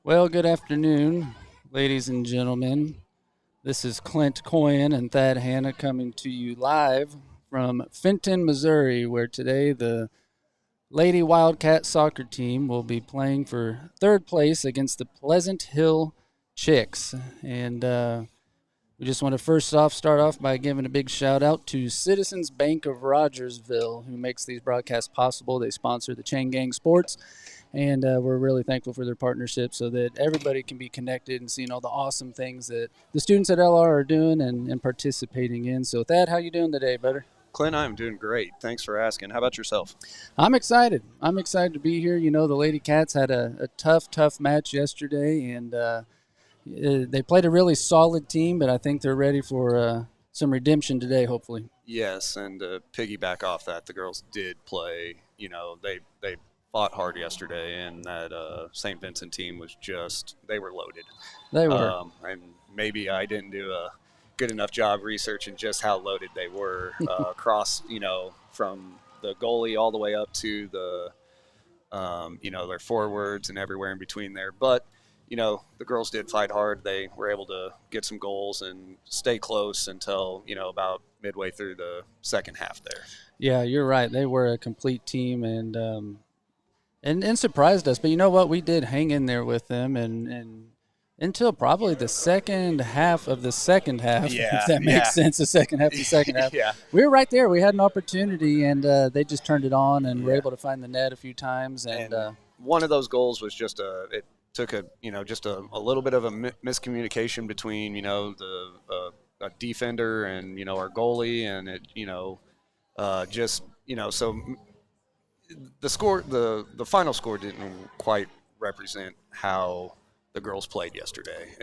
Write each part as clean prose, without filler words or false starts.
Well, good afternoon, ladies and gentlemen. This is Clint Coyan and Thad Hanna coming to you live from Fenton, Missouri, where today the Lady Wildcat soccer team will be playing for third place against the Pleasant Hill Chicks. And we just want to first off start off by giving a big shout out to Citizens Bank of Rogersville, who makes these broadcasts possible. They sponsor the Chain Gang Sports, and we're really thankful for their partnership so that everybody can be connected and seeing all the awesome things that the students at LR are doing and participating in. So, Thad, how you doing today, brother? Clint, I'm doing great. Thanks for asking. How about yourself? I'm excited. I'm excited to be here. You know, the Lady Cats had a tough match yesterday, and they played a really solid team, but I think they're ready for some redemption today, hopefully. Yes, and to piggyback off that, the girls did play. They fought hard yesterday, and that St. Vincent team was they were loaded. They were. And maybe I didn't do a good enough job researching just how loaded they were across, from the goalie all the way up to their forwards and everywhere in between there. But the girls did fight hard. They were able to get some goals and stay close until, about midway through the second half there. Yeah, you're right. They were a complete team and surprised us. But you know what? We did hang in there with them and until probably the second half of the second half, Yeah, if that makes sense, the second half of the second half. Yeah. We were right there. We had an opportunity, and they just turned it on and were Yeah. able to find the net a few times. And one of those goals was it took just a little bit of a miscommunication between, a defender and, our goalie, and so the score, the final score didn't quite represent how the girls played yesterday.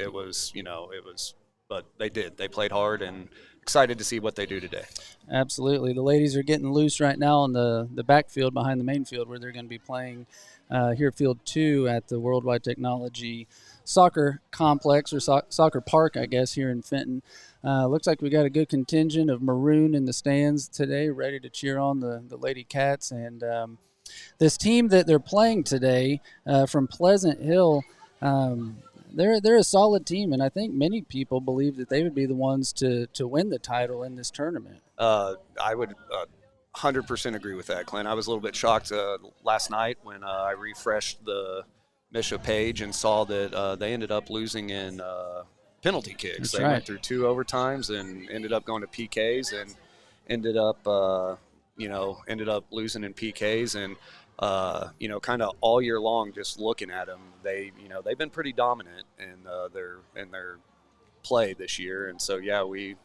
But they played hard, and excited to see what they do today. Absolutely. The ladies are getting loose right now on the backfield behind the main field where they're going to be playing here at Field 2 at the Worldwide Technology Soccer Complex or Soccer Park, I guess, here in Fenton. Looks like we got a good contingent of maroon in the stands today, ready to cheer on the Lady Cats. And this team that they're playing today from Pleasant Hill, they're a solid team, and I think many people believe that they would be the ones to win the title in this tournament. I would 100% agree with that, Clint. I was a little bit shocked last night when I refreshed the Misha page and saw that they ended up losing in penalty kicks. That's They right. went through 2 overtimes and ended up going to PKs and ended up losing in PKs. And kind of all year long, just looking at them, they've been pretty dominant in their play this year. And so, yeah, we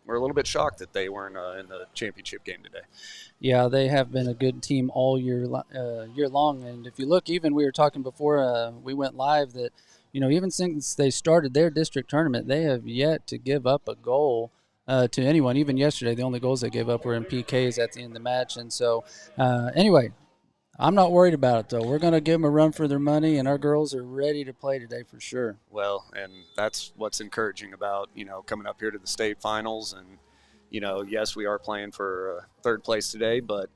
were a little bit shocked that they weren't in the championship game today. Yeah, they have been a good team all year long. And if you look, even we were talking before we went live that, even since they started their district tournament, they have yet to give up a goal to anyone. Even yesterday, the only goals they gave up were in PKs at the end of the match. And so, anyway, I'm not worried about it, though. We're going to give them a run for their money, and our girls are ready to play today for sure. Well, and that's what's encouraging about, coming up here to the state finals. And, yes, we are playing for third place today, but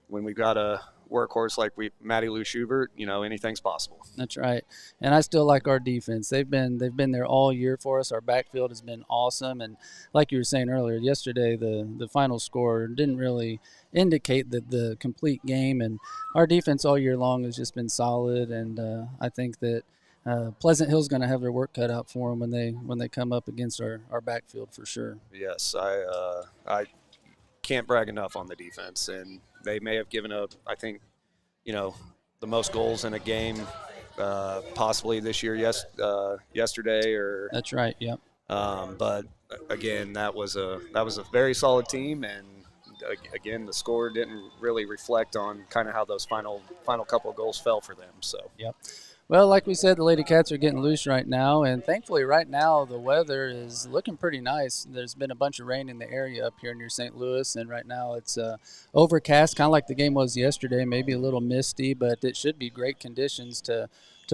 when we've got a workhorse like Maddie Lou Schubert, anything's possible. That's right. And I still like our defense. They've been there all year for us. Our backfield has been awesome. And like you were saying earlier, yesterday the final score didn't really indicate the complete game. And our defense all year long has just been solid. And I think that Pleasant Hill's going to have their work cut out for them when they come up against our backfield for sure. Yes, I can't brag enough on the defense, and they may have given up, I think, the most goals in a game possibly this year. Yesterday or That's right. Yep. But again, that was a very solid team, and again, the score didn't really reflect on kind of how those final couple of goals fell for them. So. Yep. Well, like we said, the Lady Cats are getting loose right now, and thankfully right now the weather is looking pretty nice. There's been a bunch of rain in the area up here near St. Louis, and right now it's overcast, kind of like the game was yesterday, maybe a little misty, but it should be great conditions to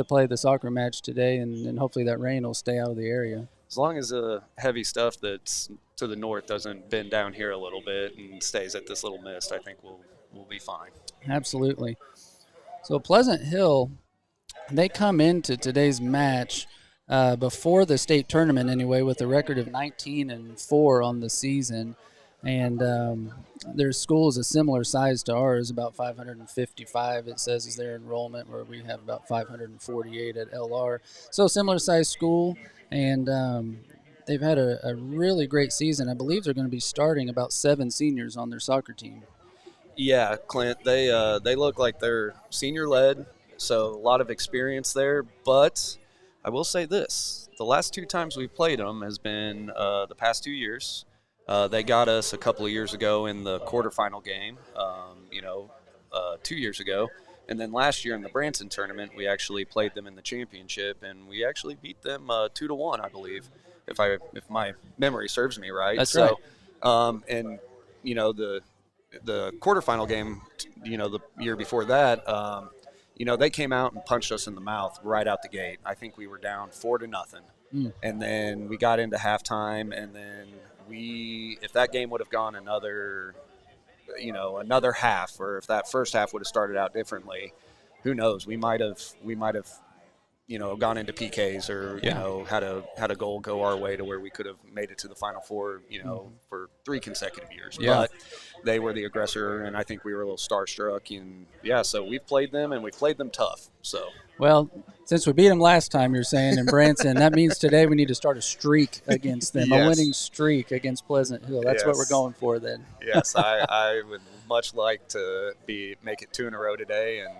play the soccer match today, and hopefully that rain will stay out of the area. As long as the heavy stuff that's to the north doesn't bend down here a little bit and stays at this little mist, I think we'll be fine. Absolutely. So Pleasant Hill They come into today's match before the state tournament anyway with a record of 19-4 on the season, and their school is a similar size to ours, about 555. It says is their enrollment, where we have about 548 at LR. So similar size school, and they've had a really great season. I believe they're going to be starting about 7 seniors on their soccer team. Yeah, Clint, they look like they're senior led, so a lot of experience there. But I will say this: the last 2 times we've played them has been the past 2 years. They got us a couple of years ago in the quarterfinal game, 2 years ago, and then last year in the Branson tournament, we actually played them in the championship, and we actually beat them 2-1, I believe, if my memory serves me right. That's right. And the quarterfinal game, the year before that, they came out and punched us in the mouth right out the gate. I think we were down 4-0, and then we got into halftime, and then if that game would have gone another half, or if that first half would have started out differently, who knows? We might have gone into PKs, or had a goal go our way to where we could have made it to the Final Four, for 3 consecutive years. Yeah. But they were the aggressor, and I think we were a little starstruck. And so we've played them, and we've played them tough. So. Well, since we beat them last time, you're saying, in Branson, that means today we need to start a streak against them, a winning streak against Pleasant Hill. That's what we're going for then. Yes, I would much like to make it 2 in a row today and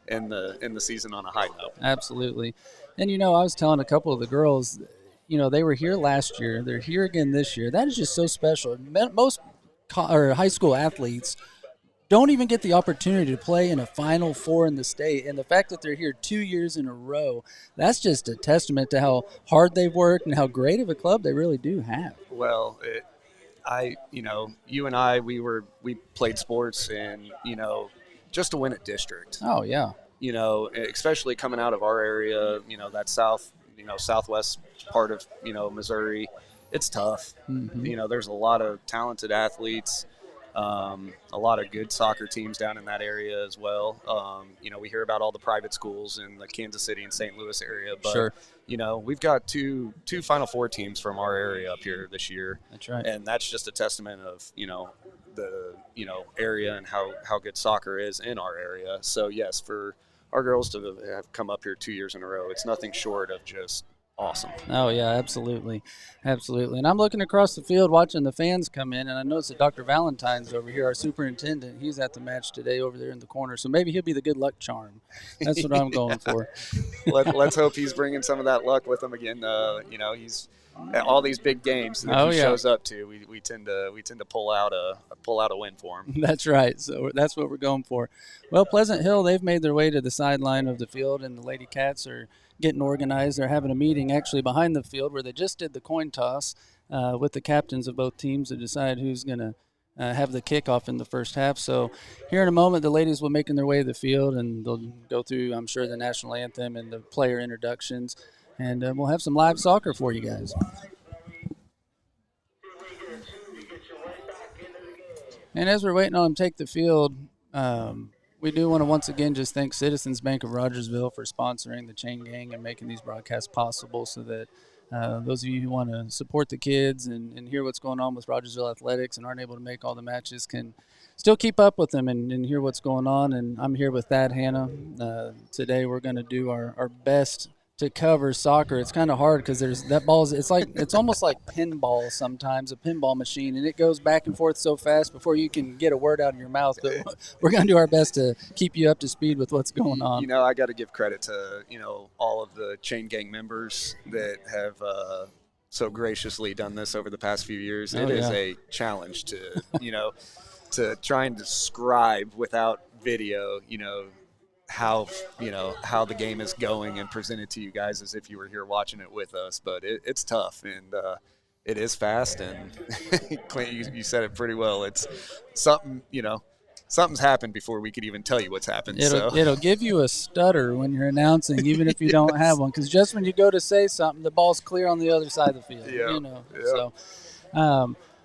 end the season on a high note. Absolutely. And, I was telling a couple of the girls, they were here last year. They're here again this year. That is just so special. Most high school athletes don't even get the opportunity to play in a Final Four in the state. And the fact that they're here 2 years in a row, that's just a testament to how hard they've worked and how great of a club they really do have. Well, you and I, we played sports, and, just to win a district. Oh, yeah. Especially coming out of our area, that southwest part of, Missouri, it's tough. Mm-hmm. There's a lot of talented athletes, a lot of good soccer teams down in that area as well. We hear about all the private schools in the Kansas City and St. Louis area, but sure. We've got two Final Four teams from our area up here this year. That's right. And that's just a testament of, the area and how good soccer is in our area. So yes, for our girls to have come up here 2 years in a row, it's nothing short of just awesome. Oh, yeah, absolutely. Absolutely. And I'm looking across the field watching the fans come in, and I noticed that Dr. Valentine's over here, our superintendent. He's at the match today over there in the corner, so maybe he'll be the good luck charm. That's what I'm going for. Let's hope he's bringing some of that luck with him again. He's at all these big games that he shows up to. We tend to pull out a win for him. That's right. So that's what we're going for. Well, Pleasant Hill, they've made their way to the sideline of the field, and the Lady Cats are getting organized. They're having a meeting actually behind the field where they just did the coin toss with the captains of both teams to decide who's going to have the kickoff in the first half. So here in a moment, the ladies will be making their way to the field, and they'll go through, I'm sure, the national anthem and the player introductions, and we'll have some live soccer for you guys. And as we're waiting on them to take the field, we do want to once again just thank Citizens Bank of Rogersville for sponsoring the Chain Gang and making these broadcasts possible, so that those of you who want to support the kids and hear what's going on with Rogersville Athletics and aren't able to make all the matches can still keep up with them and hear what's going on. And I'm here with Thad Hannah. Today we're going to do our best to cover soccer. It's kind of hard because there's that ball. It's almost like pinball sometimes, a pinball machine, and it goes back and forth so fast before you can get a word out of your mouth. But we're going to do our best to keep you up to speed with what's going on. I got to give credit to all of the Chain Gang members that have so graciously done this over the past few years. It is a challenge to to try and describe without video how the game is going and present it to you guys as if you were here watching it with us. But it's tough, and it is fast, and Clint, you said it pretty well. It's something, something's happened before we could even tell you what's happened. It'll give you a stutter when you're announcing, even if you don't have one, because just when you go to say something, the ball's clear on the other side of the field. So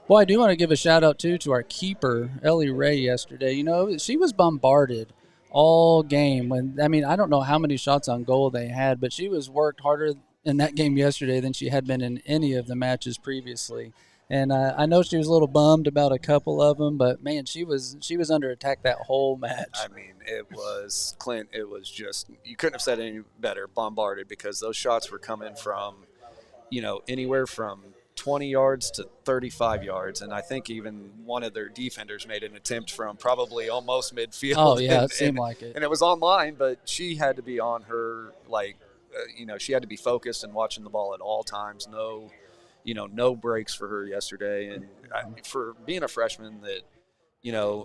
well, I do want to give a shout out to our keeper, Ellie Ray, yesterday. She was bombarded all game. I don't know how many shots on goal they had, but she was worked harder in that game yesterday than she had been in any of the matches previously. And I know she was a little bummed about a couple of them, but man, she was under attack that whole match. I mean, it was Clint. It was just you couldn't have said any better. Bombarded because those shots were coming from, anywhere from 20 yards to 35 yards, and I think even one of their defenders made an attempt from probably almost Oh midfield, yeah, it seemed like it. and it was online, but she had to be on her she had to be focused and watching the ball at all times. No, no breaks for her yesterday, and for being a freshman that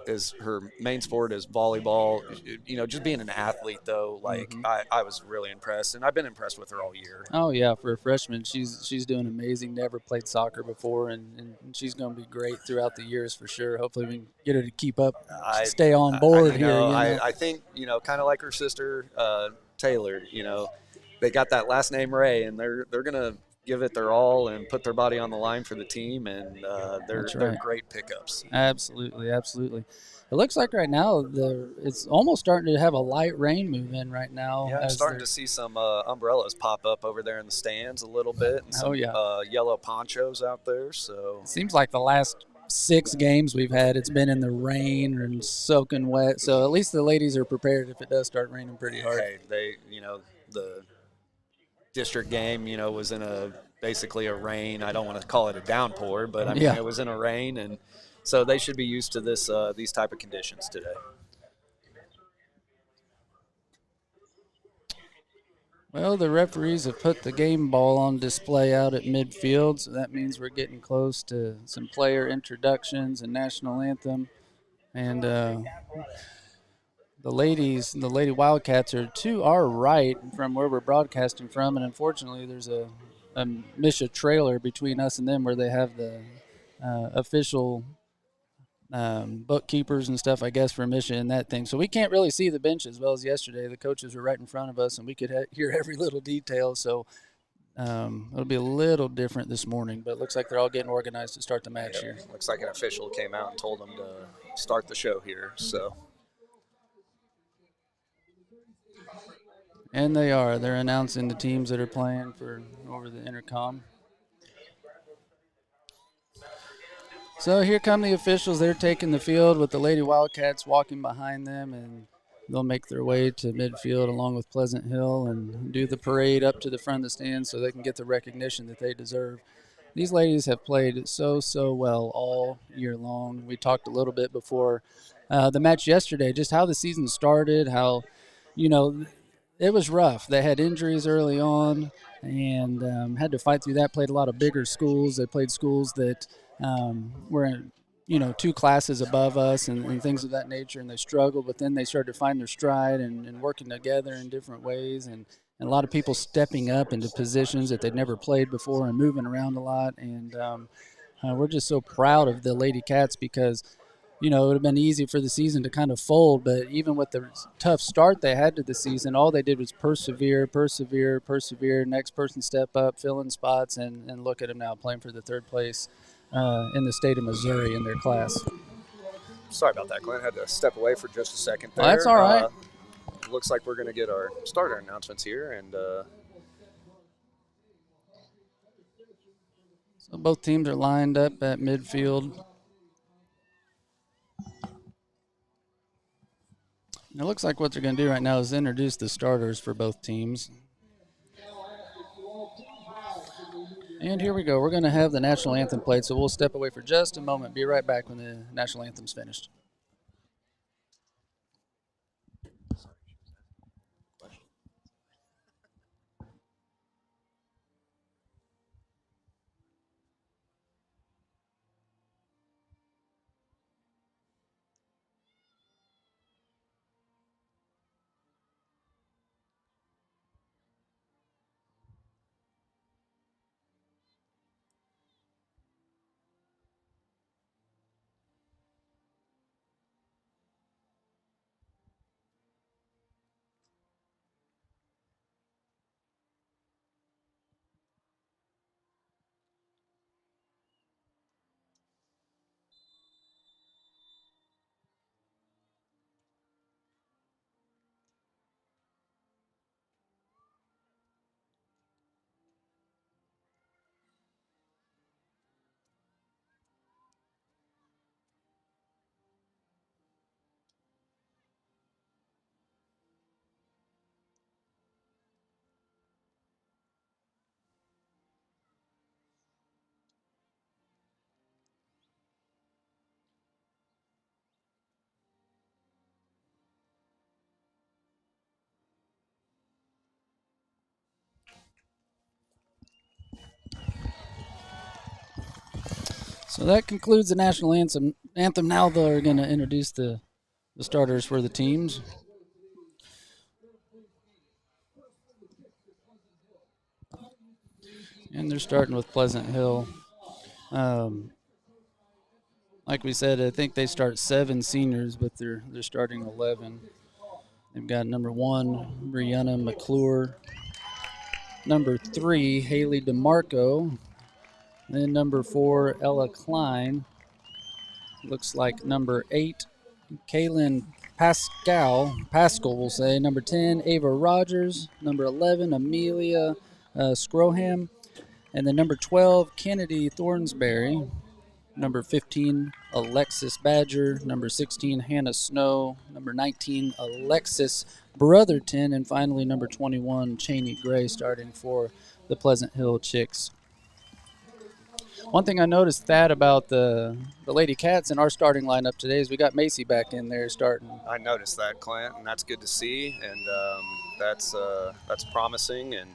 is her main sport is volleyball. Just being an athlete though, I was really impressed, and I've been impressed with her all year. Oh yeah, for a freshman, she's doing amazing. Never played soccer before, and she's going to be great throughout the years for sure. Hopefully, we can get her to keep up, stay on board here. I think kind of like her sister Taylor. They got that last name Ray, and they're gonna give it their all and put their body on the line for the team, and they're great pickups. Absolutely, absolutely. It looks like right now it's almost starting to have a light rain move in right now. Yeah, I'm starting to see some umbrellas pop up over there in the stands a little bit, and some yellow ponchos out there. So it seems like the last 6 games we've had, it's been in the rain and soaking wet. So at least the ladies are prepared if it does start raining pretty hard. Hey, the district game, was in basically a rain. I don't want to call it a downpour, but I mean it was in a rain, and so they should be used to these type of conditions today. Well, the referees have put the game ball on display out at midfield, so that means we're getting close to some player introductions and national anthem. And the Lady Wildcats are to our right from where we're broadcasting from, and unfortunately, there's a Misha trailer between us and them where they have the official bookkeepers and stuff, I guess, for Misha and that thing. So we can't really see the bench as well as yesterday. The coaches were right in front of us, and we could hear every little detail. So it'll be a little different this morning, but it looks like they're all getting organized to start the match here. Looks like an official came out and told them to start the show here. So. And they are. They're announcing the teams that are playing for over the intercom. So here come the officials. They're taking the field with the Lady Wildcats walking behind them, and they'll make their way to midfield along with Pleasant Hill and do the parade up to the front of the stand so they can get the recognition that they deserve. These ladies have played so well all year long. We talked a little bit before the match yesterday, just how the season started, how, it was rough. They had injuries early on and had to fight through that. Played a lot of bigger schools. They played schools that were in, 2 classes above us and things of that nature, and they struggled. But then they started to find their stride and working together in different ways, and a lot of people stepping up into positions that they'd never played before and moving around a lot. And we're just so proud of the Lady Cats because – it would have been easy for the season to kind of fold, but even with the tough start they had to the season, all they did was persevere. Next person step up, fill in spots, and look at them now playing for the 3rd place in the state of Missouri in their class. Sorry about that, Clint. Had to step away for just a second there. Oh, that's all right. Looks like we're going to get our starter announcements here, and so both teams are lined up at midfield. It looks like what they're going to do right now is introduce the starters for both teams. And here we go. We're going to have the national anthem played, so we'll step away for just a moment. Be right back when the national anthem's finished. So that concludes the national anthem. Now they're going to introduce the starters for the teams. And they're starting with Pleasant Hill. Like we said, I think they start 7 seniors, but they're starting 11. They've got number 1, Brianna McClure. Number 3, Haley DeMarco. Then number 4, Ella Klein. Looks like number 8, Kaylin Pascal, we'll say. Number 10, Ava Rogers. Number 11, Amelia Scroham. And then number 12, Kennedy Thornsberry. Number 15, Alexis Badger. Number 16, Hannah Snow. Number 19, Alexis Brotherton. And finally, number 21, Cheney Gray, starting for the Pleasant Hill Chicks. One thing I noticed, Thad, about the Lady Cats in our starting lineup today is we got Macy back in there starting. I noticed that, Clint, and that's good to see, and that's promising. And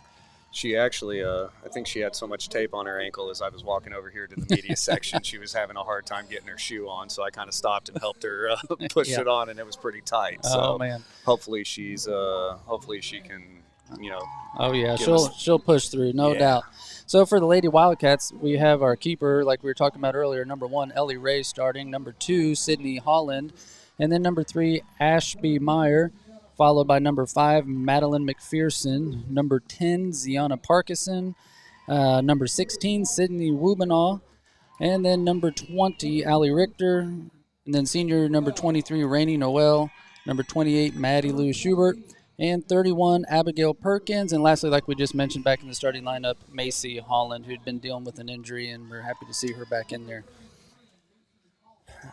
she actually, I think she had so much tape on her ankle as I was walking over here to the media section, she was having a hard time getting her shoe on, so I kind of stopped and helped her push it on, and it was pretty tight. Oh, man. Hopefully she can, Oh, yeah, she'll push through, no doubt. So for the Lady Wildcats, we have our keeper, like we were talking about earlier, number 1, Ellie Ray starting, number 2, Sydney Holland, and then number 3, Ashby Meyer, followed by number 5, Madeline McPherson, number 10, Ziana Parkinson, number 16, Sydney Wubanaw, and then number 20, Allie Richter, and then senior number 23, Rainey Noel, number 28, Maddie Lou Schubert, and 31, Abigail Perkins. And lastly, like we just mentioned back in the starting lineup, Macy Holland, who'd been dealing with an injury, and we're happy to see her back in there.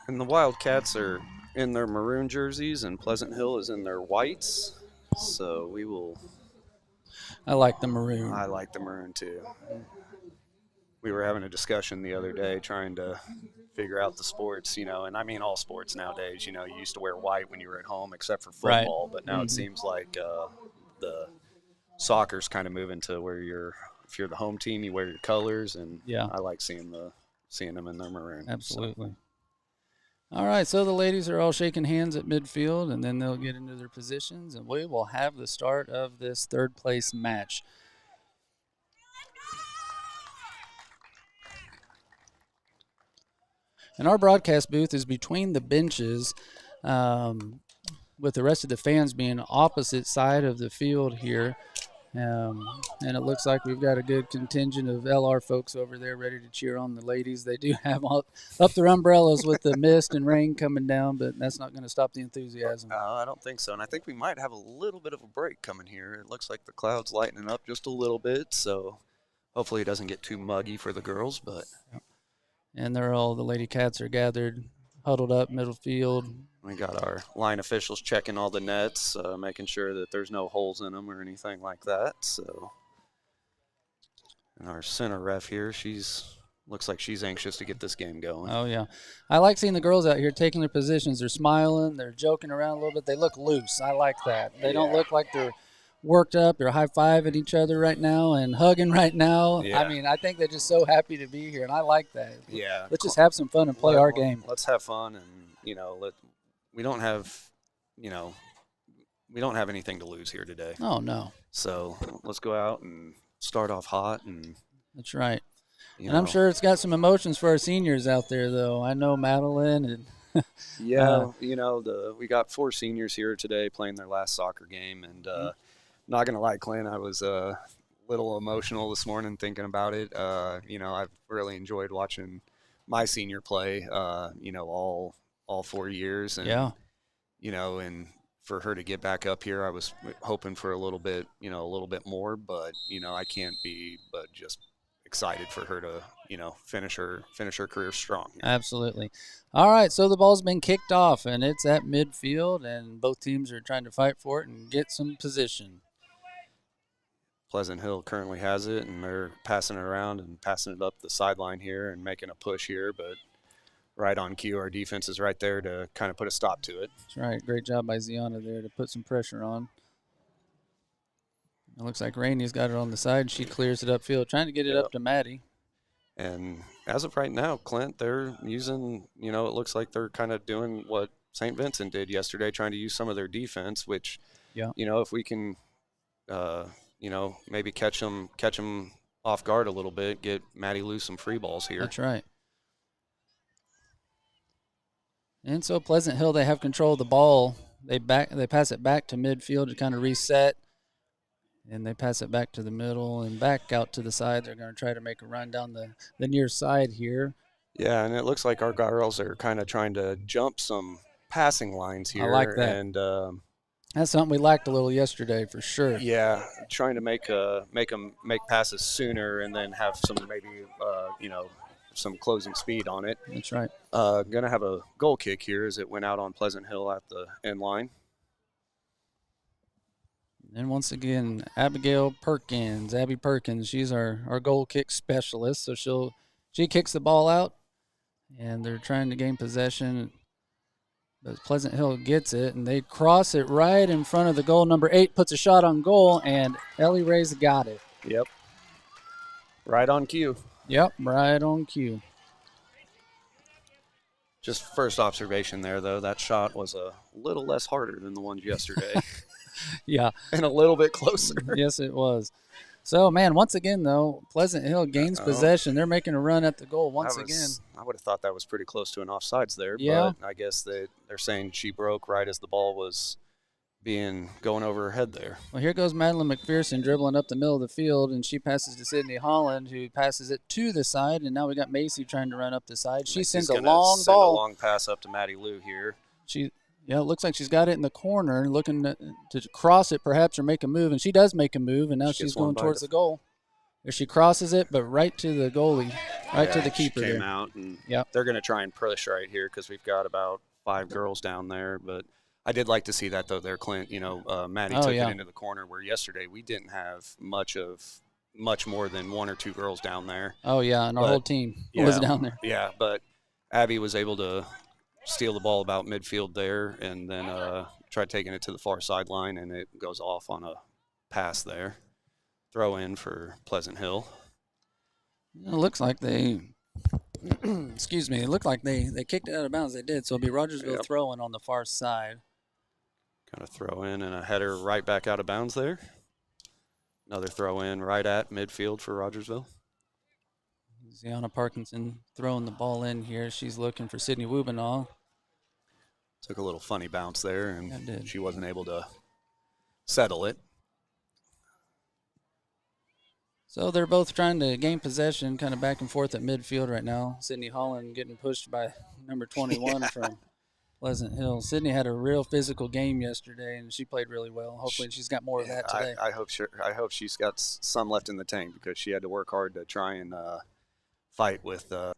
And the Wildcats are in their maroon jerseys, and Pleasant Hill is in their whites. So we will. I like the maroon. I like the maroon too. We were having a discussion the other day trying to figure out the sports, and I mean all sports nowadays. You used to wear white when you were at home, except for football, but now it seems like the soccer's kind of moving to where if you're the home team, you wear your colors, and I like seeing them in their maroon. Absolutely. So. All right, so the ladies are all shaking hands at midfield, and then they'll get into their positions, and we will have the start of this third place match. And our broadcast booth is between the benches, with the rest of the fans being opposite side of the field here. And it looks like we've got a good contingent of LR folks over there ready to cheer on the ladies. They do have up their umbrellas with the mist and rain coming down, but that's not going to stop the enthusiasm. I don't think so. And I think we might have a little bit of a break coming here. It looks like the clouds lightening up just a little bit, so hopefully it doesn't get too muggy for the girls. But and the Lady Cats are gathered, huddled up middle field. We got our line officials checking all the nets, making sure that there's no holes in them or anything like that. So, and our center ref here, looks like she's anxious to get this game going. Oh, yeah. I like seeing the girls out here taking their positions. They're smiling. They're joking around a little bit. They look loose. I like that. They don't look like they're worked up. They're high-fiving each other right now and hugging right now. Yeah. I mean, I think they're just so happy to be here, and I like that. Yeah. Let's just have some fun and play our game. Let's have fun, and, we don't have anything to lose here today. Oh, no. So let's go out and start off hot. And that's right. And I'm sure it's got some emotions for our seniors out there, though. I know Madeline and we got 4 seniors here today playing their last soccer game, and not gonna lie, Clint, I was a little emotional this morning thinking about it. I've really enjoyed watching my senior play. All 4 years, and and for her to get back up here, I was hoping for a little bit more, but I can't be but just excited for her to finish her career strong. Absolutely. All right, so the ball's been kicked off, and it's at midfield, and both teams are trying to fight for it and get some position. Pleasant Hill currently has it, and they're passing it around and passing it up the sideline here and making a push here, but right on cue, our defense is right there to kind of put a stop to it. That's right. Great job by Ziana there to put some pressure on. It looks like Rainey's got it on the side. She clears it upfield, trying to get it up to Maddie. And as of right now, Clint, they're using, it looks like they're kind of doing what St. Vincent did yesterday, trying to use some of their defense, which, Yeah. if we can, maybe catch them off guard a little bit, get Maddie Lou some free balls here. That's right. And so Pleasant Hill, they have control of the ball. They pass it back to midfield to kind of reset. And they pass it back to the middle and back out to the side. They're going to try to make a run down the near side here. Yeah, and it looks like our girls are kind of trying to jump some passing lines here. I like that. And that's something we lacked a little yesterday for sure. Yeah, trying to make them make passes sooner and then have some maybe some closing speed on it. That's right. Gonna have a goal kick here as it went out on Pleasant Hill at the end line. And once again, Abby Perkins, she's our goal kick specialist. So she kicks the ball out, and they're trying to gain possession. But Pleasant Hill gets it, and they cross it right in front of the goal. Number 8 puts a shot on goal, and Ellie Ray's got it. Yep. Right on cue. Yep, right on cue. Just first observation there, though, that shot was a little less harder than the ones yesterday. Yeah. And a little bit closer. Yes, it was. So, man, once again, though, Pleasant Hill gains possession. They're making a run at the goal once again. I would have thought that was pretty close to an offsides there, Yeah. But I guess they're saying she broke right as the ball was going over her head there. Well, here goes Madeline McPherson dribbling up the middle of the field, and she passes to Sydney Holland, who passes it to the side, and now we got Macy trying to run up the side. She sends a long ball. A long pass up to Maddie Lou here. Yeah, it looks like she's got it in the corner, looking to cross it perhaps or make a move, and she does make a move, and now she's going towards the goal. There she crosses it, but right to the goalie, to the keeper. She came out, and they're going to try and push right here because we've got about 5 girls down there. But I did like to see that, though, there, Clint. Maddie took it into the corner where yesterday we didn't have much more than 1 or 2 girls down there. Oh, yeah, and our whole team was down there. Yeah, but Abby was able to steal the ball about midfield there and then tried taking it to the far sideline, and it goes off on a pass there. Throw in for Pleasant Hill. It looks like they excuse me, it looked like they kicked it out of bounds. They did, so it'll be Rogersville throwing on the far side. Kind of throw in and a header right back out of bounds there. Another throw in right at midfield for Rogersville. Ziana Parkinson throwing the ball in here. She's looking for Sydney Wubinaw. Took a little funny bounce there, and she wasn't able to settle it. So they're both trying to gain possession, kind of back and forth at midfield right now. Sydney Holland getting pushed by number 21 from Pleasant Hill. Sydney had a real physical game yesterday, and she played really well. Hopefully she's got more of that today. I hope she's got some left in the tank because she had to work hard to try and fight with the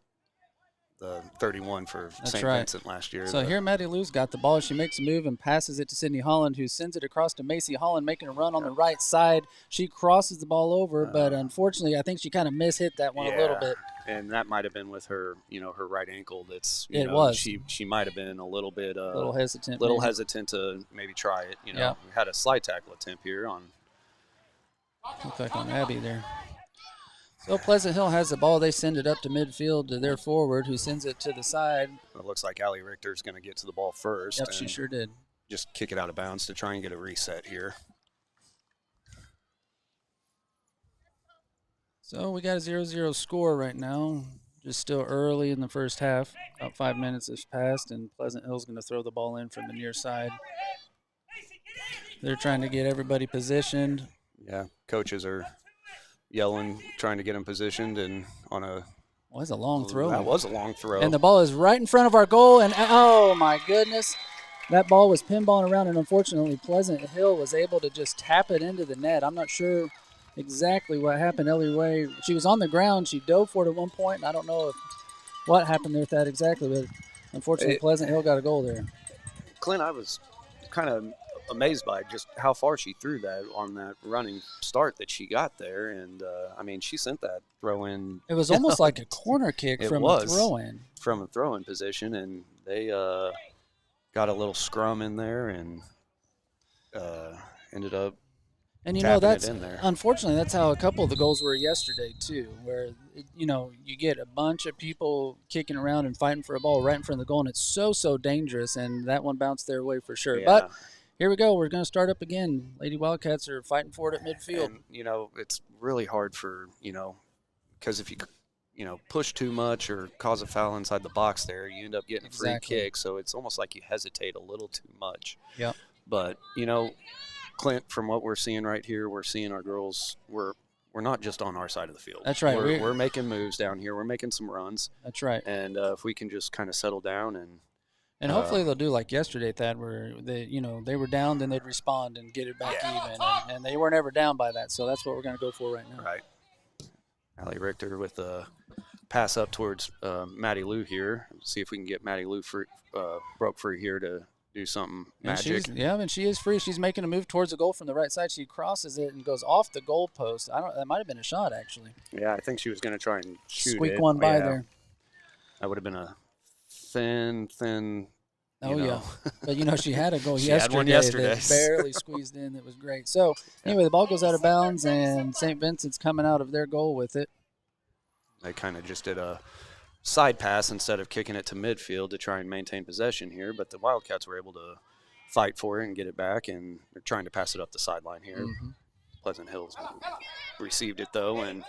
31 for St. Vincent last year. So here Maddie Lou's got the ball. She makes a move and passes it to Sydney Holland, who sends it across to Macy Holland, making a run on the right side. She crosses the ball over, but unfortunately I think she kind of mishit that one a little bit. And that might have been with her, her right ankle. It was. She might have been a little bit hesitant. Hesitant to maybe try it. We had a slide tackle attempt here on. Looks like on Abby there. So Pleasant Hill has the ball. They send it up to midfield to their forward, who sends it to the side. It looks like Allie Richter's going to get to the ball first. Yep, she sure did. Just kick it out of bounds to try and get a reset here. So we got a 0-0 score right now. Just still early in the first half. About 5 minutes has passed, and Pleasant Hill's going to throw the ball in from the near side. They're trying to get everybody positioned. Yeah, coaches are yelling, trying to get him positioned, and on a... Well, that's a long throw. That was a long throw. And the ball is right in front of our goal, and oh, my goodness. That ball was pinballing around, and unfortunately, Pleasant Hill was able to just tap it into the net. I'm not sure exactly what happened. Ellie Ray, she was on the ground. She dove for it at one point, and I don't know what happened there with that exactly, but unfortunately, Pleasant Hill got a goal there. Clint, I was kind of amazed by just how far she threw that on that running start that she got there, and she sent that throw in. It was almost like a corner kick from a throw-in position, and they got a little scrum in there and ended up. And tapping that's it in there. unfortunately that's how a couple of the goals were yesterday too, where you get a bunch of people kicking around and fighting for a ball right in front of the goal, and it's so dangerous. And that one bounced their way for sure. Yeah. But here we go. We're going to start up again. Lady Wildcats are fighting for it at midfield. And it's really hard for because if you push too much or cause a foul inside the box there, you end up getting a free kick. So it's almost like you hesitate a little too much. Yep. But Clint, from what we're seeing right here, we're seeing our girls. We're not just on our side of the field. That's right. We're making moves down here. We're making some runs. That's right. And if we can just kind of settle down and hopefully they'll do like yesterday, Thad, where they were down, then they'd respond and get it back even, and they weren't ever down by that. So that's what we're going to go for right now. Right. Allie Richter with a pass up towards Maddie Lou here. See if we can get Maddie Lou broke free here to do something magic. And she is free. She's making a move towards the goal from the right side. She crosses it and goes off the goal post. That might have been a shot, actually. Yeah, I think she was going to try and squeak one by there. That would have been a thin. But she had a goal yesterday. Had one yesterday. That barely squeezed in. It was great. So anyway, the ball goes out of bounds, and St. Vincent's coming out of their goal with it. They kind of just did a side pass instead of kicking it to midfield to try and maintain possession here, but the Wildcats were able to fight for it and get it back, and they're trying to pass it up the sideline here. Mm-hmm. Pleasant Hills received it, though, and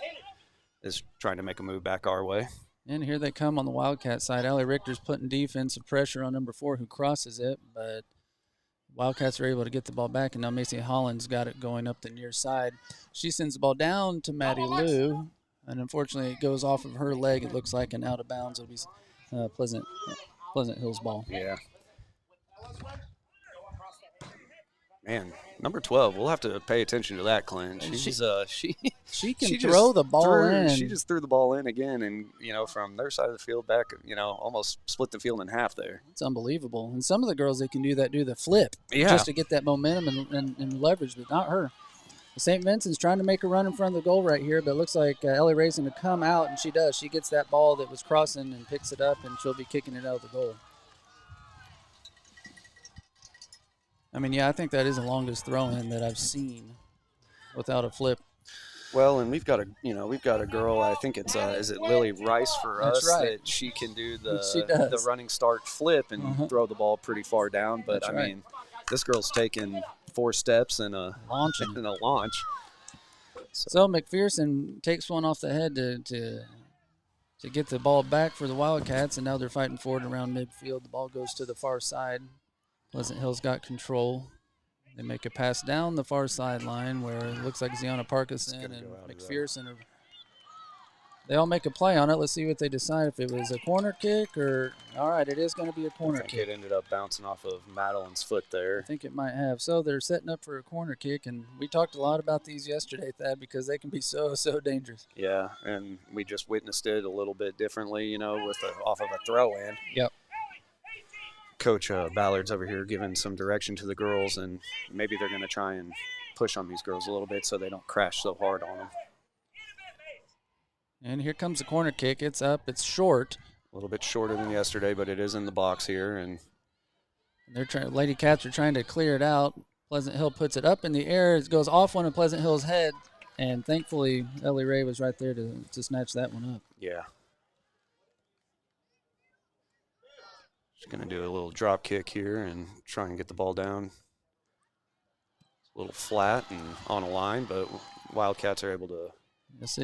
is trying to make a move back our way. And here they come on the Wildcat side. Allie Richter's putting defensive pressure on number 4, who crosses it, but Wildcats are able to get the ball back, and now Macy Holland's got it going up the near side. She sends the ball down to Maddie Lou, and unfortunately it goes off of her leg. It looks like an out of bounds. It'll be Pleasant Hills ball. Yeah. Man, number 12. We'll have to pay attention to that, Clint. She can throw the ball in. She just threw the ball in again, and from their side of the field back, almost split the field in half there. It's unbelievable. And some of the girls they can do the flip, just to get that momentum and leverage, but not her. St. Vincent's trying to make a run in front of the goal right here, but it looks like Ellie Ray's going to come out, and she does. She gets that ball that was crossing and picks it up, and she'll be kicking it out of the goal. I think that is the longest throw-in that I've seen without a flip. Well, and we've got a girl. I think it's is it Lily Rice for us? That's right. That she can do the running start flip and throw the ball pretty far down. But this girl's taken 4 steps and a launch. So McPherson takes one off the head to get the ball back for the Wildcats, and now they're fighting for it around midfield. The ball goes to the far side. Pleasant Hill's got control. They make a pass down the far sideline where it looks like Ziana Parkinson and McPherson. They all make a play on it. Let's see what they decide. If it was a corner kick or – all right, it is going to be a corner kick. It ended up bouncing off of Madeline's foot there. I think it might have. So they're setting up for a corner kick, and we talked a lot about these yesterday, Thad, because they can be so dangerous. Yeah, and we just witnessed it a little bit differently, off of a throw-in. Yep. Coach Ballard's over here giving some direction to the girls, and maybe they're going to try and push on these girls a little bit so they don't crash so hard on them. And here comes the corner kick. It's up. It's short. A little bit shorter than yesterday, but it is in the box here. And Lady Cats are trying to clear it out. Pleasant Hill puts it up in the air. It goes off one of Pleasant Hill's head, and thankfully Ellie Ray was right there to snatch that one up. Yeah. She's going to do a little drop kick here and try and get the ball down. It's a little flat and on a line, but Wildcats are able to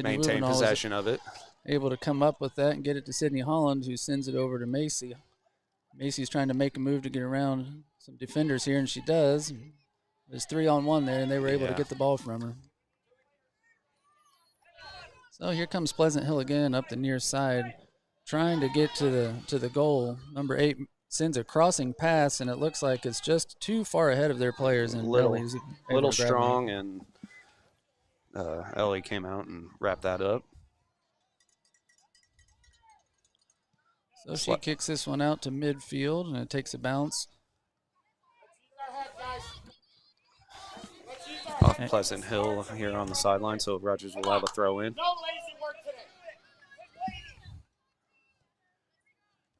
maintain possession of it. Able to come up with that and get it to Sydney Holland, who sends it over to Macy. Macy's trying to make a move to get around some defenders here, and she does. There's 3-on-1 there, and they were able to get the ball from her. So here comes Pleasant Hill again up the near side, trying to get to the goal. Number 8 sends a crossing pass, and it looks like it's just too far ahead of their players. And little strong, and Ellie came out and wrapped that up. So she kicks this one out to midfield, and it takes a bounce. Off Pleasant Hill here on the sideline, so Rogers will have a throw in.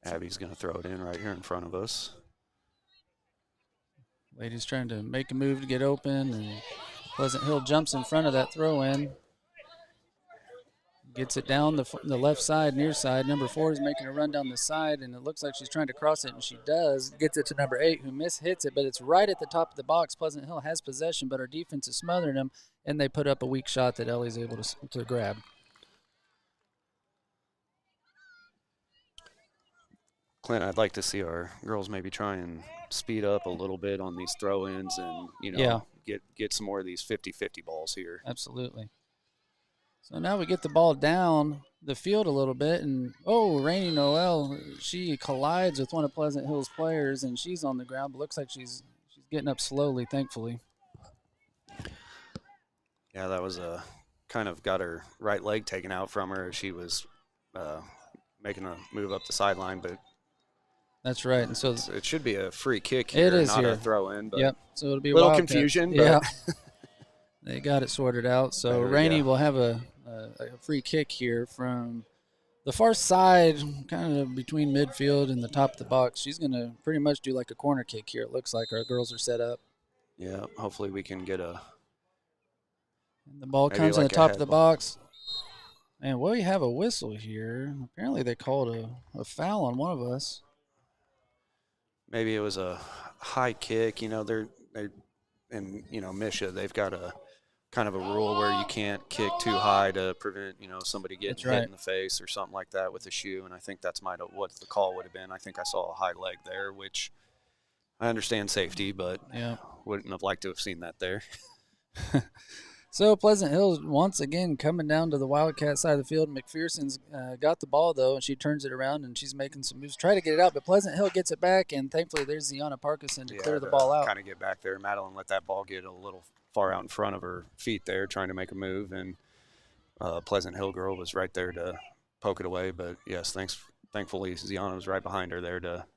Abby's going to throw it in right here in front of us. Lady's trying to make a move to get open, and Pleasant Hill jumps in front of that throw in. Gets it down the left side, near side. Number 4 is making a run down the side, and it looks like she's trying to cross it, and she does. Gets it to number 8, who hits it, but it's right at the top of the box. Pleasant Hill has possession, but our defense is smothering them, and they put up a weak shot that Ellie's able to grab. Clint, I'd like to see our girls maybe try and speed up a little bit on these throw-ins and, get some more of these 50-50 balls here. Absolutely. So now we get the ball down the field a little bit, and Rainey Noel, she collides with one of Pleasant Hill's players, and she's on the ground, but looks like she's getting up slowly, thankfully. Yeah, that was kind of got her right leg taken out from her. She was making a move up the sideline, but that's right. And so it should be a free kick here, not a throw-in. But yep. So it'll be a little Wildcat. confusion. Yeah. But they got it sorted out. So Rainey will have a free kick here from the far side, kind of between midfield and the top of the box. She's going to pretty much do like a corner kick here. It looks like our girls are set up. Yeah, hopefully we can get a. And the ball comes in the top of the box. And we have a whistle here. Apparently they called a foul on one of us. Maybe it was a high kick. They're in Misha, they've got a kind of a rule where you can't kick too high to prevent somebody getting hit in the face or something like that with a shoe. And I think that's what the call would have been. I think I saw a high leg there, which I understand safety, but wouldn't have liked to have seen that there. So Pleasant Hill once again coming down to the Wildcat side of the field. McPherson's got the ball, though, and she turns it around, and she's making some moves. Try to get it out, but Pleasant Hill gets it back, and thankfully there's Ziana Parkinson to clear the ball out. Kind of get back there. Madeline let that ball get a little far out in front of her feet there, trying to make a move, and Pleasant Hill girl was right there to poke it away. But, yes, thankfully Ziana was right behind her there to –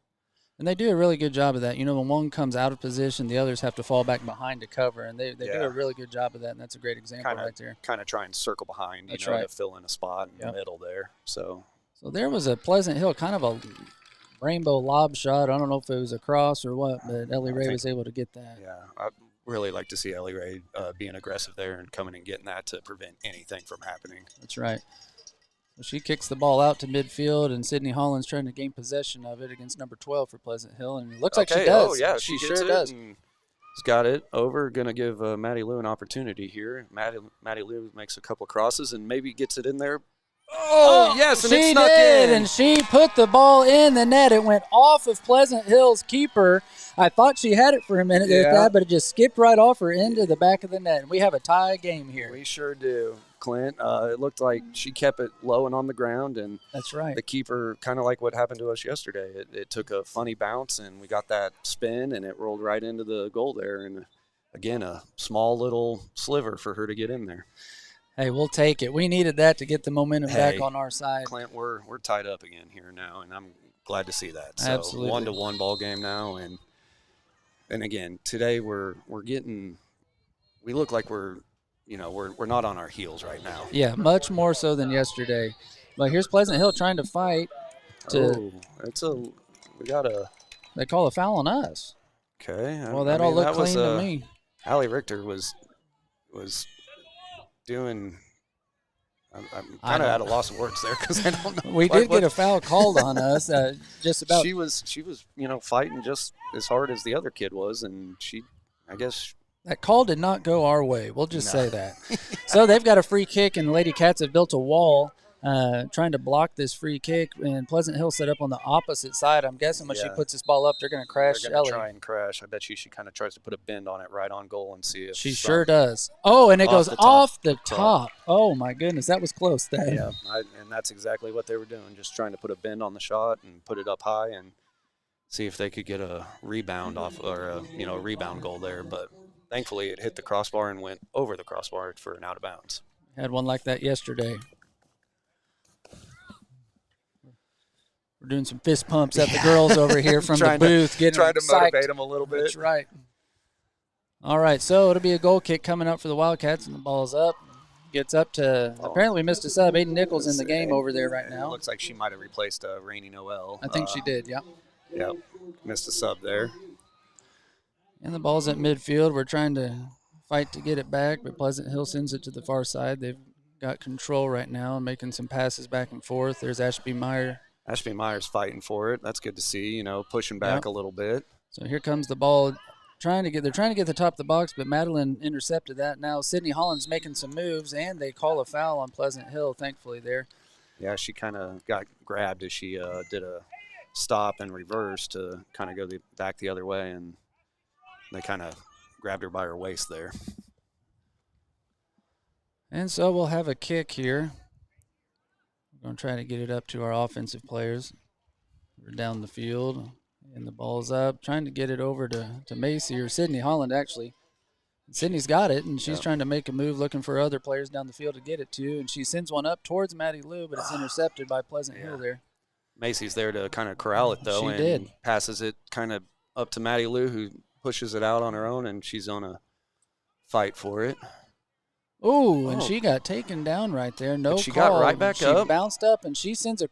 and they do a really good job of that. When one comes out of position, the others have to fall back behind to cover, and they do a really good job of that, and that's a great example right there. Kind of try and circle behind, to fill in a spot in the middle there. So there was a Pleasant Hill, kind of a rainbow lob shot. I don't know if it was a cross or what, but Ellie Ray was able to get that. Yeah, I'd really like to see Ellie Ray being aggressive there and coming and getting that to prevent anything from happening. That's right. She kicks the ball out to midfield, and Sydney Holland's trying to gain possession of it against number 12 for Pleasant Hill, and it looks like she does. Oh, yeah, she sure does. She's got it over. Going to give Maddie Lou an opportunity here. Maddie Lou makes a couple crosses and maybe gets it in there. Oh, yes, and it snuck in. And she put the ball in the net. It went off of Pleasant Hill's keeper. I thought she had it for a minute with that, but it just skipped right off her into the back of the net. And we have a tie game here. We sure do, Clint. It looked like she kept it low and on the ground. And that's right. The keeper, kind of like what happened to us yesterday, it took a funny bounce, and we got that spin, and it rolled right into the goal there. And, again, a small little sliver for her to get in there. Hey, we'll take it. We needed that to get the momentum back on our side. Clint, we're tied up again here now, and I'm glad to see that. So absolutely. 1-1 ball game now, and again today we look like we're not on our heels right now. Yeah, much more so than yesterday. But here's Pleasant Hill trying to fight. We got They call a foul on us. Okay. Well, that all looked clean to me. Allie Richter was doing. I'm kind of at a loss of words there because I don't know. We did get a foul called on us. Just about. She was fighting just as hard as the other kid was, and I guess. That call did not go our way. We'll just say that. So they've got a free kick, and the Lady Cats have built a wall trying to block this free kick. And Pleasant Hill set up on the opposite side. I'm guessing when she puts this ball up, they're going to crash Ellie. They're going to try and crash. I bet she kind of tries to put a bend on it right on goal and see if she sure does. Oh, and it goes off the top. Oh, my goodness. That was close, Dad. Yeah, and that's exactly what they were doing, just trying to put a bend on the shot and put it up high and see if they could get a rebound off or a rebound goal there. But thankfully, it hit the crossbar and went over the crossbar for an out of bounds. Had one like that yesterday. We're doing some fist pumps at the girls over here from the booth. Trying to motivate them a little bit. That's right. All right, so it'll be a goal kick coming up for the Wildcats, and the ball's up. Gets up to apparently we missed a sub. Aiden Nichols in the game over there right now. It looks like she might have replaced Rainey Noel. I think she did, yeah. Yep, missed a sub there. And the ball's at midfield. We're trying to fight to get it back, but Pleasant Hill sends it to the far side. They've got control right now and making some passes back and forth. There's Ashby Meyer. Ashby Meyer's fighting for it. That's good to see, pushing back a little bit. So here comes the ball. They're trying to get the top of the box, but Madeline intercepted that. Now Sydney Holland's making some moves, and they call a foul on Pleasant Hill, thankfully, there. Yeah, she kind of got grabbed as she did a stop and reverse to kind of go back the other way, and they kind of grabbed her by her waist there. And so we'll have a kick here. We're going to try to get it up to our offensive players. We're down the field, and the ball's up. Trying to get it over to Macy, or Sydney Holland, actually. Sydney's got it, and she's trying to make a move, looking for other players down the field to get it to, and she sends one up towards Maddie Lou, but it's intercepted by Pleasant Hill there. Macy's there to kind of corral it, though, passes it kind of up to Maddie Lou, who pushes it out on her own, and she's on a fight for it. Ooh, and she got taken down right there. No she call. Got right back up. She bounced up, and she sends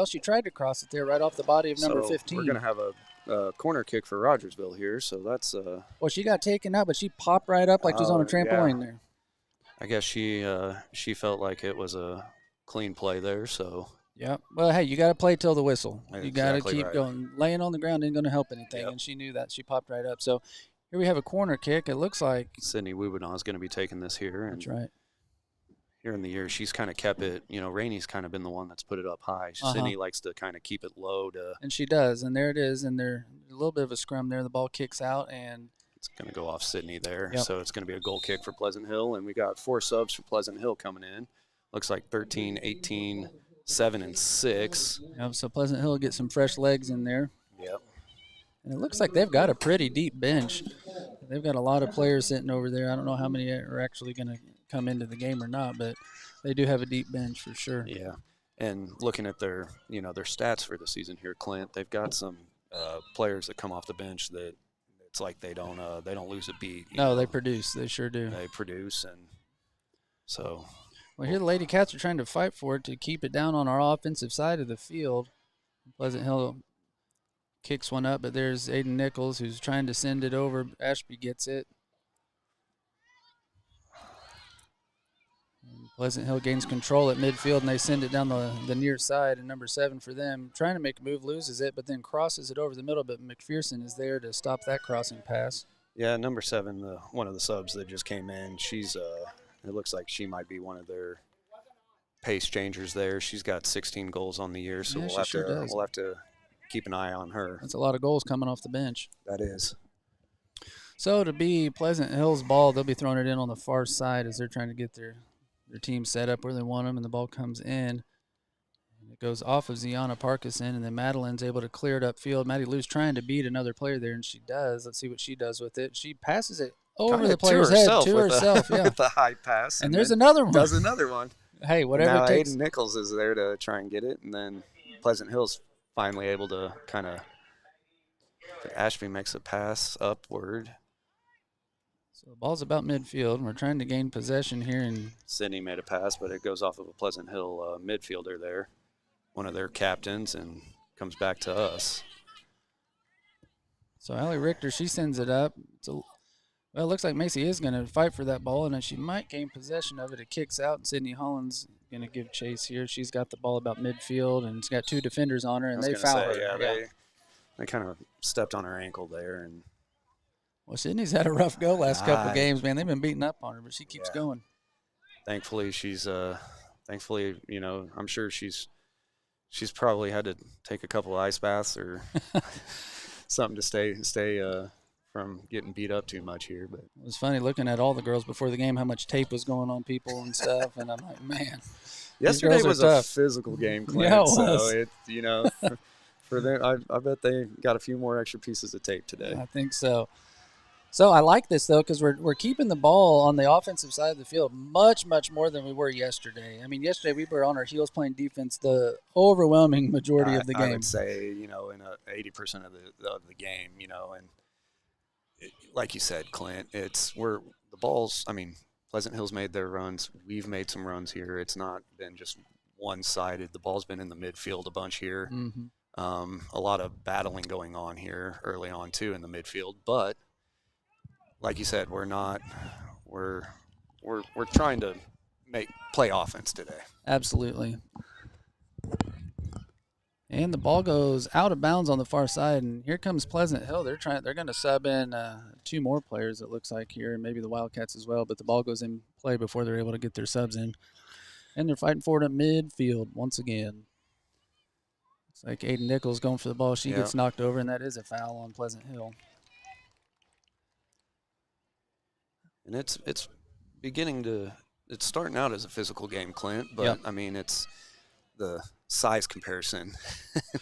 she tried to cross it there right off the body of number 15. We're going to have a corner kick for Rogersville here, so that's Well, she got taken out, but she popped right up like she was on a trampoline there. I guess she felt like it was a clean play there, so. Yeah. Well, hey, you got to play till the whistle. You got to keep right. going. Laying on the ground ain't going to help anything, and she knew that. She popped right up. So here we have a corner kick. It looks like Sydney Wubanaw is going to be taking this here. That's right. Here in the year, she's kind of kept it, Rainey's kind of been the one that's put it up high. Sydney likes to kind of keep it low. And she does, and there it is, and there's a little bit of a scrum there. The ball kicks out, and it's going to go off Sydney there. So it's going to be a goal kick for Pleasant Hill, and we got 4 subs for Pleasant Hill coming in. Looks like 13, 18, 7, and 6. Yep, so Pleasant Hill get some fresh legs in there. Yep. And it looks like they've got a pretty deep bench. They've got a lot of players sitting over there. I don't know how many are actually going to come into the game or not, but they do have a deep bench for sure. Yeah, and looking at their their stats for the season here, Clint, they've got some players that come off the bench that it's like they don't lose a beat. No, they produce. They sure do. They produce, and so. Well, here the Lady Cats are trying to fight for it to keep it down on our offensive side of the field. Pleasant Hill kicks one up, but there's Aiden Nichols who's trying to send it over. Ashby gets it. And Pleasant Hill gains control at midfield, and they send it down the near side, and number 7 for them. Trying to make a move, loses it, but then crosses it over the middle, but McPherson is there to stop that crossing pass. Yeah, number 7, one of the subs that just came in, she's it looks like she might be one of their pace changers there. She's got 16 goals on the year, so we'll have to keep an eye on her. That's a lot of goals coming off the bench. That is. So to be Pleasant Hill's ball, they'll be throwing it in on the far side as they're trying to get their team set up where they want them, and the ball comes in. And it goes off of Ziana Parkinson, and then Madeline's able to clear it upfield. Maddie Lou's trying to beat another player there, and she does. Let's see what she does with it. She passes it over the player's head to herself. With the high pass. And there's another one. Does another one. Hey, whatever now it takes. Aiden Nichols is there to try and get it, and then Pleasant Hill's finally able to kind of – Ashby makes a pass upward. So the ball's about midfield, and we're trying to gain possession here. And Sydney made a pass, but it goes off of a Pleasant Hill midfielder there, one of their captains, and comes back to us. So Allie Richter, she sends it up. Well, it looks like Macy is going to fight for that ball, and she might gain possession of it. It kicks out, and Sydney Holland's going to give chase here. She's got the ball about midfield, and she's got 2 defenders on her, and they foul her. Yeah, they kind of stepped on her ankle there. And well, Sydney's had a rough go last couple of games, man. They've been beating up on her, but she keeps going. Thankfully, she's I'm sure she's probably had to take a couple of ice baths or something to stay from getting beat up too much here. But it was funny looking at all the girls before the game, how much tape was going on people and stuff, and I'm like, man. Yesterday was a physical game, Clint. Yeah, it was. So for them, I bet they got a few more extra pieces of tape today. I think so. So I like this though, because we're keeping the ball on the offensive side of the field much more than we were yesterday. I mean, yesterday we were on our heels playing defense the overwhelming majority of the game. I would say in 80% of the game, and. Like you said, Clint, the balls. I mean, Pleasant Hill's made their runs. We've made some runs here. It's not been just one-sided. The ball's been in the midfield a bunch here. Mm-hmm. A lot of battling going on here early on too in the midfield. But like you said, we're not we're trying to play offense today. Absolutely. And the ball goes out of bounds on the far side, and here comes Pleasant Hill. They're going to sub in 2 more players, it looks like here, and maybe the Wildcats as well. But the ball goes in play before they're able to get their subs in, and they're fighting for it at midfield once again. It's like Aiden Nichols going for the ball. She gets knocked over, and that is a foul on Pleasant Hill. And it's beginning to – it's starting out as a physical game, Clint, but, I mean, it's the size comparison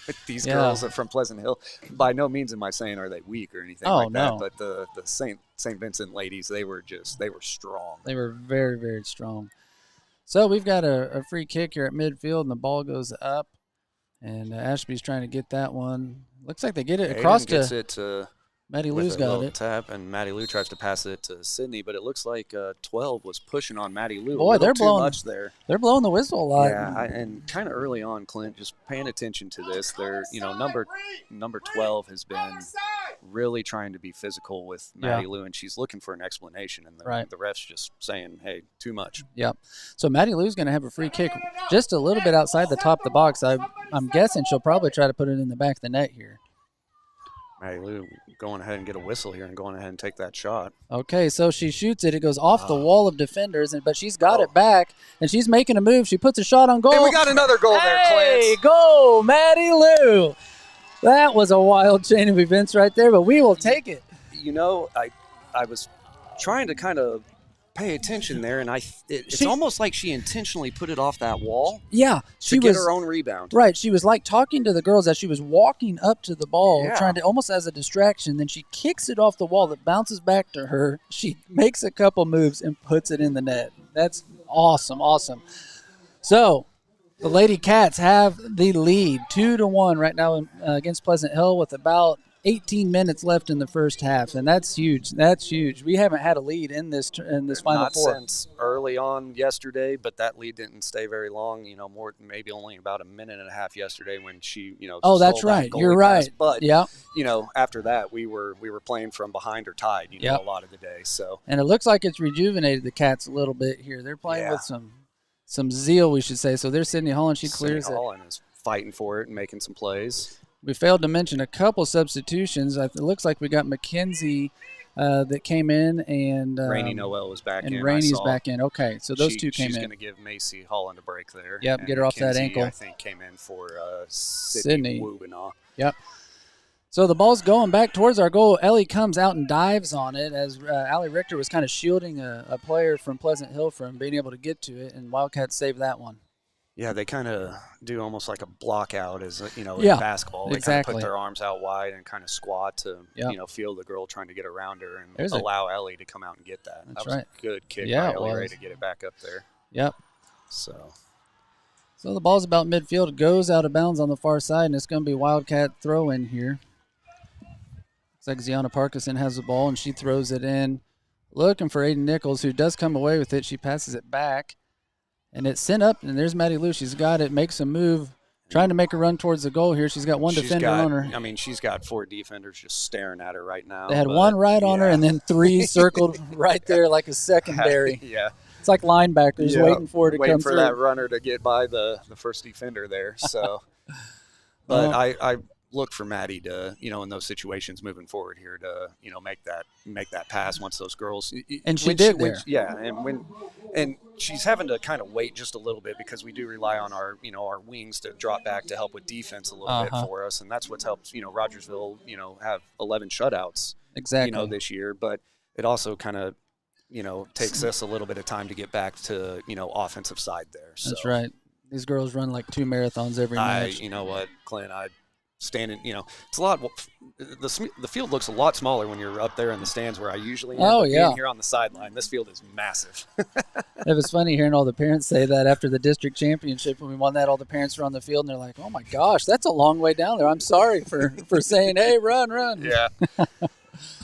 with these girls from Pleasant Hill. By no means am I saying are they weak or anything that, but the St. Vincent ladies, they were strong. They were very, very strong. So we've got a free kick here at midfield, and the ball goes up, and Ashby's trying to get that one. Looks like they get it across to Maddie Lou's got it. Tap, and Maddie Lou tries to pass it to Sydney, but it looks like 12 was pushing on Maddie Lou. Boy, they're blowing too much there. They're blowing the whistle a lot. Yeah, and kind of early on, Clint, just paying attention to this. They're number 12 has been really trying to be physical with Maddie Lou, and she's looking for an explanation, and the ref's just saying, "Hey, too much." Yep. So Maddie Lou's going to have a free kick just a little bit outside the top of the box. I'm guessing she'll probably try to put it in the back of the net here. Maddie Lou going ahead and get a whistle here and going ahead and take that shot. Okay, so she shoots it. It goes off the wall of defenders, but she's got it back, and she's making a move. She puts a shot on goal. And we got another goal there, Clint. Hey, go, Maddie Lou. That was a wild chain of events right there, but we will take it. You know, I was trying to kind of pay attention there, and it's almost like she intentionally put it off that wall. Yeah, to get her own rebound. Right, she was like talking to the girls as she was walking up to the ball, trying to almost as a distraction. Then she kicks it off the wall. That bounces back to her. She makes a couple moves and puts it in the net. That's awesome, awesome. So the Lady Cats have the lead, 2-1 right now against Pleasant Hill with about 18 minutes left in the first half, and that's huge. That's huge. We haven't had a lead in this Final Four. Not since early on yesterday, but that lead didn't stay very long. You know, maybe only about a minute and a half yesterday when she, Oh, that's right. You're right. Pass. But after that, we were playing from behind or tied. A lot of the day. So, and it looks like it's rejuvenated the Cats a little bit here. They're playing with some zeal, we should say. So there's Sydney Holland. She clears it. Sydney Holland is fighting for it and making some plays. We failed to mention a couple substitutions. It looks like we got McKenzie that came in, and Rainey Noel was back in. And Rainey's back in. Okay, so those two came in. She's going to give Macy Holland a break there. Yep, get her off that ankle. I think came in for Sydney Wubinaw. Yep. So the ball's going back towards our goal. Ellie comes out and dives on it as Allie Richter was kind of shielding a player from Pleasant Hill from being able to get to it, and Wildcats saved that one. Yeah, they kind of do almost like a block out in basketball. They kind of put their arms out wide and kind of squat to, feel the girl trying to get around her and allow Ellie to come out and get that. That was a good kick by Ellie Ray to get it back up there. Yep. So the ball's about midfield. It goes out of bounds on the far side, and it's going to be Wildcat throw in here. Looks like Ziana Parkinson has the ball, and she throws it in. Looking for Aiden Nichols, who does come away with it. She passes it back. And it's sent up, and there's Maddie Lou. She's got it, makes a move, trying to make a run towards the goal here. She's got one defender on her. I mean, she's got 4 defenders just staring at her right now. They had one right on her, and then 3 circled right there like a secondary. Yeah. It's like linebackers waiting for her to come through. Waiting for that runner to get by the first defender there. So, but I look for Maddie to, in those situations moving forward here to, make that pass once those girls. And she did there. And she's having to kind of wait just a little bit because we do rely on our, our wings to drop back to help with defense a little bit for us. And that's what's helped, Rogersville, have 11 shutouts, this year. But it also kind of, takes us a little bit of time to get back to, offensive side there. So. That's right. These girls run like 2 marathons every match. You know what, Clint, standing, it's a lot. The field looks a lot smaller when you're up there in the stands where I usually am. Being here on the sideline, this field is massive. It was funny hearing all the parents say that after the district championship when we won that. All the parents were on the field and they're like, "Oh my gosh, that's a long way down there." I'm sorry for saying, "Hey, run." Yeah,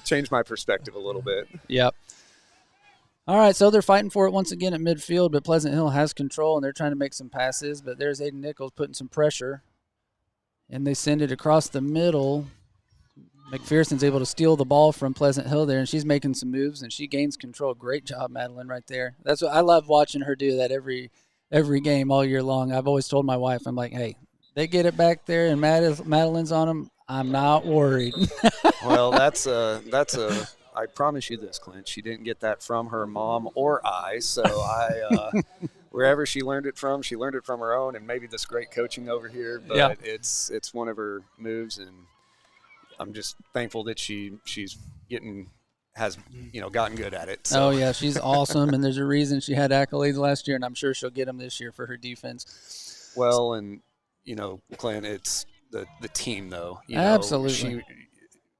changed my perspective a little bit. Yep. All right, so they're fighting for it once again at midfield, but Pleasant Hill has control and they're trying to make some passes. But there's Aiden Nichols putting some pressure. And they send it across the middle. McPherson's able to steal the ball from Pleasant Hill there, and she's making some moves, and she gains control. Great job, Madeline, right there. That's what I love watching her do that every game all year long. I've always told my wife, I'm like, hey, they get it back there, and Madeline's on them. I'm not worried. Well, I promise you this, Clint. She didn't get that from her mom or I. So wherever she learned it from her own, and maybe this great coaching over here. But it's one of her moves, and I'm just thankful that she's gotten good at it. So. Oh yeah, she's awesome, and there's a reason she had accolades last year, and I'm sure she'll get them this year for her defense. Well, and Clint, it's the team though. Absolutely.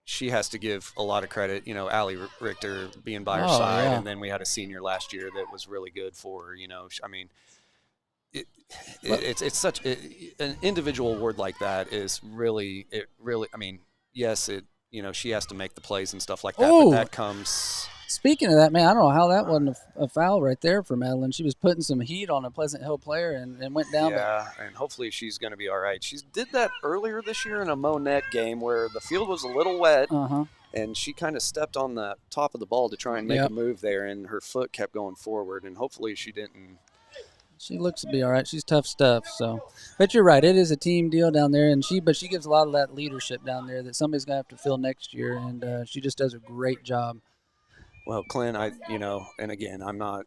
She has to give a lot of credit. Allie Richter being by her side, and then we had a senior last year that was really good for her. I mean, it's such an individual award like that is really. I mean, yes, she has to make the plays and stuff like that, but that comes. Speaking of that, man, I don't know how that wasn't a foul right there for Madeline. She was putting some heat on a Pleasant Hill player and went down. Yeah, and hopefully she's going to be all right. She did that earlier this year in a Monette game where the field was a little wet, and she kind of stepped on the top of the ball to try and make a move there, and her foot kept going forward, and hopefully she didn't. She looks to be all right. She's tough stuff. So, but you're right. It is a team deal down there, and she gives a lot of that leadership down there that somebody's going to have to fill next year, and she just does a great job. Well, Clint, and again, I'm not,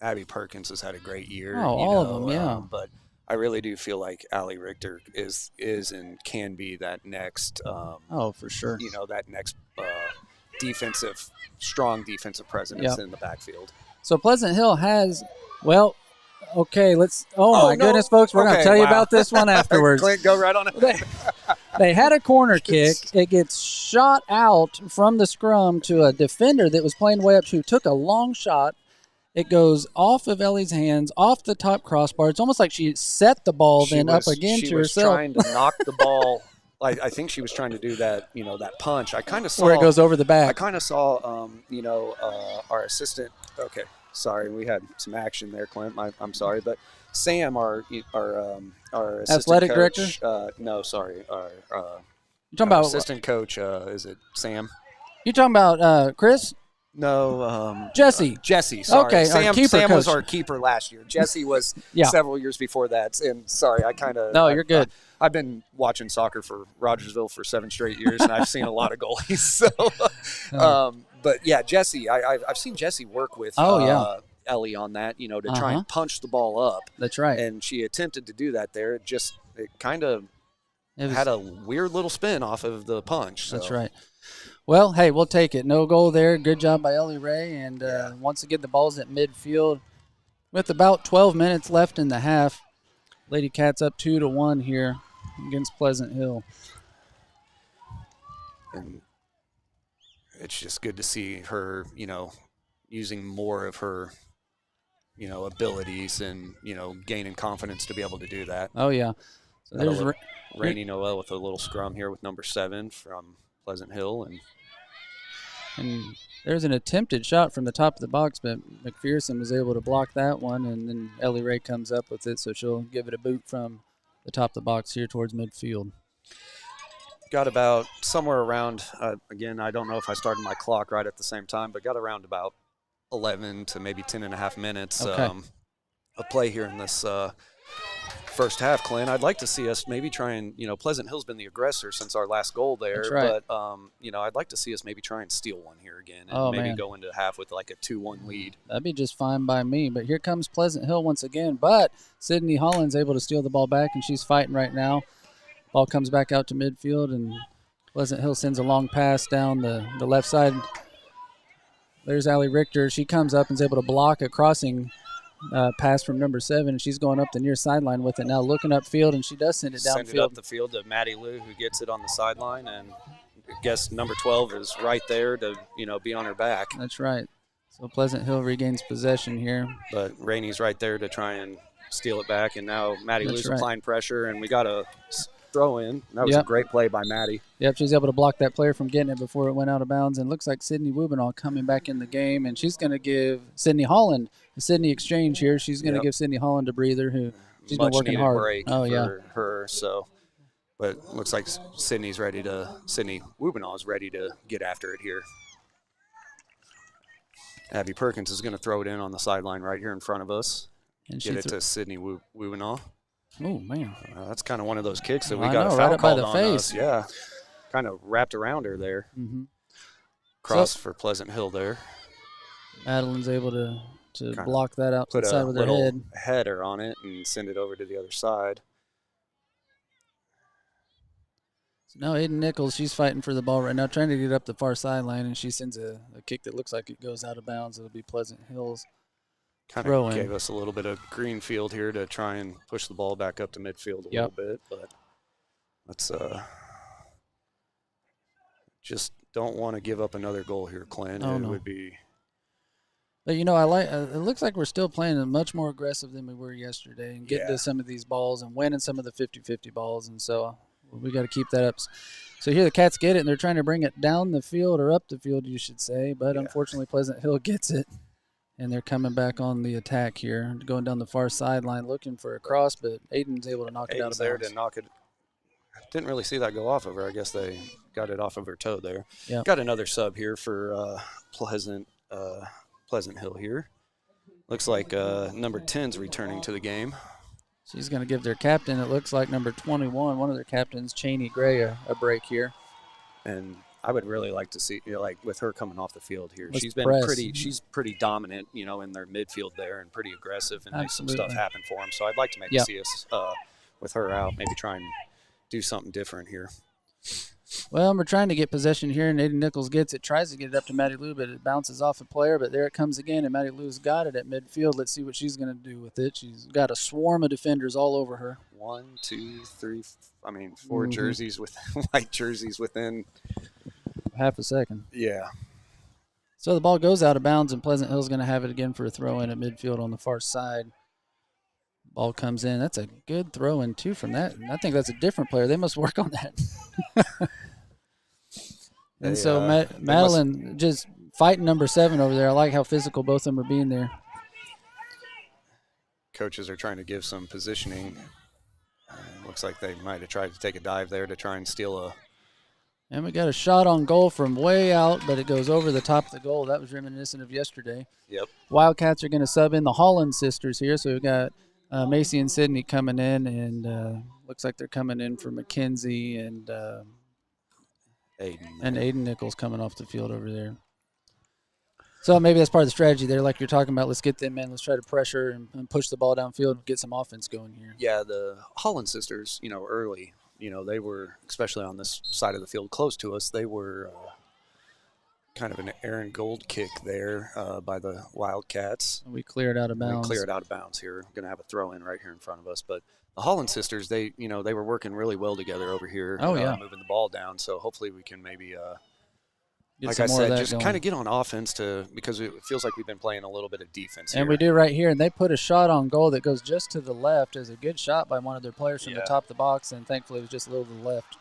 Abby Perkins has had a great year. Oh, all of them, yeah. But I really do feel like Allie Richter is and can be that next. For sure. That next strong defensive presence in the backfield. So Pleasant Hill has, let's. My goodness, folks, we're going to tell you about this one afterwards. Clint, go right on it. They had a corner kick. It gets shot out from the scrum to a defender that was playing way up, who took a long shot. It goes off of Ellie's hands, off the top crossbar. It's almost like she set the ball up again to herself. She was trying to knock the ball. I think she was trying to do that, that punch. I kind of saw. Where it goes over the back. I kind of saw, our assistant. Okay, sorry, we had some action there, Clint. I'm sorry, but Sam, our assistant athletic coach, director. No, sorry, you're talking about assistant coach. Is it Sam? You talking about Chris? No, Jesse. Jesse, sorry. Okay, Sam was coach. our keeper last year. Jesse was several years before that. And sorry, I kind of. No, you're good. I've been watching soccer for Rogersville for 7 straight years, and I've seen a lot of goalies. So, but yeah, Jesse, I've seen Jesse work with Ellie on that, to try and punch the ball up. That's right. And she attempted to do that there. It kind of had a weird little spin off of the punch. So. That's right. Well, hey, we'll take it. No goal there. Good job by Ellie Ray. And once again, the ball's at midfield with about 12 minutes left in the half. Lady Cats up 2-1 here against Pleasant Hill. And it's just good to see her, using more of her, abilities and, gaining confidence to be able to do that. Oh, yeah. So there's Rainey Noel with a little scrum here with number 7 from Pleasant Hill. And there's an attempted shot from the top of the box, but McPherson was able to block that one, and then Ellie Ray comes up with it, so she'll give it a boot from the top of the box here towards midfield. Got about somewhere around, again, I don't know if I started my clock right at the same time, but got around about 11 to maybe 10 and a half minutes of play here in this first half, Clint. I'd like to see us maybe try and, Pleasant Hill's been the aggressor since our last goal there. That's right. But, I'd like to see us maybe try and steal one here again and go into half with like a 2-1 lead. That'd be just fine by me. But here comes Pleasant Hill once again. But Sydney Holland's able to steal the ball back, and she's fighting right now. Ball comes back out to midfield, and Pleasant Hill sends a long pass down the left side. There's Allie Richter. She comes up and is able to block a crossing pass from number 7, and she's going up the near sideline with it now, looking upfield, and she does send it downfield. Send it up the field to Maddie Lou, who gets it on the sideline, and I guess number 12 is right there to, be on her back. That's right. So Pleasant Hill regains possession here. But Rainey's right there to try and steal it back, and now Maddie Lou's applying pressure, and we got a throw in. That was a great play by Maddie. Yep, she's able to block that player from getting it before it went out of bounds. And looks like Sydney Wubinall coming back in the game, and she's going to give Sydney Holland a Sydney exchange here. She's going to give Sydney Holland a breather, who she's been working hard. Break for her. So But looks like Sydney Wubanaw is ready to get after it here. Abby Perkins is going to throw it in on the sideline right here in front of us. And get it to Sydney Wubanaw. Oh, man. That's kind of one of those kicks that we got a foul right called by the on face. us. Yeah, kind of wrapped around her there. Mm-hmm. Cross for Pleasant Hill there. Madeline's able to block that out to the side with her head. Header on it and send it over to the other side. So now Aiden Nichols, she's fighting for the ball right now, trying to get up the far sideline, and she sends a kick that looks like it goes out of bounds. It'll be Pleasant Hill's kind of gave us a little bit of green field here to try and push the ball back up to midfield a little bit, but let's just don't want to give up another goal here, Clint. Would be. But I like. It looks like we're still playing much more aggressive than we were yesterday, and getting to some of these balls and winning some of the 50-50 balls, and so we got to keep that up. So here the Cats get it, and they're trying to bring it down the field or up the field, you should say. But unfortunately, Pleasant Hill gets it. And they're coming back on the attack here, going down the far sideline, looking for a cross, but Aiden's able to knock it out of bounds. There to knock it. Didn't really see that go off of her. I guess they got it off of her toe there. Yep. Got another sub here for Pleasant Hill here. Looks like number 10's returning to the game. She's going to give their captain, it looks like number 21, one of their captains, Cheney Gray, a break here. And I would really like to see, like with her coming off the field here, she's pretty dominant, in their midfield there and pretty aggressive and make some stuff happen for them. So I'd like to maybe see us with her out, maybe try and do something different here. Well, we're trying to get possession here, and Aiden Nichols gets it, tries to get it up to Maddie Lou, but it bounces off a player. But there it comes again, and Maddie Lou's got it at midfield. Let's see what she's going to do with it. She's got a swarm of defenders all over her. 4 jerseys with white jerseys within half a second. Yeah. So the ball goes out of bounds, and Pleasant Hill's going to have it again for a throw-in at midfield on the far side. Ball comes in. That's a good throw-in, too, from that. And I think that's a different player. They must work on that. Madeline just fighting number 7 over there. I like how physical both of them are being there. Coaches are trying to give some positioning. Looks like they might have tried to take a dive there to try and steal a. And we got a shot on goal from way out, but it goes over the top of the goal. That was reminiscent of yesterday. Yep. Wildcats are going to sub in the Holland sisters here. So we've got Macy and Sydney coming in, and looks like they're coming in for Mackenzie and Aiden Nichols coming off the field over there. So maybe that's part of the strategy there, like you're talking about. Let's get them in. Let's try to pressure and push the ball downfield and get some offense going here. Yeah, the Holland sisters, early, they were, especially on this side of the field close to us, they were kind of an Aaron Gold kick there by the Wildcats. We cleared out of bounds. Here. Going to have a throw in right here in front of us. But the Holland sisters, they were working really well together over here. Moving the ball down. So hopefully we can maybe like I said, just kind of get on offense because it feels like we've been playing a little bit of defense here. And we do right here. And they put a shot on goal that goes just to the left. As a good shot by one of their players from the top of the box, and thankfully it was just a little to the left.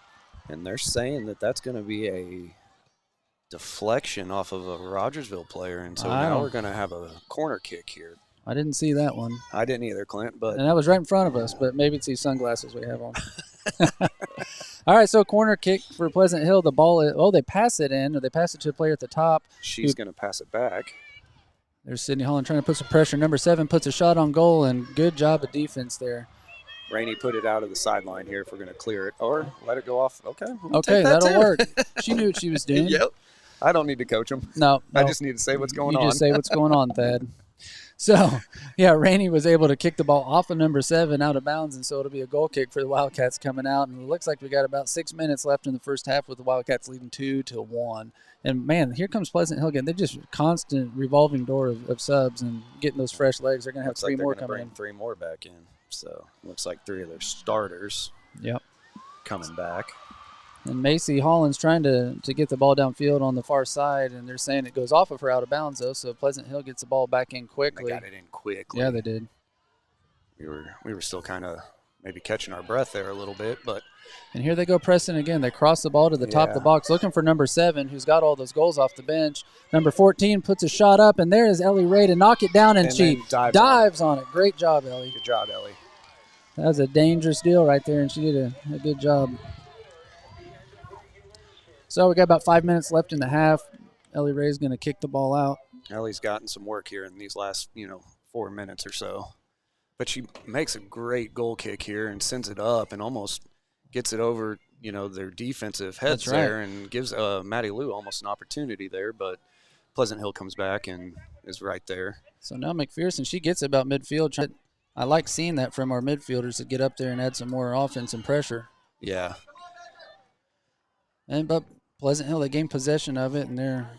And they're saying that that's going to be a deflection off of a Rogersville player, and so now we're going to have a corner kick here. I didn't see that one. I didn't either, Clint. And that was right in front of us, but maybe it's these sunglasses we have on. All right, so corner kick for Pleasant Hill. The ball, they pass it in, or they pass it to the player at the top. She's going to pass it back. There's Sydney Holland trying to put some pressure. Number 7 puts a shot on goal, and good job of defense there. Rainey put it out of the sideline here if we're going to clear it, or let it go off. Okay, that'll work. She knew what she was doing. Yep. I don't need to coach them. No. I just need to say what's going on. You just say what's going on, Thad. So, Rainey was able to kick the ball off of number 7 out of bounds, and so it'll be a goal kick for the Wildcats coming out. And it looks like we got about 6 minutes left in the first half with the Wildcats leading 2-1. And, man, here comes Pleasant Hill again. They're just constant revolving door of subs and getting those fresh legs. They're going to have 3 more coming in. 3 more back in. So, looks like 3 of their starters coming back. And Macy Holland's trying to get the ball downfield on the far side, and they're saying it goes off of her out of bounds, though, so Pleasant Hill gets the ball back in quickly. They got it in quickly. Yeah, they did. We were still kind of maybe catching our breath there a little bit, but. And here they go pressing again. They cross the ball to the top of the box, looking for number 7, who's got all those goals off the bench. Number 14 puts a shot up, and there is Ellie Ray to knock it down, and she dives on it. Great job, Ellie. Good job, Ellie. That was a dangerous deal right there, and she did a good job. So we got about 5 minutes left in the half. Ellie Ray's going to kick the ball out. Ellie's gotten some work here in these last, 4 minutes or so. But she makes a great goal kick here and sends it up and almost gets it over, their defensive heads there and gives Maddie Lou almost an opportunity there. But Pleasant Hill comes back and is right there. So now McPherson, she gets about midfield. I like seeing that from our midfielders to get up there and add some more offense and pressure. Yeah. But Pleasant Hill, they gain possession of it, and they're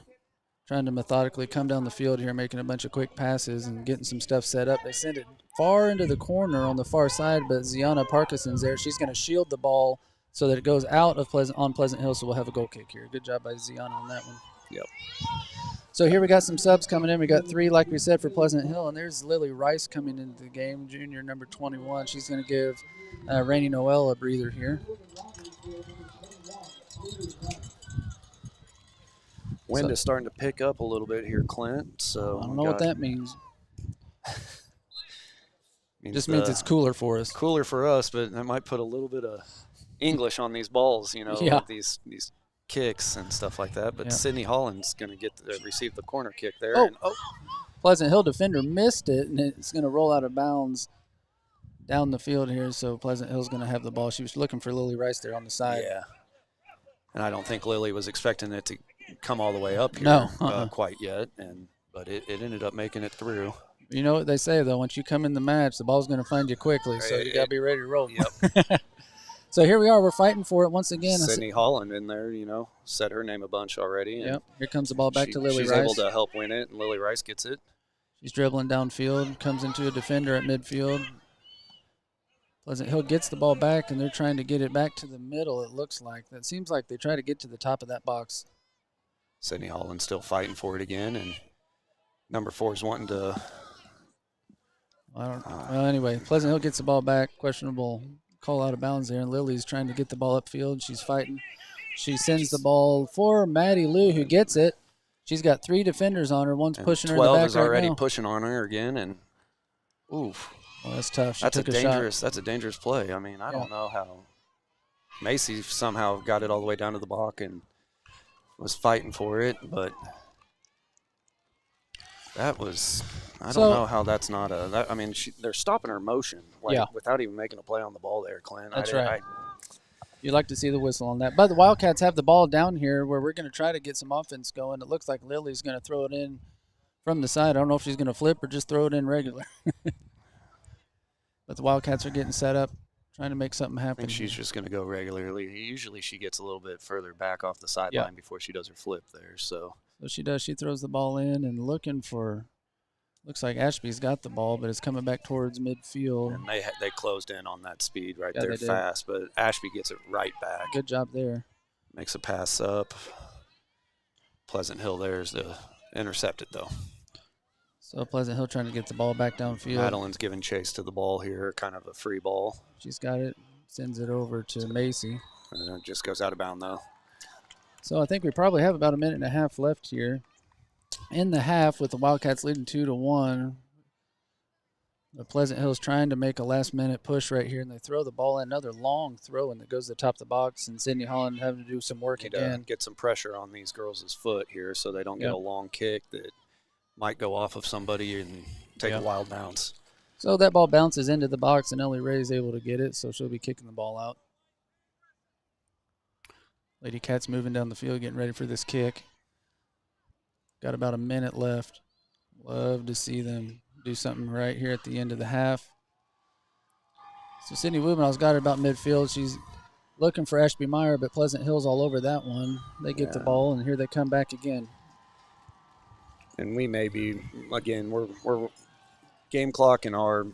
trying to methodically come down the field here, making a bunch of quick passes and getting some stuff set up. They send it far into the corner on the far side, but Ziana Parkinson's there. She's going to shield the ball so that it goes out of Pleasant Hill, so we'll have a goal kick here. Good job by Ziana on that one. Yep. So here we got some subs coming in. We got 3, like we said, for Pleasant Hill, and there's Lily Rice coming into the game, junior number 21. She's going to give Rainey Noel a breather here. Wind is starting to pick up a little bit here, Clint. So I don't know what that means. Just means it's cooler for us. Cooler for us, but that might put a little bit of English on these balls, Yeah. these kicks and stuff like that. But Sydney Holland's going to receive the corner kick there. Pleasant Hill defender missed it, and it's going to roll out of bounds down the field here. So Pleasant Hill's going to have the ball. She was looking for Lily Rice there on the side. Yeah. And I don't think Lily was expecting it to come all the way up here quite yet, but it ended up making it through. You know what they say, though, once you come in the match, the ball's going to find you quickly, so you got to be ready to roll. Yep. So here we are. We're fighting for it once again. Sydney Holland in there, said her name a bunch already. Yep. Here comes the ball back to Lily Rice. She's able to help win it, and Lily Rice gets it. She's dribbling downfield, comes into a defender at midfield. Pleasant Hill gets the ball back, and they're trying to get it back to the middle, it looks like. That seems like they try to get to the top of that box. Sydney Holland still fighting for it again, and number 4 is wanting to. Well, anyway, Pleasant Hill gets the ball back. Questionable call out of bounds there, and Lily's trying to get the ball upfield. She's fighting. She sends the ball for Maddie Lou, who gets it. She's got 3 defenders on her. One's pushing her in the back 12 is already now. pushing on her again, and oof. Well, that's tough. That's a dangerous play. I mean, I don't know how Macy somehow got it all the way down to the block and was fighting for it, but that was I don't know how that's not a. They're stopping her motion without even making a play on the ball there, Clint. That's right. You'd like to see the whistle on that. But the Wildcats have the ball down here where we're going to try to get some offense going. It looks like Lily's going to throw it in from the side. I don't know if she's going to flip or just throw it in regular. But the Wildcats are getting set up, trying to make something happen. I think she's just going to go regularly. Usually she gets a little bit further back off the sideline before she does her flip there. So she does. She throws the ball in and looking for – looks like Ashby's got the ball, but it's coming back towards midfield. And they closed in on that speed right there fast, but Ashby gets it right back. Good job there. Makes a pass up. Pleasant Hill there's the intercepted, though. So Pleasant Hill trying to get the ball back downfield. Madeline's giving chase to the ball here, kind of a free ball. She's got it, sends it over to Macy. And it just goes out of bounds, though. So I think we probably have about a minute and a half left here. In the half, with the Wildcats leading 2-1, the Pleasant Hill's trying to make a last-minute push right here, and they throw the ball in. Another long throw, and it goes to the top of the box, and Sydney Holland having to do some work again. Get some pressure on these girls' foot here so they don't get a long kick that might go off of somebody and take a wild bounce. So that ball bounces into the box, and Ellie Ray is able to get it, so she'll be kicking the ball out. Lady Cats moving down the field, getting ready for this kick. Got about a minute left. Love to see them do something right here at the end of the half. So Sydney Wubenall's got her about midfield. She's looking for Ashby Meyer, but Pleasant Hill's all over that one. They get the ball, and here they come back again. And we may be, again, we're game clock and our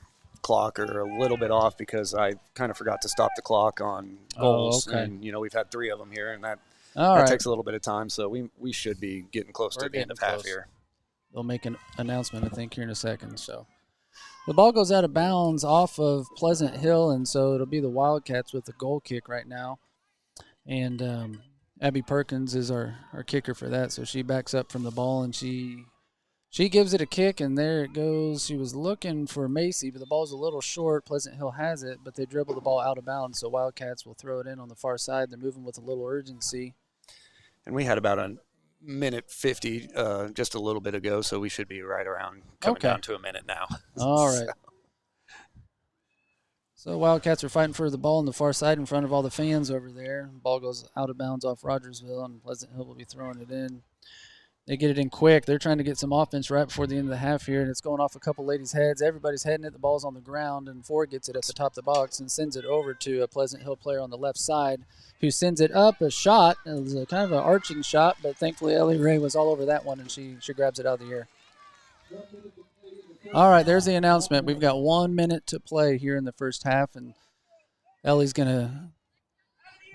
clock are a little bit off because I kind of forgot to stop the clock on goals. Okay. And, we've had 3 of them here, and that takes a little bit of time. So we should be getting close to the end of half here. They'll make an announcement, I think, here in a second. So the ball goes out of bounds off of Pleasant Hill, and so it'll be the Wildcats with the goal kick right now. And Abby Perkins is our kicker for that, so she backs up from the ball, and she She gives it a kick, and there it goes. She was looking for Macy, but the ball's a little short. Pleasant Hill has it, but they dribble the ball out of bounds, so Wildcats will throw it in on the far side. They're moving with a little urgency. And we had about a minute 50 just a little bit ago, so we should be right around coming down to a minute now. All right. So Wildcats are fighting for the ball on the far side in front of all the fans over there. Ball goes out of bounds off Rogersville, and Pleasant Hill will be throwing it in. They get it in quick. They're trying to get some offense right before the end of the half here, and it's going off a couple ladies' heads. Everybody's heading it. The ball's on the ground, and Ford gets it at the top of the box and sends it over to a Pleasant Hill player on the left side who sends it up a shot. It was a kind of an arching shot, but thankfully Ellie Ray was all over that one, and she grabs it out of the air. All right, there's the announcement. We've got 1 minute to play here in the first half, and Ellie's going to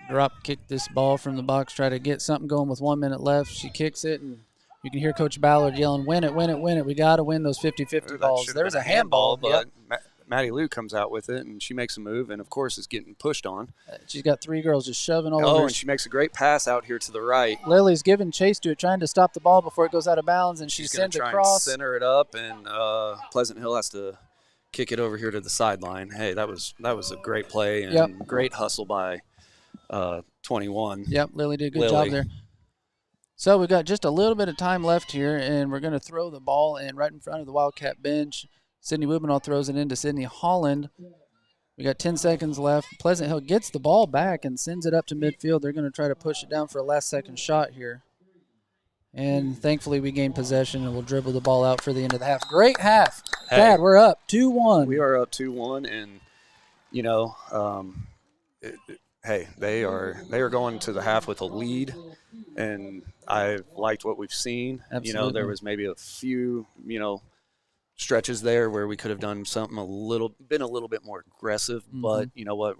drop kick this ball from the box, try to get something going with 1 minute left. She kicks it, and you can hear Coach Ballard yelling, win it, win it, win it. We got to win those 50-50 balls. There's a handball, but Maddie Lou comes out with it, and she makes a move, and, of course, is getting pushed on. She's got three girls just shoving all over. Oh, and she makes a great pass out here to the right. Lily's giving chase to it, trying to stop the ball before it goes out of bounds, and she sends it across. And center it up, and Pleasant Hill has to kick it over here to the sideline. Hey, that was a great play and great hustle by 21. Yep, Lily did a good job there. So we've got just a little bit of time left here, and we're going to throw the ball in right in front of the Wildcat bench. Sydney Wubenow throws it into Sydney Holland. We got 10 seconds left. Pleasant Hill gets the ball back and sends it up to midfield. They're going to try to push it down for a last-second shot here. And thankfully we gain possession, and we'll dribble the ball out for the end of the half. Great half. Hey, Dad, we're up 2-1. We are up 2-1, and, you know, hey, they are going to the half with a lead, and I liked what we've seen. Absolutely. You know, there was maybe a few, stretches there where we could have done something been a little bit more aggressive, but you know what,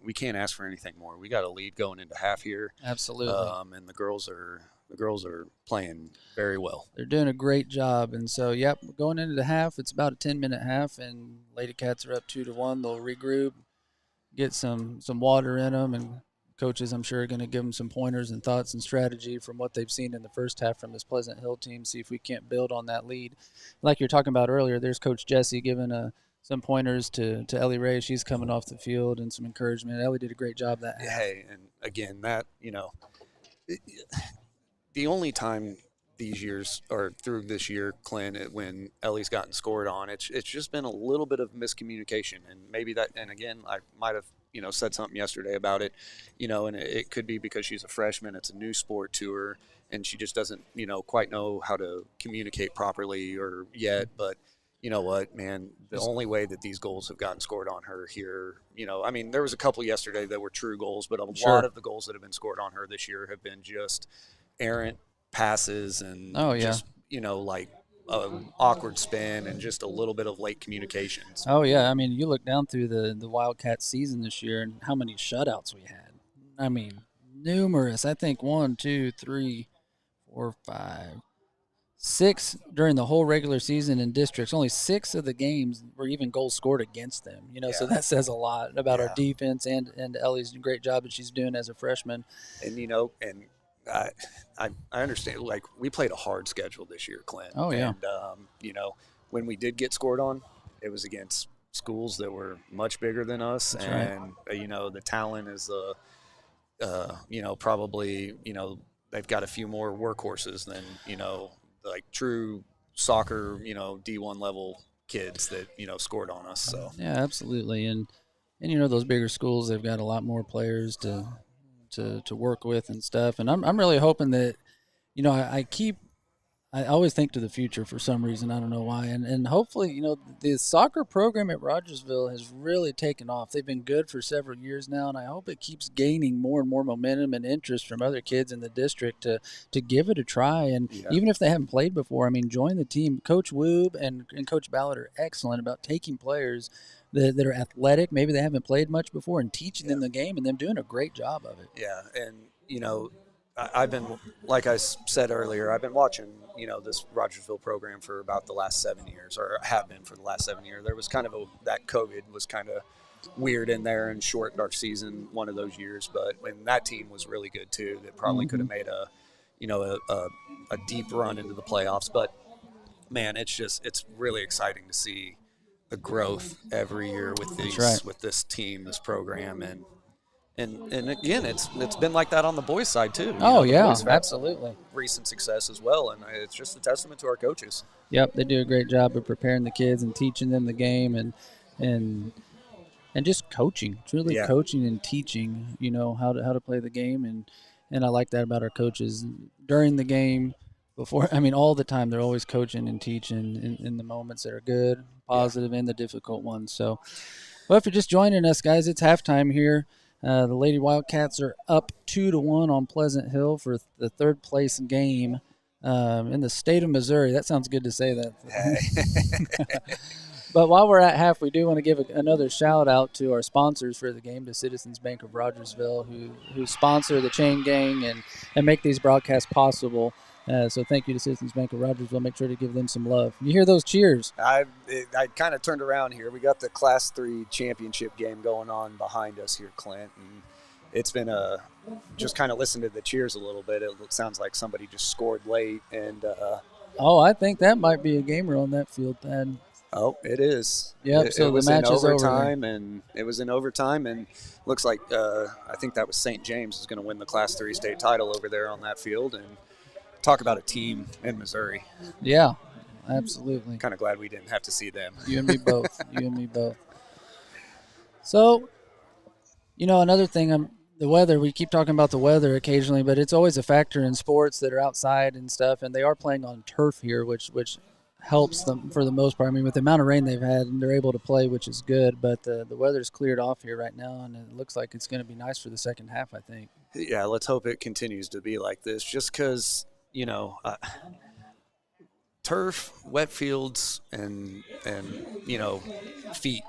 we can't ask for anything more. We got a lead going into half here. Absolutely. And the girls are playing very well. They're doing a great job, and so going into the half, it's about a 10-minute half, and Lady Cats are up 2-1. They'll regroup, get some water in them, and coaches, I'm sure, are going to give them some pointers and thoughts and strategy from what they've seen in the first half from this Pleasant Hill team, see if we can't build on that lead. Like you're talking about earlier, there's Coach Jesse giving some pointers to Ellie Ray. She's coming off the field and some encouragement. Ellie did a great job that half. Hey, and again, that, the only time these years or through this year, Clint, when Ellie's gotten scored on, it's just been a little bit of miscommunication, and maybe that, and again, I might have said something yesterday about it, and it could be because she's a freshman, it's a new sport to her, and she just doesn't quite know how to communicate properly or yet. But you know what, man, the only way that these goals have gotten scored on her here, there was a couple yesterday that were true goals, but a lot of the goals that have been scored on her this year have been just errant passes and just like awkward spin and just a little bit of late communications. Oh yeah, you look down through the Wildcat season this year and how many shutouts we had. Numerous. I think 1, 2, 3, 4, 5, 6 during the whole regular season in districts. Only 6 of the games were even goals scored against them. So that says a lot about our defense and Ellie's great job that she's doing as a freshman. And I understand, like, we played a hard schedule this year, Clint. Oh, yeah. And, when we did get scored on, it was against schools that were much bigger than us. That's and, right. The talent is, probably, they've got a few more workhorses than, like true soccer, D1 level kids that, scored on us. So yeah, absolutely. And those bigger schools, they've got a lot more players to work with and stuff. And I'm really hoping that, I always think to the future for some reason. I don't know why. And hopefully, the soccer program at Rogersville has really taken off. They've been good for several years now, and I hope it keeps gaining more and more momentum and interest from other kids in the district to give it a try. And even if they haven't played before, join the team. Coach Woob and Coach Ballard are excellent about taking players that are athletic, maybe they haven't played much before, and teaching them the game, and them doing a great job of it. Yeah, and, I've been, like I said earlier, I've been watching, this Rogersville program for about the last 7 years, or have been for the last 7 years. There was kind of that COVID was kind of weird in there and shortened our season one of those years, but when that team was really good too, that probably could have made a deep run into the playoffs. But man, it's really exciting to see the growth every year with with this team, this program, and again, it's been like that on the boys' side too. Oh, The yeah, boys have had absolutely. recent success as well, and it's just a testament to our coaches. Yep, they do a great job of preparing the kids and teaching them the game and just coaching, truly Yeah. coaching and teaching, how to play the game, and I like that about our coaches during the game, before. I mean, all the time they're always coaching and teaching in the moments that are good, positive, and the difficult ones. So, well, if you're just joining us, guys, it's halftime here. The Lady Wildcats are up 2-1 on Pleasant Hill for the third place game in the state of Missouri. That sounds good to say that. Hey. But while we're at half, we do want to give another shout out to our sponsors for the game, to Citizens Bank of Rogersville, who sponsor the Chain Gang and make these broadcasts possible. So thank you to Citizens Bank of Rogersville. Make sure to give them some love. You hear those cheers? I kind of turned around here. We got the Class 3 championship game going on behind us here, Clint, and it's been just kind of listen to the cheers a little bit. It sounds like somebody just scored late, and I think that might be a gamer on that field, Thad. Oh, it is. Yep. So it was the match in is over. Overtime, and it was in overtime, and looks like I think that was St. James is going to win the Class 3 state title over there on that field. And talk about a team in Missouri. Yeah, absolutely. Kind of glad we didn't have to see them. You and me both. You and me both. So, another thing, the weather. We keep talking about the weather occasionally, but it's always a factor in sports that are outside and stuff. And they are playing on turf here, which helps them for the most part. I mean, with the amount of rain they've had, and they're able to play, which is good. But the weather's cleared off here right now, and it looks like it's going to be nice for the second half, I think. Yeah, let's hope it continues to be like this. Just because, turf, wet fields, and feet.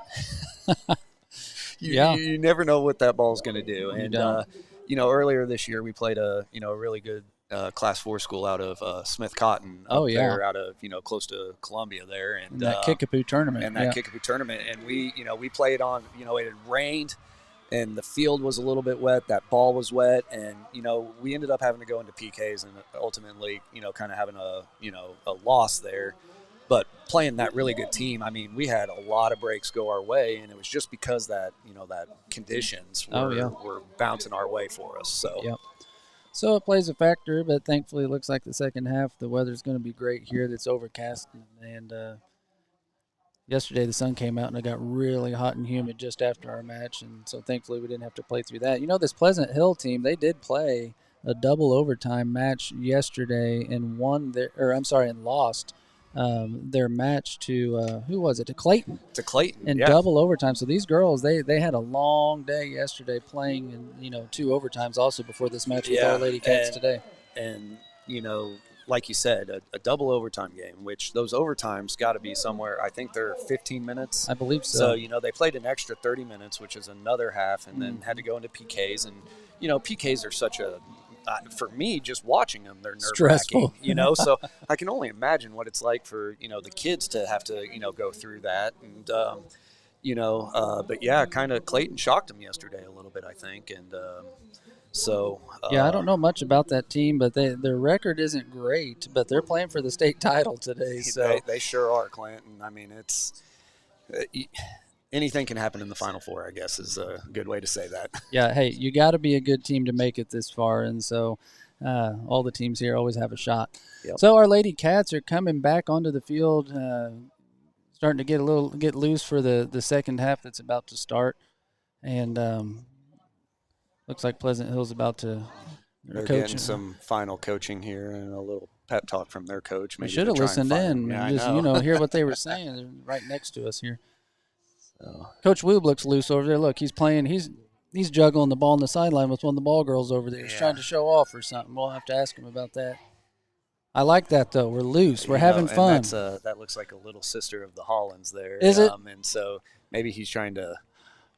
You never know what that ball's going to do. And earlier this year we played a really good Class 4 school out of Smith Cotton. There, out of close to Columbia there, and that Kickapoo tournament. Kickapoo tournament, and we played on. It had rained, and the field was a little bit wet. That ball was wet, and we ended up having to go into PKs, and ultimately kind of having a loss there. But playing that really good team, I mean, we had a lot of breaks go our way, and it was just because that that conditions were bouncing our way for us. So. Yep. So it plays a factor, but thankfully it looks like the second half the weather's going to be great here. That's overcast, and yesterday the sun came out and it got really hot and humid just after our match, and so thankfully we didn't have to play through that. This Pleasant Hill team, they did play a double overtime match yesterday and lost their match to who was it? To Clayton. In double overtime. So these girls, they had a long day yesterday playing in 2 overtimes also before this match with our Lady Cats today. And like you said, a double overtime game, which those overtimes got to be somewhere. I think they're 15 minutes. I believe so. So they played an extra 30 minutes, which is another half, and then had to go into PKs. And PKs are such a for me, just watching them, they're nerve-wracking, so I can only imagine what it's like for, the kids to have to, go through that. And, but yeah, kind of Clayton shocked them yesterday a little bit, I think. And I don't know much about that team, but their record isn't great, but they're playing for the state title today. So they sure are, Clinton. I mean, it's anything can happen in the Final Four, I guess, is a good way to say that. Yeah, hey, you got to be a good team to make it this far, and so all the teams here always have a shot. Yep. So our Lady Cats are coming back onto the field, starting to get loose for the second half that's about to start, and looks like Pleasant Hill's about to. They're getting some final coaching here and a little pep talk from their coach. We should have listened in and just hear what they were saying. They're right next to us here. Coach Woob looks loose over there. Look, he's playing. He's juggling the ball on the sideline with one of the ball girls over there. He's trying to show off or something. We'll have to ask him about that. I like that, though. We're loose. We're having fun. That looks like a little sister of the Hollands there. Is it? And so maybe he's trying to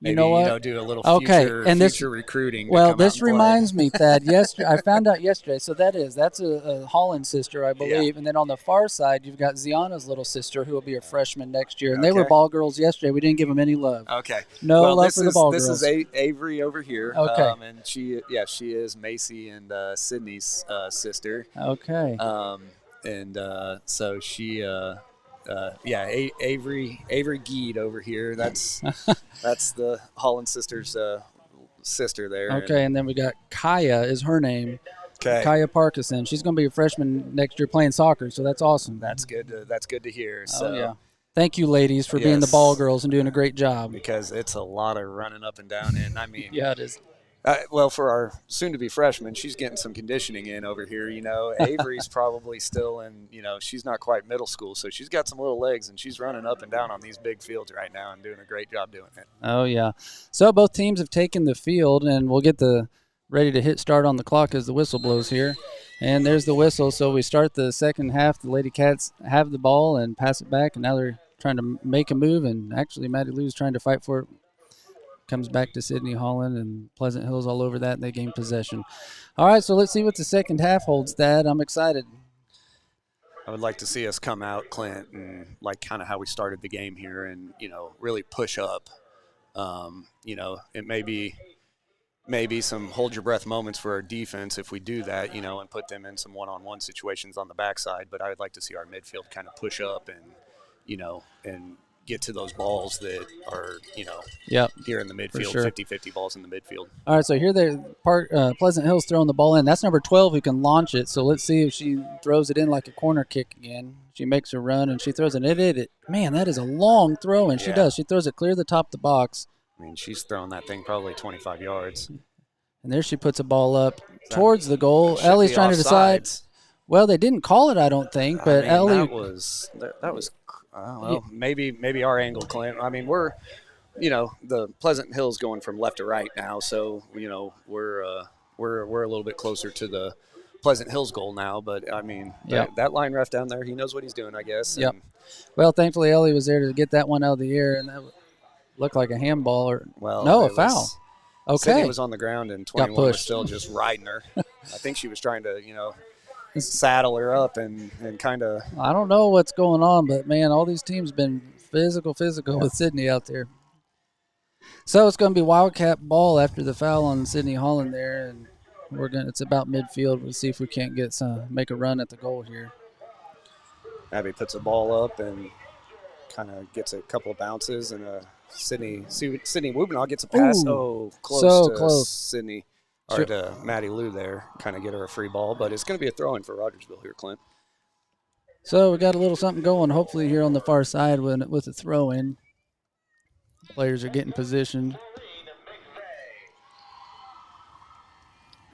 do a little future recruiting. Well, this reminds me, Thad. Yesterday, I found out yesterday. So that's a Holland sister, I believe. Yeah. And then on the far side, you've got Ziana's little sister, who will be a freshman next year. And they were ball girls yesterday. We didn't give them any love. Okay. No love for the ball girls. This is Avery over here. Okay. And she is Macy and Sydney's sister. Okay. and so she, Avery Geed over here. That's the Holland sisters' sister there. Okay, and then we got Kaya is her name. Okay. Kaya Parkinson. She's going to be a freshman next year playing soccer, so that's awesome. That's good to hear. So, yeah. Thank you, ladies, for being the ball girls and doing a great job. Because it's a lot of running up and down. And, I mean, yeah, it is. Well, for our soon-to-be freshman, she's getting some conditioning in over here. Avery's probably still in, she's not quite middle school, so she's got some little legs, and she's running up and down on these big fields right now and doing a great job doing it. Oh, yeah. So both teams have taken the field, and we'll get ready to hit start on the clock as the whistle blows here. And there's the whistle. So we start the second half. The Lady Cats have the ball and pass it back, and now they're trying to make a move, and actually Maddie Lou's trying to fight for it. Comes back to Sydney Holland, and Pleasant Hill's all over that, and they gain possession. All right, so let's see what the second half holds, Thad. I'm excited. I would like to see us come out, Clint, and like kind of how we started the game here and, really push up. It may be some hold-your-breath moments for our defense if we do that, and put them in some one-on-one situations on the backside. But I would like to see our midfield kind of push up and, and get to those balls that are, here in the midfield, sure. 50-50 balls in the midfield. All right, so here Pleasant Hill's throwing the ball in. That's number 12 who can launch it. So let's see if she throws it in like a corner kick again. She makes a run, and she throws it. Man, that is a long throw, and she does. She throws it clear the top of the box. I mean, she's throwing that thing probably 25 yards. And there she puts a ball up towards the goal. Ellie's trying to decide. Well, they didn't call it, I don't think, but Ellie. That was maybe our angle, Clint. I mean, we're, the Pleasant Hill's going from left to right now, so we're a little bit closer to the Pleasant Hills goal now. But I mean, that line ref down there, he knows what he's doing, I guess. Yep. Well, thankfully Ellie was there to get that one out of the air, and that looked like a handball a foul. Okay. Sydney was on the ground, and 21 was still just riding her. I think she was trying to, saddle her up and kind of. I don't know what's going on, but man, all these teams been physical with Sydney out there. So it's going to be Wildcat ball after the foul on Sydney Holland there, and it's about midfield. We'll see if we can't make a run at the goal here. Abby puts a ball up and kind of gets a couple of bounces, and Sydney Wubenow gets a pass. Ooh, close. Sydney. Or to Maddie Lou there, kind of get her a free ball, but it's going to be a throw-in for Rogersville here, Clint. So we got a little something going, hopefully, here on the far side with a throw-in. Players are getting positioned.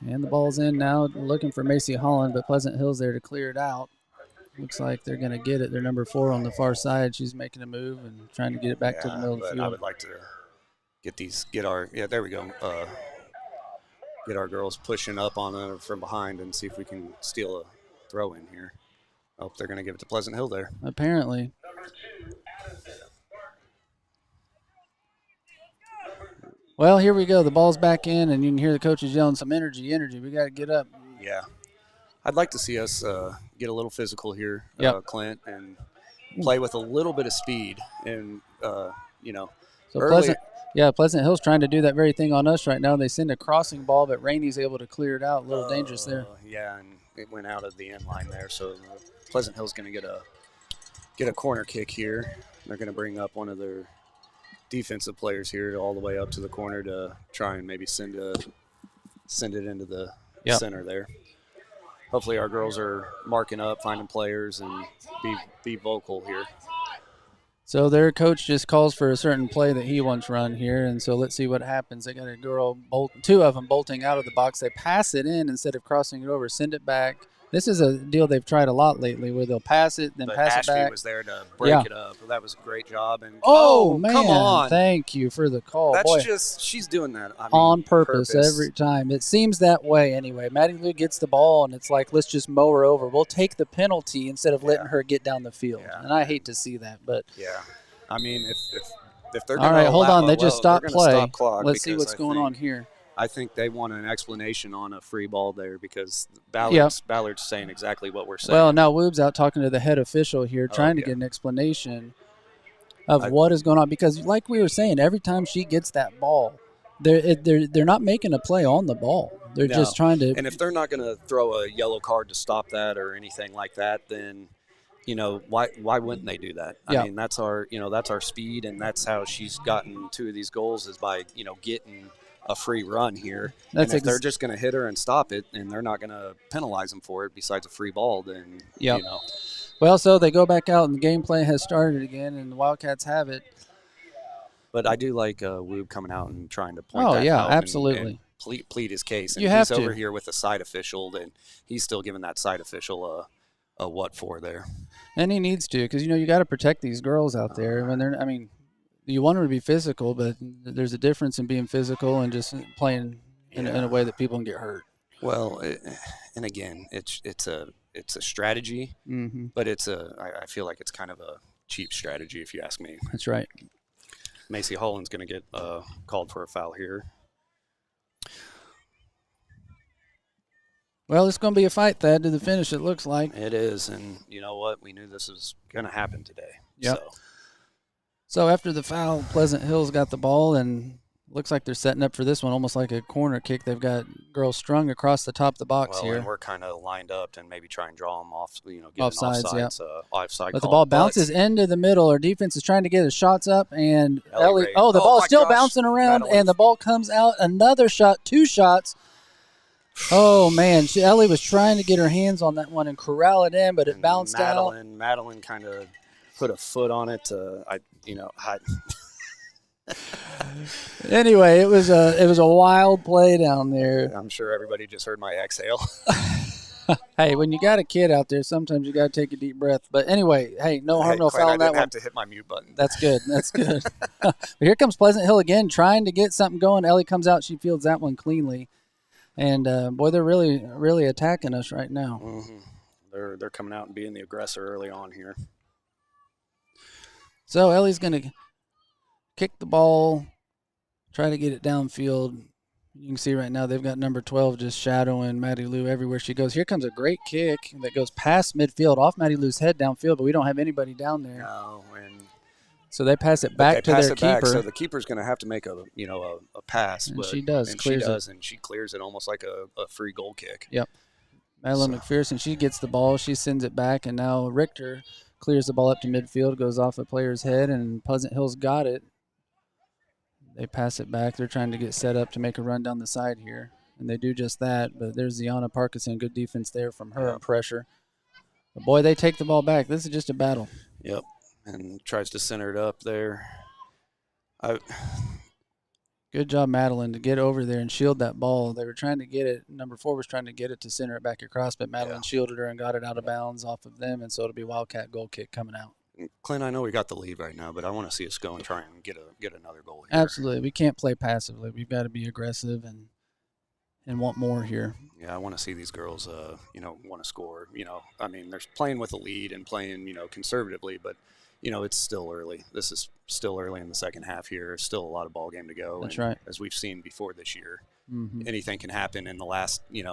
And the ball's in now, looking for Macy Holland, but Pleasant Hill's there to clear it out. Looks like they're going to get it. They're number 4 on the far side. She's making a move and trying to get it back to the middle of the field. I would like to get our girls pushing up on her from behind and see if we can steal a throw in here. Oh, they're going to give it to Pleasant Hill there. Apparently. Well, here we go. The ball's back in, and you can hear the coaches yelling some energy. We got to get up. Yeah. I'd like to see us get a little physical here, Clint, and play with a little bit of speed. And, So Pleasant Hill's trying to do that very thing on us right now. They send a crossing ball, but Rainey's able to clear it out. A little dangerous there. Yeah, and it went out of the end line there. So Pleasant Hill's going to get a corner kick here. They're going to bring up one of their defensive players here all the way up to the corner to try and maybe send it into the center there. Hopefully our girls are marking up, finding players, and be vocal here. So their coach just calls for a certain play that he wants run here, and so let's see what happens. They got a girl, two of them bolting out of the box. They pass it in instead of crossing it over, send it back. This is a deal they've tried a lot lately where they'll pass it, then pass it back. Ashby was there to break it up. That was a great job. And man, come on. Thank you for the call. That's she's doing that on purpose every time. It seems that way anyway. Maddie Lou gets the ball, and it's like, let's just mow her over. We'll take the penalty instead of letting her get down the field. Yeah. And I hate to see that. But yeah, I mean, if they're going to all right, hold on. They just stopped play. Stop clock. Let's see what's going on here. I think they want an explanation on a free ball there because Ballard's saying exactly what we're saying. Well, now Woob's out talking to the head official here, trying to get an explanation of what is going on. Because like we were saying, every time she gets that ball, they're not making a play on the ball. They're No. just trying to. And if they're not going to throw a yellow card to stop that or anything like that, then why wouldn't they do that? Yeah. I mean, that's our speed, and that's how she's gotten 2 of these goals is by getting a free run here. That's and if they're just going to hit her and stop it, and they're not going to penalize them for it, besides a free ball, then Well, so they go back out, and the gameplay has started again, and the Wildcats have it. But I do like Woob coming out and trying to point Oh, that yeah, out absolutely. and plead his case. And You have he's to. over here with the side official, and he's still giving that side official a what for there. And he needs to, because you got to protect these girls out there when they're. I mean, you want them to be physical, but there's a difference in being physical and just playing in a way that people can get hurt. Well, and again, it's a strategy, but I feel like it's kind of a cheap strategy if you ask me. That's right. Macy Holland's going to get called for a foul here. Well, it's going to be a fight, Thad, to the finish, it looks like. It is, and you know what? We knew this was going to happen today. Yep. So after the foul, Pleasant Hill's got the ball, and looks like they're setting up for this one, almost like a corner kick. They've got girls strung across the top of the box here. And we're kind of lined up and maybe try and draw them off, get offsides, an offside but call. the ball bounces into the middle. Our defense is trying to get his shots up, and Ellie the ball's still bouncing around, Madeline. and the ball comes out. Another shot, 2 shots. Oh, man. Ellie was trying to get her hands on that one and corral it in, but it bounced out. Madeline kind of put a foot on it to, Anyway, it was a wild play down there. I'm sure everybody just heard my exhale. Hey, when you got a kid out there, sometimes you got to take a deep breath. But anyway, no harm, no foul on that one. I didn't have to hit my mute button. That's good. That's good. But here comes Pleasant Hill again, trying to get something going. Ellie comes out. She fields that one cleanly. And, boy, they're really, really attacking us right now. Mm-hmm. They're coming out and being the aggressor early on here. So Ellie's going to kick the ball, try to get it downfield. You can see right now they've got number 12 just shadowing Maddie Lou everywhere she goes. Here comes a great kick that goes past midfield, off Maddie Lou's head downfield, but we don't have anybody down there. No, and so they pass it back to their keeper. So the keeper's going to have to make a pass. And she does. And she clears it almost like a free goal kick. Yep. Madeline McPherson, she gets the ball. She sends it back, and now Richter clears the ball up to midfield, goes off a player's head, and Pleasant Hill's got it. They pass it back. They're trying to get set up to make a run down the side here, and they do just that. But there's Ziana Parkinson. Good defense there from her and pressure. But, boy, they take the ball back. This is just a battle. Yep, and tries to center it up there. Good job, Madeline, to get over there and shield that ball. They were trying to get it. Number 4 was trying to get it to center it back across, but Madeline shielded her and got it out of bounds off of them, and so it'll be Wildcat goal kick coming out. Clint, I know we got the lead right now, but I want to see us go and try and get another goal here. Absolutely. We can't play passively. We've got to be aggressive and want more here. Yeah, I want to see these girls, want to score. I mean, they're playing with a lead and playing, conservatively, but, it's still early. This is still early in the second half here. Still a lot of ball game to go. That's right. As we've seen before this year, anything can happen in the last, 10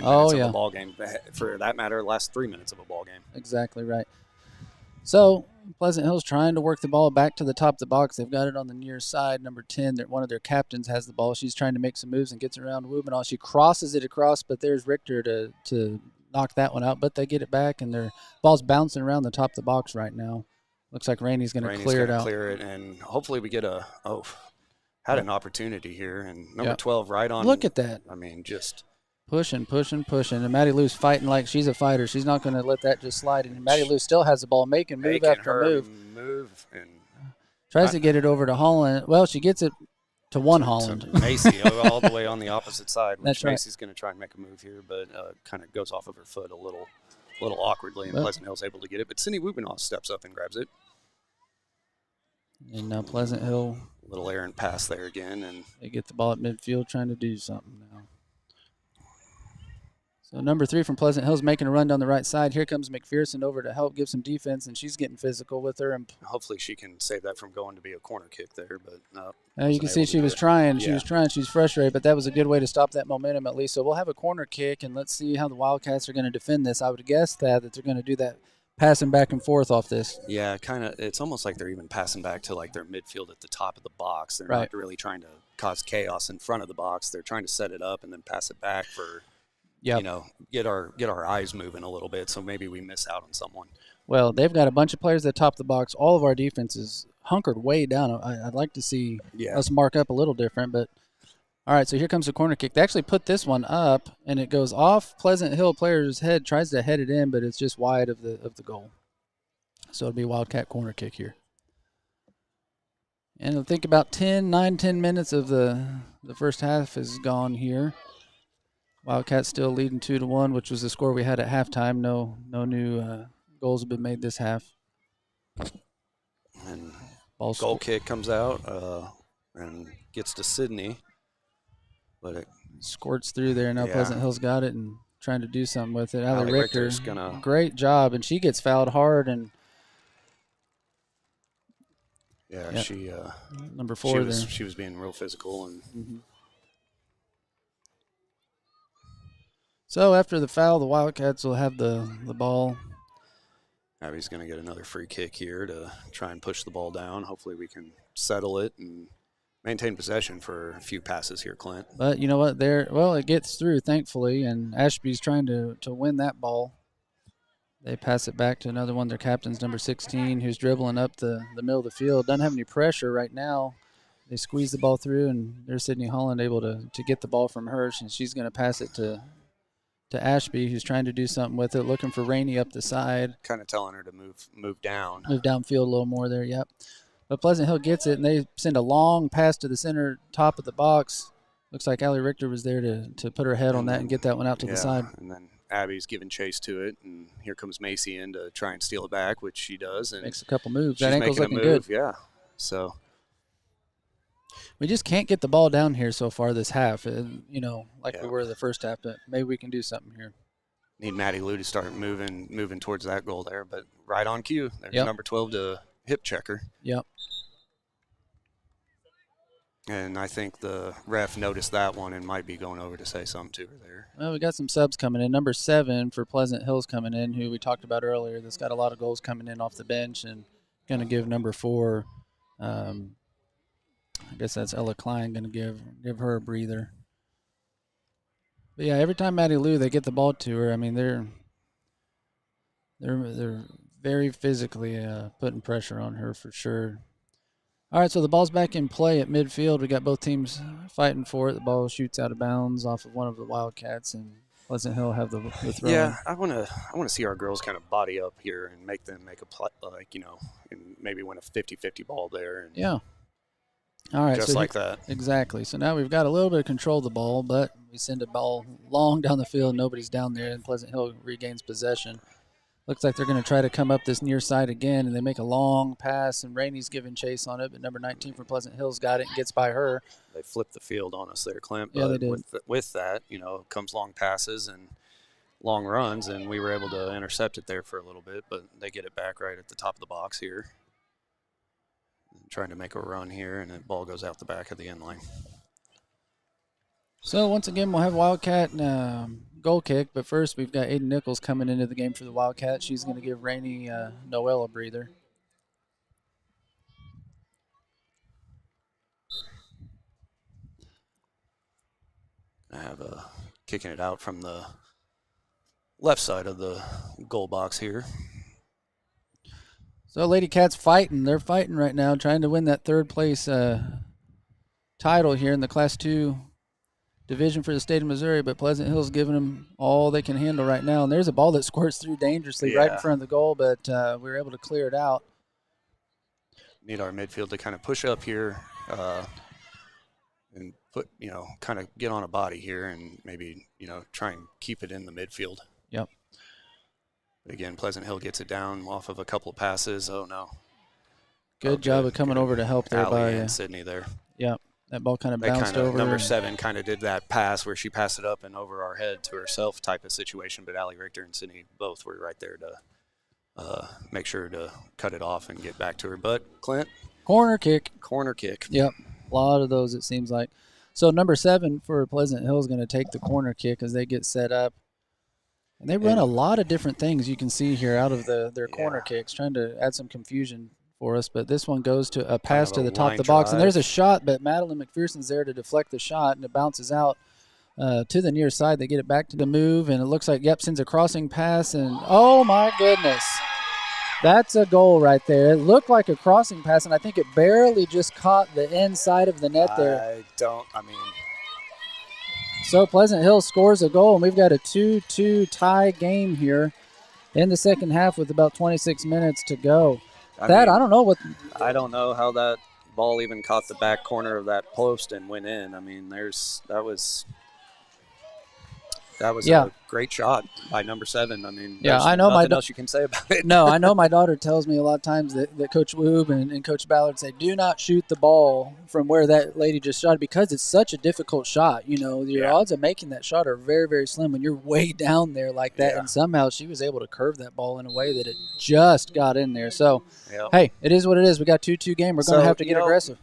minutes of a ball game. For that matter, last 3 minutes of a ball game. Exactly right. So Pleasant Hill's trying to work the ball back to the top of the box. They've got it on the near side. Number 10, one of their captains has the ball. She's trying to make some moves and gets around Wubenoff. She crosses it across, but there's Richter to knock that one out. But they get it back, and their ball's bouncing around the top of the box right now. Looks like Rainey's going to clear it out. Clear it, and hopefully we get an opportunity here. And number 12 right on. Look at that. I mean, just pushing. And Maddie Lou's fighting like she's a fighter. She's not going to let that just slide. And Maddie Lou still has the ball, making move after move. And tries to get it over to Holland. Well, she gets it to Holland. To Macy all the way on the opposite side. That's right. Macy's going to try and make a move here, but kind of goes off of her foot a little awkwardly, and Pleasant Hill's able to get it. But Cindy Wubenoff steps up and grabs it. And now Pleasant Hill. Little errant pass there again, and they get the ball at midfield trying to do something now. So number 3 from Pleasant Hill's making a run down the right side. Here comes McPherson over to help give some defense, and she's getting physical with her. And hopefully she can save that from going to be a corner kick there. But you can see she was trying. She was trying. She's frustrated, but that was a good way to stop that momentum at least. So we'll have a corner kick, and let's see how the Wildcats are going to defend this. I would guess that they're going to do that passing back and forth off this. Yeah, kind of. It's almost like they're even passing back to like their midfield at the top of the box. They're not really trying to cause chaos in front of the box. They're trying to set it up and then pass it back for, Yep. you know, get our eyes moving a little bit. So maybe we miss out on someone. Well, they've got a bunch of players that top the box. All of our defense is hunkered way down. I'd like to see us mark up a little different, but all right, so here comes the corner kick. They actually put this one up, and it goes off Pleasant Hill player's head, tries to head it in, but it's just wide of the goal. So it'll be a Wildcat corner kick here. And I think about 10 minutes of the first half is gone here. Wildcats still leading 2-1, which was the score we had at halftime. No new goals have been made this half. And goal kick comes out and gets to Sydney. But it squirts through there. Now Pleasant Hill's got it and trying to do something with it. Allie Richter's great job, and she gets fouled hard. And she number 4 she was being real physical and. So after the foul, the Wildcats will have the ball. Abby's going to get another free kick here to try and push the ball down. Hopefully we can settle it and maintain possession for a few passes here, Clint. But you know what? It gets through, thankfully, and Ashby's trying to win that ball. They pass it back to another one of their captains, number 16, who's dribbling up the middle of the field. Doesn't have any pressure right now. They squeeze the ball through, and there's Sydney Holland able to get the ball from her, and she's going to pass it to Ashby, who's trying to do something with it, looking for Rainey up the side. Kind of telling her to move down. Move downfield a little more there, yep. But Pleasant Hill gets it, and they send a long pass to the center top of the box. Looks like Allie Richter was there to put her head on that and get that one out to the side. And then Abby's giving chase to it, and here comes Macy in to try and steal it back, which she does. And makes a couple moves. That ankle's looking good. Yeah, so. We just can't get the ball down here so far this half, we were the first half, but maybe we can do something here. Need Maddie Lou to start moving towards that goal there, but right on cue. There's number 12 to hip checker. Yep. And I think the ref noticed that one and might be going over to say something to her there. Well, we got some subs coming in. Number 7 for Pleasant Hill's coming in, who we talked about earlier. That's got a lot of goals coming in off the bench, and going to give number 4, I guess that's Ella Klein, going to give her a breather. But yeah, every time Maddie Lou, they get the ball to her. I mean, they're very physically putting pressure on her for sure. All right, so the ball's back in play at midfield. We got both teams fighting for it. The ball shoots out of bounds off of one of the Wildcats, and Pleasant Hill have the throw. Yeah, I want to see our girls kind of body up here and make them make a play, and maybe win a 50-50 ball there. And yeah. All right, just like that. Exactly. So now we've got a little bit of control of the ball, but we send a ball long down the field. Nobody's down there, and Pleasant Hill regains possession. Looks like they're going to try to come up this near side again, and they make a long pass, and Rainey's giving chase on it, but number 19 from Pleasant Hill's got it and gets by her. They flipped the field on us there, Clint. Yeah, they did. With that, comes long passes and long runs, and we were able to intercept it there for a little bit, but they get it back right at the top of the box here. Trying to make a run here, and the ball goes out the back of the end line. So once again, we'll have Wildcat goal kick, but first we've got Aiden Nichols coming into the game for the Wildcat. She's going to give Rainey Noel a breather. I have kicking it out from the left side of the goal box here. So Lady Cats fighting. They're fighting right now, trying to win that third place title here in the Class 2 division for the state of Missouri, but Pleasant Hill's giving them all they can handle right now. And there's a ball that squirts through dangerously right in front of the goal, but we were able to clear it out. Need our midfield to kind of push up here and put, kind of get on a body here and maybe, try and keep it in the midfield. Yep. Again, Pleasant Hill gets it down off of a couple of passes. Oh, no. Good job of coming over to help there by Sydney there. Yep. That ball kind of bounced over. Number 7 kind of did that pass where she passed it up and over our head to herself type of situation, but Allie Richter and Sydney both were right there to make sure to cut it off and get back to her. But, Clint? Corner kick. Yep. A lot of those, it seems like. So number 7 for Pleasant Hill is going to take the corner kick as they get set up. And they run a lot of different things you can see here out of their corner kicks, trying to add some confusion for us, but this one goes to a pass to a the top of the line box, and drive. there's a shot, but Madeline McPherson's there to deflect the shot, and it bounces out to the near side. They get it back to the move, and it looks like sends a crossing pass, and oh my goodness, that's a goal right there. It looked like a crossing pass, and I think it barely just caught the inside of the net there. So Pleasant Hill scores a goal, and we've got a 2-2 tie game here in the second half with about 26 minutes to go. I don't know what. I don't know how that ball even caught the back corner of that post and went in. I mean, that was a great shot by number 7. I mean, there's nothing else you can say about it. No, I know my daughter tells me a lot of times that Coach Woob and Coach Ballard say, do not shoot the ball from where that lady just shot because it's such a difficult shot. You know, your odds of making that shot are very, very slim when you're way down there like that. And somehow she was able to curve that ball in a way that it just got in there. So, hey, it is what it is. We got 2-2 game. We're going to have to get aggressive.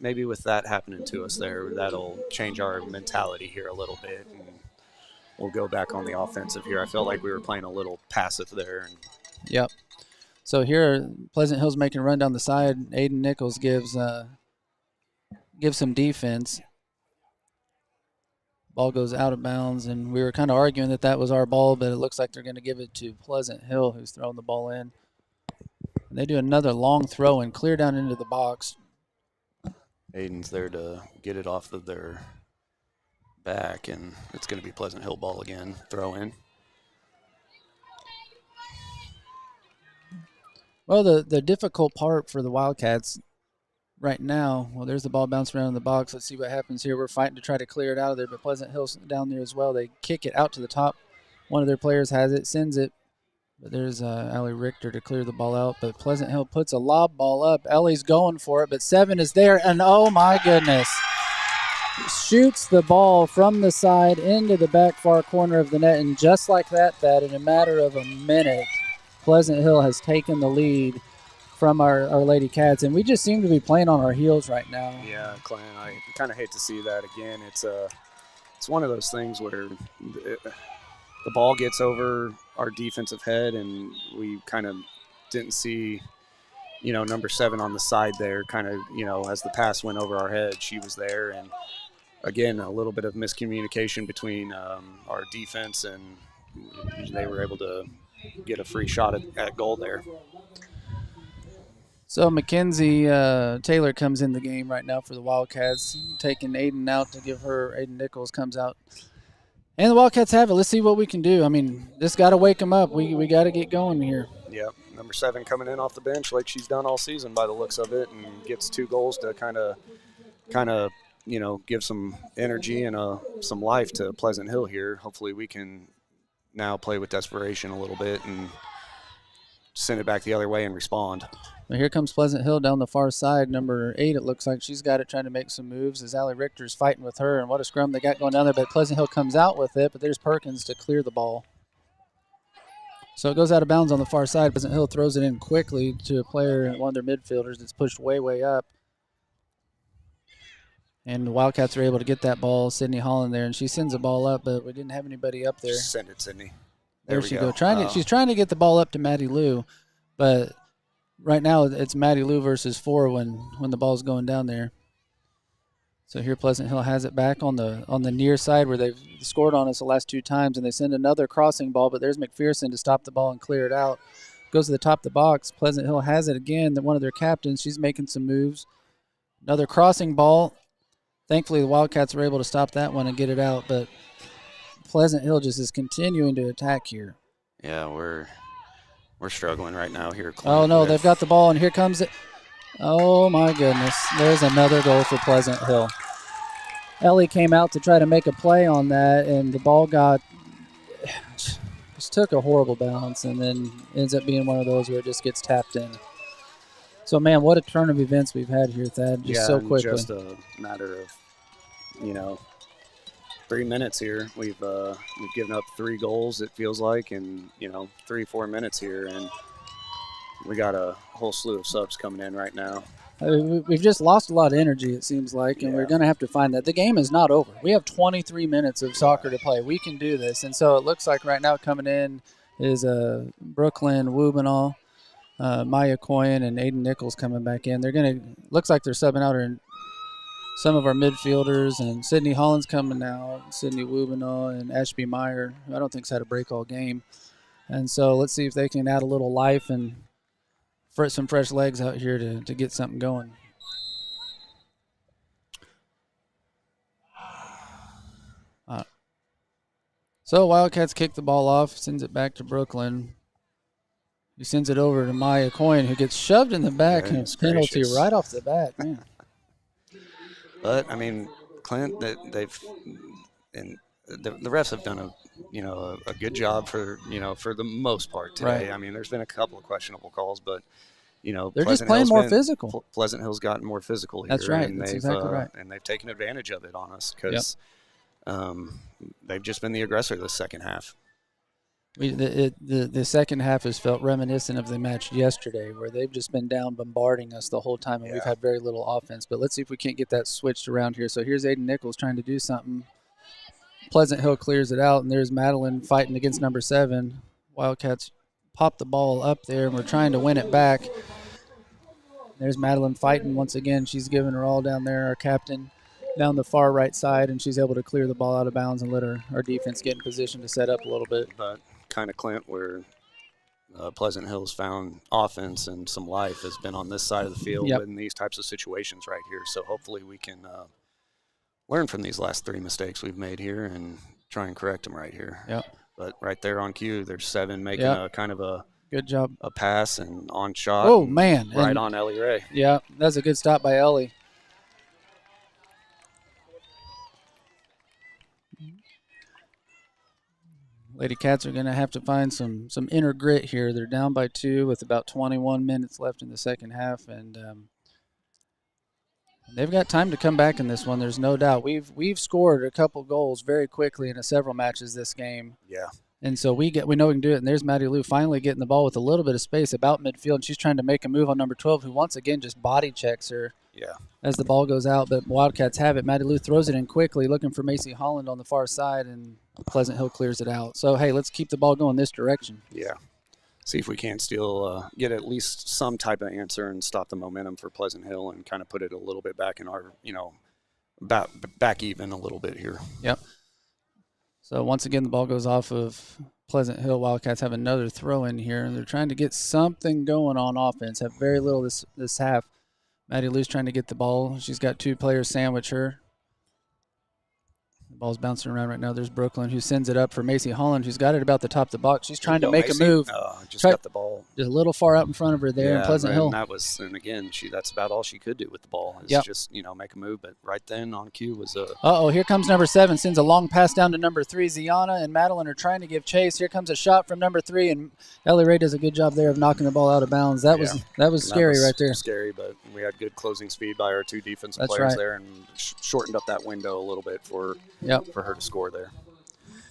Maybe with that happening to us there, that'll change our mentality here a little bit, and we'll go back on the offensive here. I felt like we were playing a little passive there. Yep. So here, Pleasant Hill's making a run down the side. Aiden Nichols gives some defense. Ball goes out of bounds, and we were kind of arguing that was our ball, but it looks like they're going to give it to Pleasant Hill, who's throwing the ball in. And they do another long throw and clear down into the box. Aiden's there to get it off of their back, and it's going to be Pleasant Hill ball again, throw in. Well, the difficult part for the Wildcats right now, there's the ball bouncing around in the box. Let's see what happens here. We're fighting to try to clear it out of there, but Pleasant Hill's down there as well. They kick it out to the top. One of their players has it, sends it, but there's Allie Richter to clear the ball out, but Pleasant Hill puts a lob ball up. Ellie's going for it, but 7 is there, and oh my goodness. Shoots the ball from the side into the back far corner of the net, and just like that, in a matter of a minute, Pleasant Hill has taken the lead from our Lady Cats, and we just seem to be playing on our heels right now. Yeah, Clint, I kind of hate to see that again. It's one of those things where the ball gets over our defensive head, and we kind of didn't see, number 7 on the side there, kind of, as the pass went over our head, she was there, and again, a little bit of miscommunication between our defense, and they were able to get a free shot at goal there. So Mackenzie Taylor comes in the game right now for the Wildcats, taking Aiden out to give her. Aiden Nichols comes out. And the Wildcats have it. Let's see what we can do. I mean, just got to wake them up. We got to get going here. Yeah, number 7 coming in off the bench like she's done all season by the looks of it, and gets 2 goals to kind of give some energy and some life to Pleasant Hill here. Hopefully we can now play with desperation a little bit and send it back the other way and respond. Well, here comes Pleasant Hill down the far side. Number 8, it looks like she's got it, trying to make some moves as Allie Richter's fighting with her, and what a scrum they got going down there. But Pleasant Hill comes out with it, but there's Perkins to clear the ball. So it goes out of bounds on the far side. Pleasant Hill throws it in quickly to a player, one of their midfielders that's pushed way, way up. And the Wildcats are able to get that ball, Sydney Holland there, and she sends the ball up, but we didn't have anybody up there. Just send it, Sydney. There she goes. She's trying to get the ball up to Maddie Lou, but right now it's Maddie Lou versus 4 when the ball's going down there. So here Pleasant Hill has it back on the near side where they've scored on us the last 2 times, and they send another crossing ball, but there's McPherson to stop the ball and clear it out. Goes to the top of the box. Pleasant Hill has it again. One of their captains, she's making some moves. Another crossing ball. Thankfully, the Wildcats were able to stop that one and get it out, but Pleasant Hill just is continuing to attack here. Yeah, we're struggling right now here. Oh, no, they've got the ball, and here comes it. Oh, my goodness. There's another goal for Pleasant Hill. Ellie came out to try to make a play on that, and the ball just took a horrible bounce and then ends up being one of those where it just gets tapped in. So, man, what a turn of events we've had here, Thad, so quickly. Just a matter of, 3 minutes here. We've given up 3 goals, it feels like, in, 3-4 minutes here, and we got a whole slew of subs coming in right now. We've just lost a lot of energy, it seems like, and we're going to have to find that. The game is not over. We have 23 minutes of soccer to play. We can do this, and so it looks like right now coming in is Brooklyn Wubinall. Maya Coyne and Aiden Nichols coming back in. They're going to – looks like they're subbing out some of our midfielders, and Sydney Holland's coming out, Sydney Wubinaw and Ashby Meyer, who I don't think's had a break all game. And so let's see if they can add a little life and some fresh legs out here to get something going. So Wildcats kick the ball off, sends it back to Brooklyn. He sends it over to Maya Coyne, who gets shoved in the back, and it's penalty right off the bat. Man. But I mean, Clint, they've and the refs have done a good job for the most part today. Right. I mean, there's been a couple of questionable calls, but they're just playing more physical. Pleasant Hill's gotten more physical here. That's right. And That's exactly right. And they've taken advantage of it on us because they've just been the aggressor this second half. The second half has felt reminiscent of the match yesterday, where they've just been down bombarding us the whole time, and we've had very little offense. But let's see if we can't get that switched around here. So here's Aiden Nichols trying to do something. Pleasant Hill clears it out, and there's Madeline fighting against number 7. Wildcats pop the ball up there, and we're trying to win it back. There's Madeline fighting once again. She's giving her all down there, our captain, down the far right side, and she's able to clear the ball out of bounds and let our defense get in position to set up a little bit. But kind of Clint, where Pleasant Hill's found offense and some life has been on this side of the field in these types of situations right here. So hopefully we can learn from these last 3 mistakes we've made here and try and correct them right here. Yep. But right there on cue, there's 7 making a kind of a good job, a pass and on shot. Oh man, right on Ellie Ray. Yeah, that's a good stop by Ellie. Lady Cats are going to have to find some inner grit here. They're down by 2 with about 21 minutes left in the second half, and they've got time to come back in this one. There's no doubt. We've scored a couple goals very quickly in several matches this game. Yeah. And so we know we can do it. And there's Maddie Lou finally getting the ball with a little bit of space about midfield. And she's trying to make a move on number 12, who once again just body checks her. Yeah. As the ball goes out, but Wildcats have it. Maddie Lou throws it in quickly, looking for Macy Holland on the far side, and Pleasant Hill clears it out. So, hey, let's keep the ball going this direction. Yeah. See if we can't still get at least some type of answer and stop the momentum for Pleasant Hill and kind of put it a little bit back in our, back even a little bit here. Yep. So, once again, the ball goes off of Pleasant Hill. Wildcats have another throw in here, and they're trying to get something going on offense. Have very little this half. Maddie Lou's trying to get the ball. She's got 2 players sandwich her. The ball's bouncing around right now. There's Brooklyn, who sends it up for Macy Holland, who's got it about the top of the box. She's trying to make a move. Got the ball just a little far out in front of her there in Pleasant Hill. And again, that's about all she could do with the ball is just, make a move. But right then on cue was a... here comes number 7, sends a long pass down to number 3. Ziana and Madeline are trying to give chase. Here comes a shot from number 3, and Ellie Ray does a good job there of knocking the ball out of bounds. That was scary right there. Scary, but we had good closing speed by our 2 defensive players there and shortened up that window a little bit for her to score there.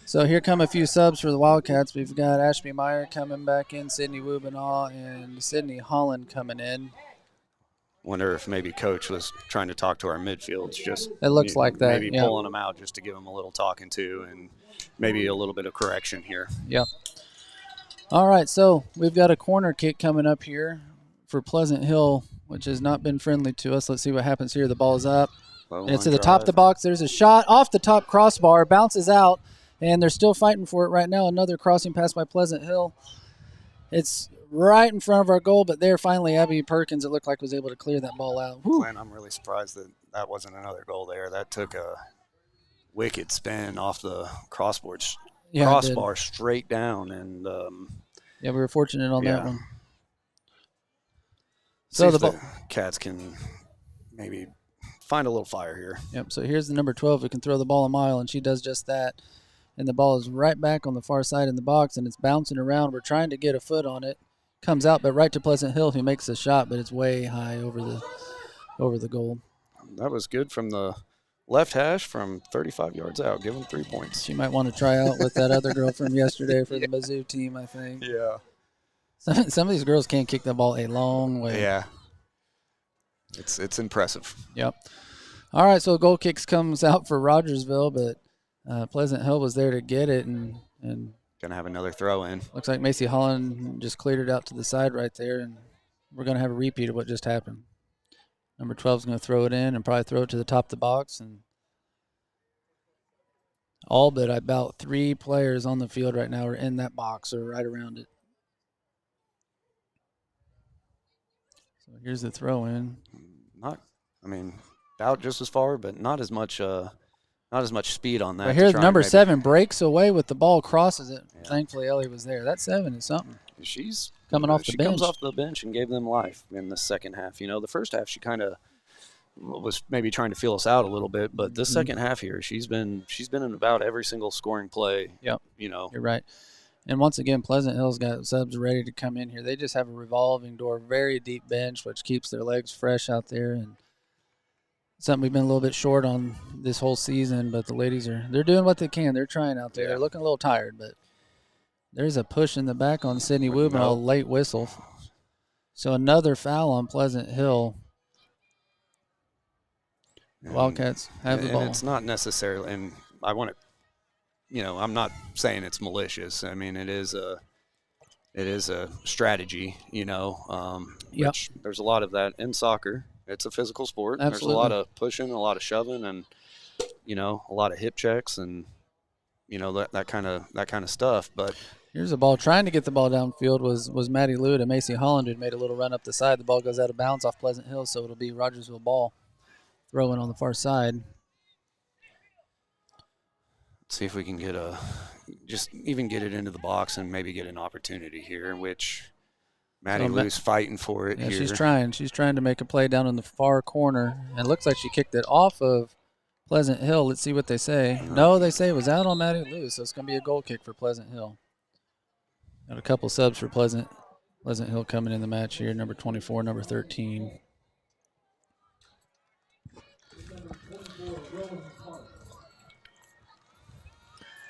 So here come a few subs for the Wildcats. We've got Ashby Meyer coming back in, Sydney Wubinaw, and Sydney Holland coming in. Wonder if maybe Coach was trying to talk to our midfields. It looks like that. Maybe pulling them out just to give them a little talking to and maybe a little bit of correction here. Yep. All right, so we've got a corner kick coming up here for Pleasant Hill, which has not been friendly to us. Let's see what happens here. The ball's up. And it's to the top of the box. There's a shot off the top crossbar, bounces out, and they're still fighting for it right now. Another crossing pass by Pleasant Hill. It's right in front of our goal, but there finally Abby Perkins, it looked like, was able to clear that ball out. Glenn, I'm really surprised that wasn't another goal there. That took a wicked spin off the crossbar straight down. And we were fortunate on that one. So the Cats can maybe find a little fire here. Yep, so here's the number 12 who can throw the ball a mile, and she does just that. And the ball is right back on the far side in the box, and it's bouncing around. We're trying to get a foot on it. Comes out, but right to Pleasant Hill, who makes the shot, but it's way high over the goal. That was good from the left hash from 35 yards out. Give them 3 points. She might want to try out with that other girl from yesterday for the Mizzou team, I think. Yeah. Some of these girls can't kick the ball a long way. Yeah. It's impressive. Yep. All right, so goal kicks comes out for Rogersville, but Pleasant Hill was there to get it, and Gonna have another throw in. Looks like Macy Holland just cleared it out to the side right there, and we're going to have a repeat of what just happened. Number 12 is going to throw it in and probably throw it to the top of the box. And all but about 3 players on the field right now are in that box or right around it. So here's the throw in. About just as far, but not as much speed on that. But here's number 7 breaks away with the ball, crosses it. Yeah. Thankfully, Ellie was there. That 7 is something. She's coming off the bench. She comes off the bench and gave them life in the second half. The first half she kind of was maybe trying to feel us out a little bit, but this second half here, she's been in about every single scoring play. Yep. You're right. And once again, Pleasant Hill's got subs ready to come in here. They just have a revolving door, very deep bench, which keeps their legs fresh out there. And something we've been a little bit short on this whole season, but the ladies they're doing what they can. They're trying out there. Yeah. They're looking a little tired, but there's a push in the back on Sydney Wubin, a late whistle. So another foul on Pleasant Hill. Wildcats have the ball. And it's not necessarily, and I want to, I'm not saying it's malicious. I mean, it is a strategy, which there's a lot of that in soccer. It's a physical sport. Absolutely. There's a lot of pushing, a lot of shoving, and a lot of hip checks, and that kind of stuff. But here's a ball trying to get the ball downfield was Maddie Lewitt, and Macy Holland who made a little run up the side. The ball goes out of bounds off Pleasant Hill, so it'll be Rogersville ball throwing on the far side. Let's see if we can get get it into the box and maybe get an opportunity here, which Maddie Lou's fighting for it here. She's trying. She's trying to make a play down in the far corner. And it looks like she kicked it off of Pleasant Hill. Let's see what they say. No, they say it was out on Maddie Lou, so it's going to be a goal kick for Pleasant Hill. Got a couple subs for Pleasant Hill coming in the match here, number 24, number 13.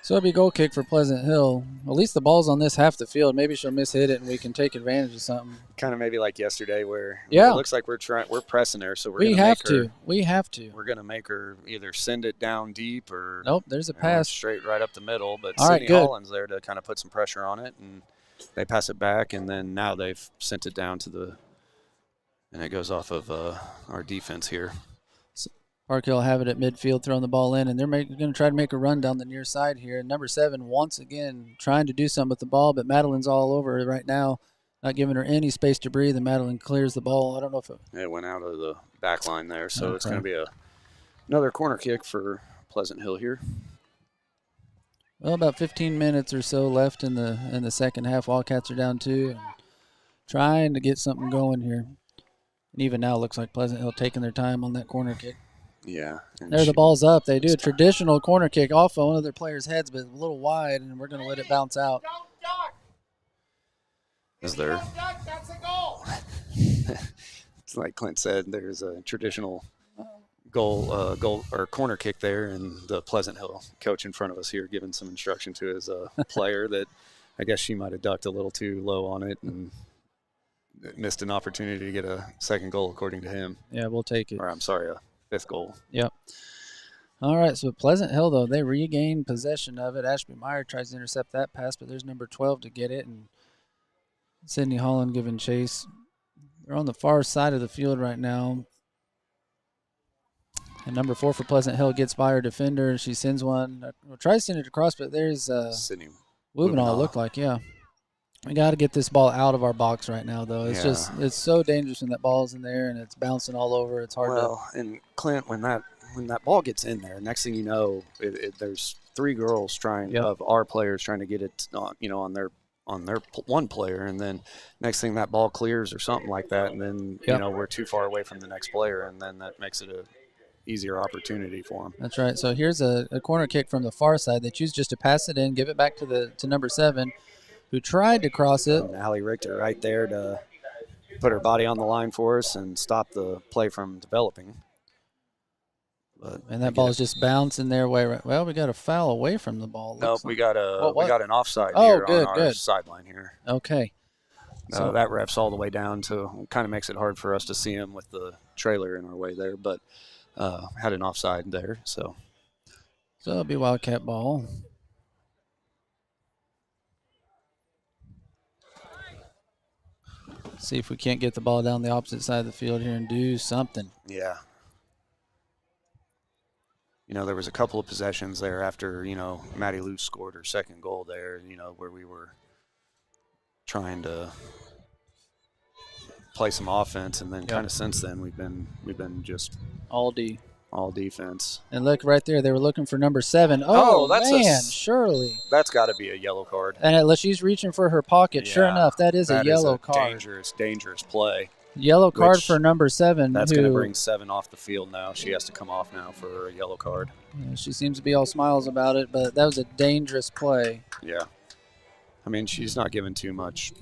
So it'll be a goal kick for Pleasant Hill. At least the ball's on this half the field. Maybe she'll mishit it and we can take advantage of something. Kind of maybe like yesterday where it looks like we're pressing her, so we have to. We're going to make her either send it down deep or nope, there's a pass straight right up the middle, but all Sydney right, Holland's there to kind of put some pressure on it, and they pass it back, and then now they've sent it down and it goes off of our defense here. Park Hill have it at midfield, throwing the ball in, and they're going to try to make a run down the near side here. And number 7, once again, trying to do something with the ball, but Madeline's all over her right now, not giving her any space to breathe, and Madeline clears the ball. I don't know if it went out of the back line there, so it's going to be another corner kick for Pleasant Hill here. Well, about 15 minutes or so left in the second half. Wildcats are down 2 and trying to get something going here. And even now it looks like Pleasant Hill taking their time on that corner kick. Yeah. There, the ball's up. They do a traditional corner kick off of one of their players' heads, but a little wide, and we're going to let it bounce out. Is there? That's a goal. It's like Clint said, there's a traditional goal or corner kick there, and the Pleasant Hill coach in front of us here giving some instruction to his player that I guess she might have ducked a little too low on it and missed an opportunity to get a second goal, according to him. Yeah, we'll take it. Or I'm sorry, a 5th goal. Yep. All right, so Pleasant Hill, though, they regain possession of it. Ashby Meyer tries to intercept that pass, but there's number 12 to get it, and Sydney Holland giving chase. They're on the far side of the field right now. And number 4 for Pleasant Hill gets by her defender. She sends one. Tries to send it across, but there's Sydney Wubinall, it looked like, yeah. We got to get this ball out of our box right now, though. It's it's so dangerous when that ball's in there and it's bouncing all over. It's hard and Clint, when that ball gets in there, next thing you know, there's 3 girls of our players trying to get it on their one player, and then next thing that ball clears or something like that, and then we're too far away from the next player, and then that makes it a easier opportunity for them. That's right. So here's a corner kick from the far side. They choose just to pass it in, give it back to number 7, who tried to cross it. And Allie Richter right there to put her body on the line for us and stop the play from developing. And that ball is just bouncing their way. Right. Well, we got a foul away from the ball. Nope, we got an offside here on our sideline here. Okay. So that ref's all the way down to kind of makes it hard for us to see him with the trailer in our way there, but had an offside there. So it'll be Wildcat ball. See if we can't get the ball down the opposite side of the field here and do something. Yeah. There was a couple of possessions there after, Maddie Lou scored her second goal there, where we were trying to play some offense, and then kind of since then we've been just all defense. And look right there, they were looking for number 7. Oh, that's man, surely. That's got to be a yellow card. And she's reaching for her pocket. Sure enough, that is a yellow card. Dangerous play. Yellow card for number 7. That's going to bring 7 off the field now. She has to come off now for a yellow card. Yeah, she seems to be all smiles about it, but that was a dangerous play. Yeah. I mean, she's not giving too much.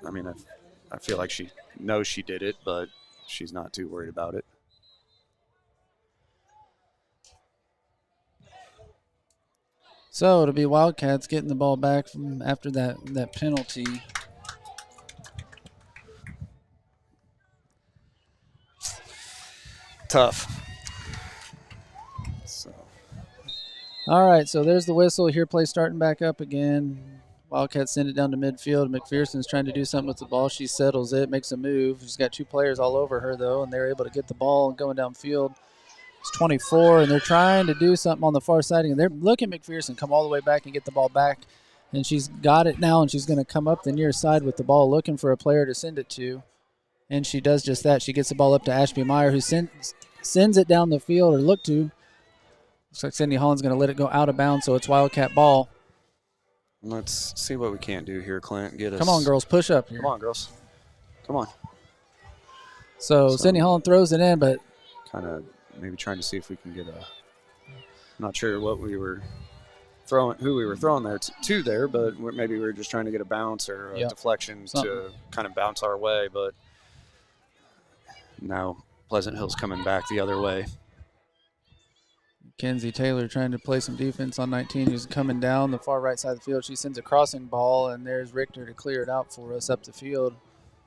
I mean, I feel like she knows she did it, but she's not too worried about it. So it'll be Wildcats getting the ball back from after that penalty. Tough. All right, so there's the whistle. Here, play starting back up again. Wildcats send it down to midfield. McPherson's trying to do something with the ball. She settles it, makes a move. She's got 2 players all over her, though, and they're able to get the ball and going downfield. It's 24, and they're trying to do something on the far side. And they're looking at McPherson come all the way back and get the ball back. And she's got it now, and she's going to come up the near side with the ball, looking for a player to send it to. And she does just that. She gets the ball up to Ashby Meyer, who sends it down the field, or look to. Looks like Sydney Holland's going to let it go out of bounds, so it's Wildcat ball. Let's see what we can't do here, Clint. Come on, girls. Push up here. Come on, girls. Come on. So Sydney Holland throws it in, but kind of maybe trying to see if we can get a – not sure what we were throwing, who we were throwing there to there, but maybe we were just trying to get a bounce or a deflection to kind of bounce our way. But now Pleasant Hill's coming back the other way. Kenzie Taylor trying to play some defense on 19, who's coming down the far right side of the field. She sends a crossing ball, and there's Richter to clear it out for us up the field.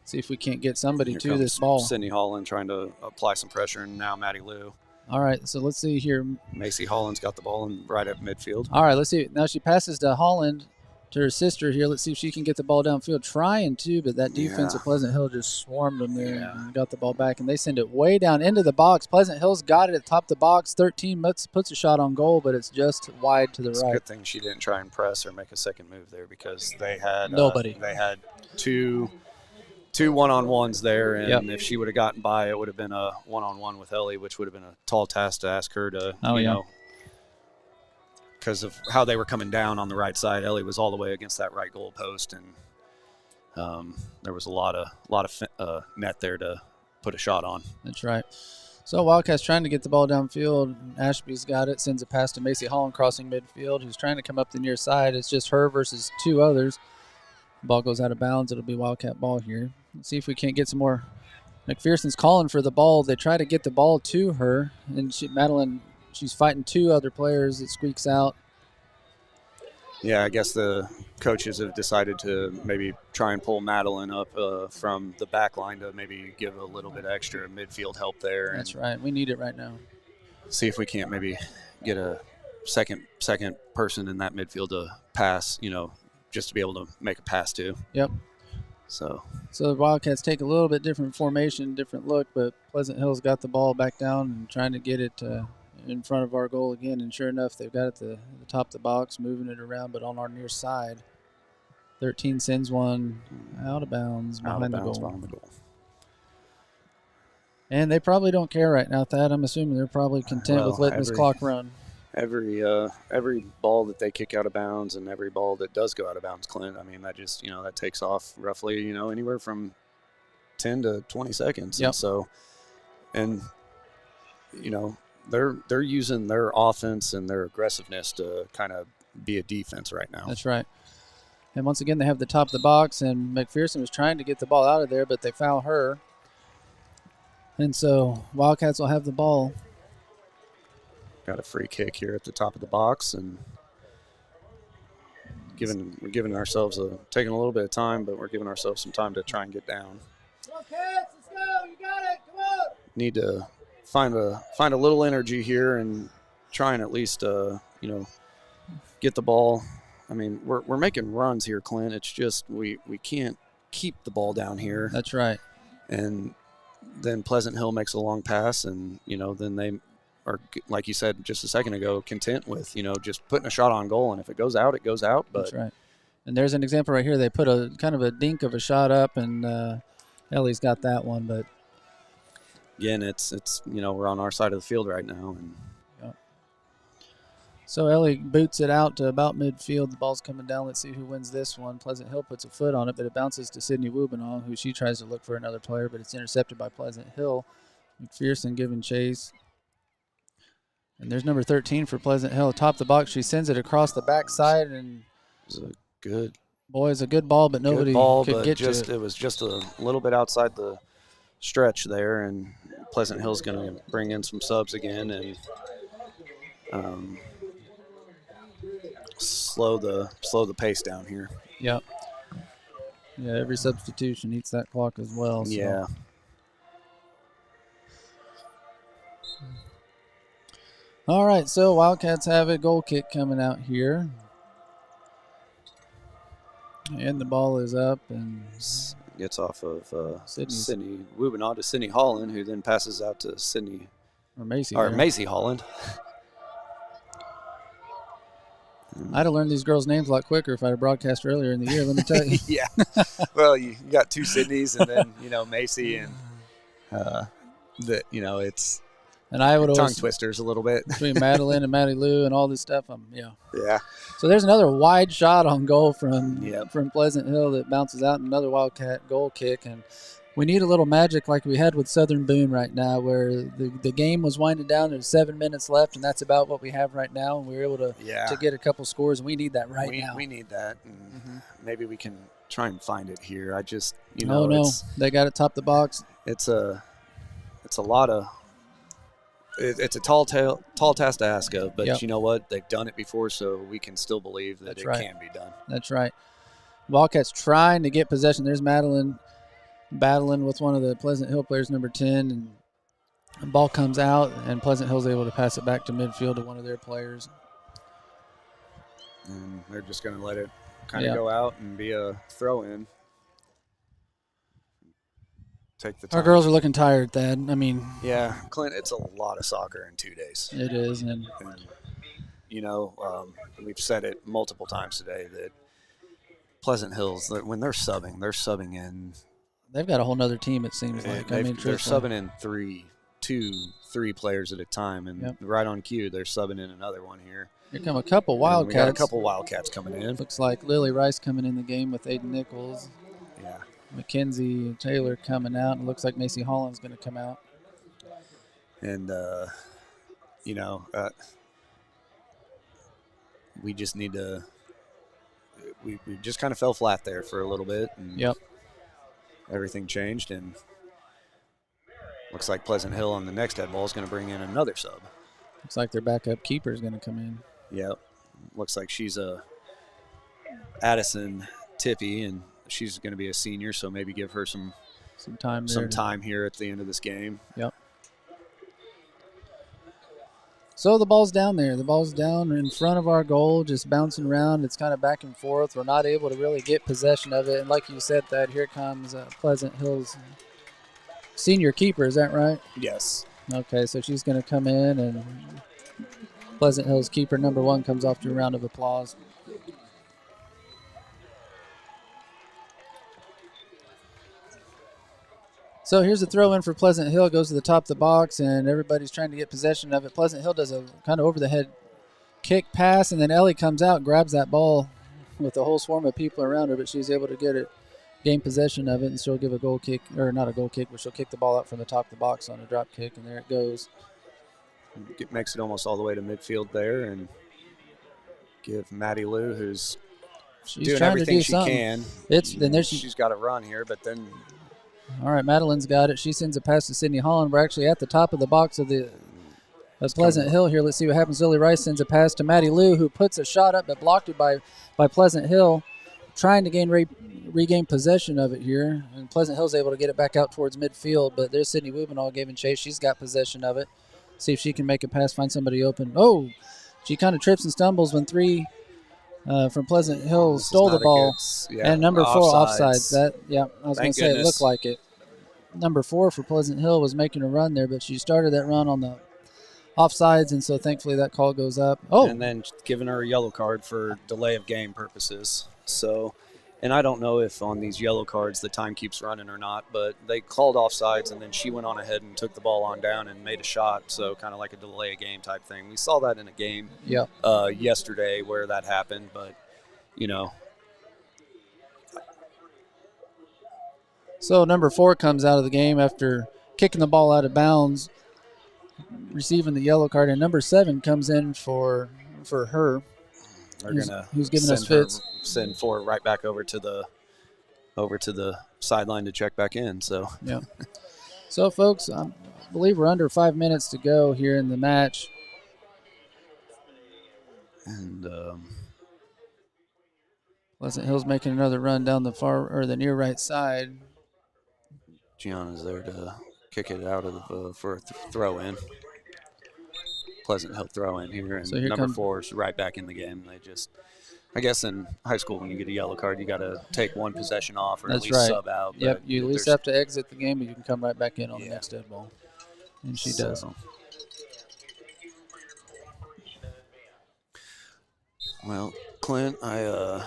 See if we can't get somebody to this ball. Sydney Holland trying to apply some pressure, and now Maddie Lou. All right, so let's see here. Macy Holland's got the ball right at midfield. All right, let's see. Now she passes to Holland, to her sister here. Let's see if she can get the ball downfield. Trying to, but that defense of Pleasant Hill just swarmed them there and got the ball back, and they send it way down into the box. Pleasant Hill's got it at the top of the box. 13 puts a shot on goal, but it's just wide to the right. It's a good thing she didn't try and press or make a second move there, because they had nobody. They had two one-on-ones there, and if she would have gotten by, it would have been a one-on-one with Ellie, which would have been a tall task to ask her to, you know, because of how they were coming down on the right side. Ellie was all the way against that right goal post, and there was a lot of net there to put a shot on. That's right. So Wildcats trying to get the ball downfield. Ashby's got it, sends a pass to Macy Holland crossing midfield, who's trying to come up the near side. It's just her versus 2 others. Ball goes out of bounds. It'll be Wildcat ball here. Let's see if we can't get some more. McPherson's calling for the ball. They try to get the ball to her, and Madeline, she's fighting 2 other players. It squeaks out. Yeah, I guess the coaches have decided to maybe try and pull Madeline up from the back line to maybe give a little bit extra midfield help there. That's right. We need it right now. See if we can't maybe get a second person in that midfield to pass, just to be able to make a pass to. Yep. So the Wildcats take a little bit different formation, different look, but Pleasant Hill's got the ball back down and trying to get it in front of our goal again. And sure enough, they've got it at the top of the box, moving it around, but on our near side. 13 sends one out of bounds behind the goal. And they probably don't care right now, Thad. I'm assuming they're probably content with letting this clock run. Every ball that they kick out of bounds and every ball that does go out of bounds, Clint, I mean, that just, that takes off roughly, anywhere from 10 to 20 seconds. Yep. And so, they're using their offense and their aggressiveness to kind of be a defense right now. That's right. And once again, they have the top of the box, and McPherson was trying to get the ball out of there, but they foul her. And so Wildcats will have the ball. Got a free kick here at the top of the box, and we're giving ourselves taking a little bit of time, but we're giving ourselves some time to try and get down. Come on, kids, let's go. You got it. Come on. Need to find a little energy here and try and at least get the ball. I mean, we're making runs here, Clint. It's just we can't keep the ball down here. That's right. And then Pleasant Hill makes a long pass, and, then they are, like you said just a second ago, content with, just putting a shot on goal. And if it goes out, it goes out. But that's right. And there's an example right here. They put a kind of a dink of a shot up, and Ellie's got that one. But again, it's we're on our side of the field right now. And so Ellie boots it out to about midfield. The ball's coming down. Let's see who wins this one. Pleasant Hill puts a foot on it, but it bounces to Sydney Wubinaw, who she tries to look for another player, but it's intercepted by Pleasant Hill. McPherson giving chase. And there's number 13 for Pleasant Hill. Top of the box, she sends it across the backside, and it was a good it's a good ball, but nobody could get to it. It was just a little bit outside the stretch there, and Pleasant Hill's going to bring in some subs again and slow the pace down here. Yep. Yeah, every substitution eats that clock as well. So. Yeah. All right, so Wildcats have a goal kick coming out here. And the ball is up and gets off of Sydney Wubinaw to Sydney Holland, who then passes out to Macy Holland. I'd have learned these girls' names a lot quicker if I had broadcast earlier in the year, let me tell you. Yeah. Well, you got two Sydneys and then, Macy and, it's and I would tongue twisters a little bit. Between Madeline and Maddie Lou and all this stuff. Yeah. So there's another wide shot on goal from Pleasant Hill that bounces out, and another Wildcat goal kick. And we need a little magic like we had with Southern Boone right now, where the game was winding down. There's 7 minutes left, and that's about what we have right now. And we were able to get a couple scores, and we need that now. We need that, and maybe we can try and find it here. I just, they got it top the box. It's a lot of. It's a tall task to ask of, but you know what? They've done it before, so we can still believe that can be done. That's right. Wildcats trying to get possession. There's Madeline battling with one of the Pleasant Hill players, number 10, and the ball comes out, and Pleasant Hill's able to pass it back to midfield to one of their players. And they're just going to let it kind of go out and be a throw-in. Take the time. Our girls are looking tired, Thad. Yeah, Clint, it's a lot of soccer in 2 days. It is. And we've said it multiple times today that Pleasant Hills, when they're subbing in. They've got a whole nother team, it seems like. They're subbing in three players at a time, and right on cue, they're subbing in another one here. Here come a couple Wildcats. We got a couple Wildcats coming in. Looks like Lily Rice coming in the game with Aiden Nichols. Yeah. Mackenzie Taylor coming out, and looks like Macy Holland's going to come out. And, we just need to – we just kind of fell flat there for a little bit. And everything changed, and looks like Pleasant Hill on the next head ball is going to bring in another sub. Looks like their backup keeper is going to come in. Yep. Looks like she's Addison Tippy, and she's going to be a senior, so maybe give her some time here at the end of this game. Yep. So the ball's down there. The ball's down in front of our goal, just bouncing around. It's kind of back and forth. We're not able to really get possession of it. And like you said, Thad, here comes Pleasant Hill's senior keeper. Is that right? Yes. Okay, so she's going to come in, and Pleasant Hill's keeper, number 1, comes off to a round of applause. So here's a throw in for Pleasant Hill. Goes to the top of the box, and everybody's trying to get possession of it. Pleasant Hill does a kind of over-the-head kick pass, and then Ellie comes out, grabs that ball with a whole swarm of people around her, but she's able to get it, gain possession of it, and she'll give a goal kick, or not a goal kick, but she'll kick the ball out from the top of the box on a drop kick, and there it goes. It makes it almost all the way to midfield there, and give Maddie Lou, who's doing everything she can. She's got to run here, but then... All right, Madeline's got it. She sends a pass to Sydney Holland. We're actually at the top of the box of Pleasant Hill here. Let's see what happens. Lily Rice sends a pass to Maddie Lou, who puts a shot up but blocked it by Pleasant Hill, trying to regain possession of it here. And Pleasant Hill's able to get it back out towards midfield, but there's Sydney Wubinaw giving chase. She's got possession of it. See if she can make a pass, find somebody open. Oh, she kind of trips and stumbles when three from Pleasant Hill This is stole the not a ball. good, yeah, And number 4, offsides. offsides. I was going Thank to say it looked goodness. like it. Number 4 for Pleasant Hill was making a run there, but she started that run on the offsides, and so thankfully that call goes up. Oh, And then giving her a yellow card for delay of game purposes. So, and I don't know if on these yellow cards the time keeps running or not, but they called offsides, and then she went on ahead and took the ball on down and made a shot. So kind of like a delay of game type thing. We saw that in a game yesterday where that happened, but you know. So number 4 comes out of the game after kicking the ball out of bounds, receiving the yellow card, and number 7 comes in for her. They're gonna who's giving us fits. Send 4 right back over to the sideline to check back in. So yeah. So folks, I believe we're under 5 minutes to go here in the match. And Pleasant Hill's making another run down the the near right side. Gianna's there to kick it out of for a throw in. Pleasant Hill throw in here, and so here number 4 is right back in the game. They just, I guess in high school when you get a yellow card, you got to take one possession off or That's at least right. sub out. Yep, you at least have to exit the game, but you can come right back in on the next dead ball, and she does. Well, Clint, I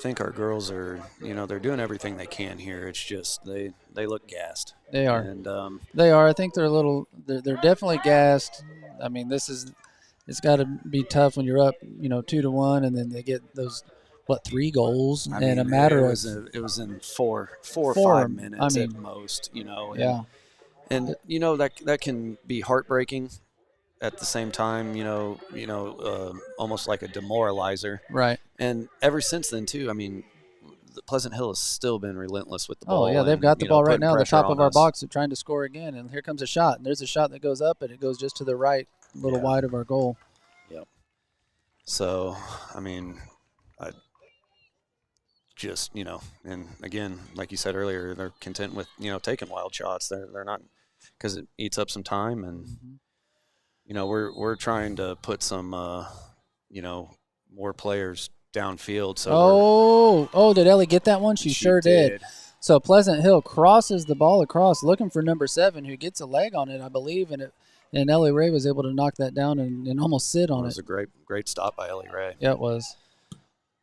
think our girls are, they're doing everything they can here. It's just they look gassed. They are. And they are. I think they're definitely gassed. I mean, it's got to be tough when you're up, 2-1, and then they get those 3 goals in a matter of. It was in four or 5 minutes at most, And that can be heartbreaking. At the same time, almost like a demoralizer. Right. And ever since then, too, I mean, the Pleasant Hill has still been relentless with the ball. Oh, yeah, they've got the ball right now at the top of our us. box. They're trying to score again, and here comes a shot. And there's a shot that goes up, and it goes just to the right, a little wide of our goal. Yep. So, I mean, I just, and again, like you said earlier, they're content with, taking wild shots. They're not, because it eats up some time and – we're trying to put some, more players downfield. So did Ellie get that one? She sure did. So Pleasant Hill crosses the ball across, looking for number 7, who gets a leg on it, I believe, and Ellie Ray was able to knock that down and almost sit on it. It was a great stop by Ellie Ray. Yeah, it was.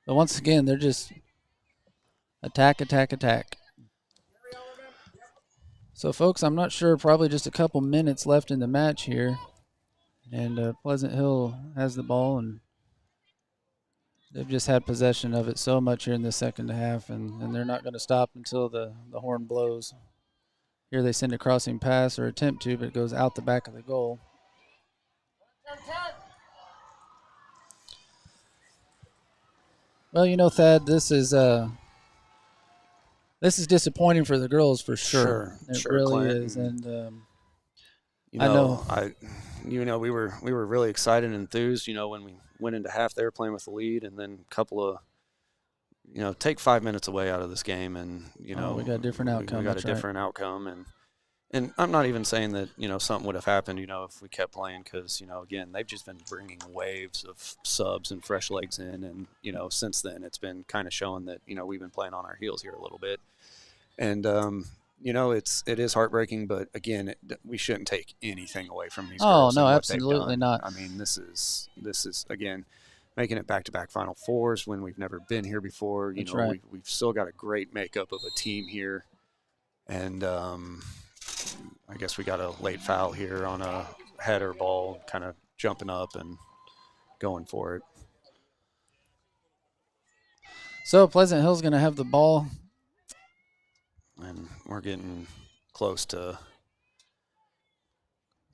But once again, they're just attack. So, folks, I'm not sure. Probably just a couple minutes left in the match here. And Pleasant Hill has the ball, and they've just had possession of it so much here in the second half, and they're not going to stop until the horn blows. Here they send a crossing pass or attempt to, but it goes out the back of the goal. Well, Thad, this is disappointing for the girls for sure. It really is, and I know. We were really excited and enthused. When we went into half, they were playing with the lead, and then a couple of, take 5 minutes away out of this game, and we got a different outcome. We got a different outcome, and I'm not even saying that something would have happened, if we kept playing, because again, they've just been bringing waves of subs and fresh legs in, and since then it's been kind of showing that we've been playing on our heels here a little bit, and it is heartbreaking, but again, we shouldn't take anything away from these girls. Oh no, absolutely not. I mean, this is again making it back-to-back Final Fours when we've never been here before. That's right. We've still got a great makeup of a team here, and I guess we got a late foul here on a header ball, kind of jumping up and going for it. So Pleasant Hill's going to have the ball. And we're getting close to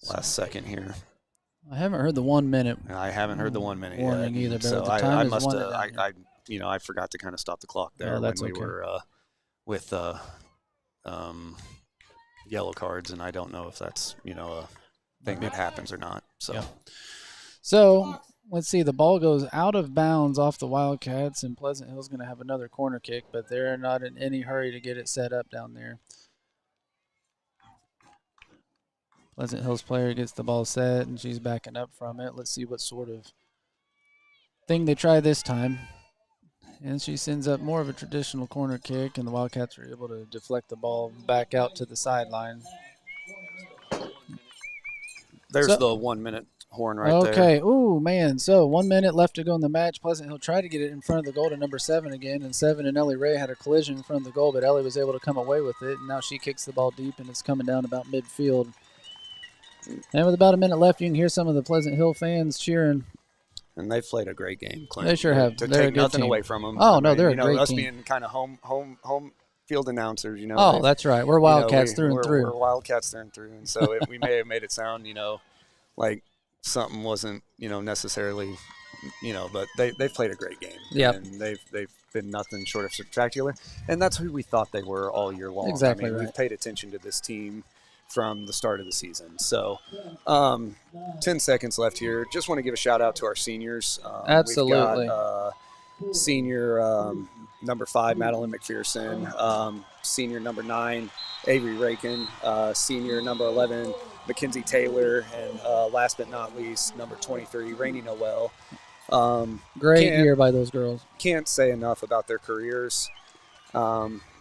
last second here. I haven't heard the 1 minute. I haven't heard the 1 minute warning yet. either. But So the time I is must one I forgot to kind of stop the clock there when we were with yellow cards, and I don't know if that's a thing that happens or not. So let's see. The ball goes out of bounds off the Wildcats, and Pleasant Hill's going to have another corner kick, but they're not in any hurry to get it set up down there. Pleasant Hill's player gets the ball set, and she's backing up from it. Let's see what sort of thing they try this time. And she sends up more of a traditional corner kick, and the Wildcats are able to deflect the ball back out to the sideline. There's the 1 minute horn right there. Okay. Ooh, man. So 1 minute left to go in the match. Pleasant Hill tried to get it in front of the goal to number 7 again, and 7 and Ellie Ray had a collision in front of the goal, but Ellie was able to come away with it, and now she kicks the ball deep, and it's coming down about midfield. And with about a minute left, you can hear some of the Pleasant Hill fans cheering. And they've played a great game, Clint. They sure have. To They're take a good nothing team. away from them. Oh, no, they're a great us team. being kind of home field announcers, Oh, that's right. We're Wildcats through and we're through. Wildcats through and through. And so we may have made it sound, like something wasn't, necessarily, but they've played a great game. Yep. And they've been nothing short of spectacular. And that's who we thought they were all year long. Exactly right. We've paid attention to this team from the start of the season. So 10 seconds left here. Just want to give a shout out to our seniors. Absolutely. We've got senior number 5, Madeline McPherson, senior number 9, Avery Rakin, senior number 11, Mackenzie Taylor, and last but not least, number 23, Rainey Noel. Great year by those girls. Can't say enough about their careers.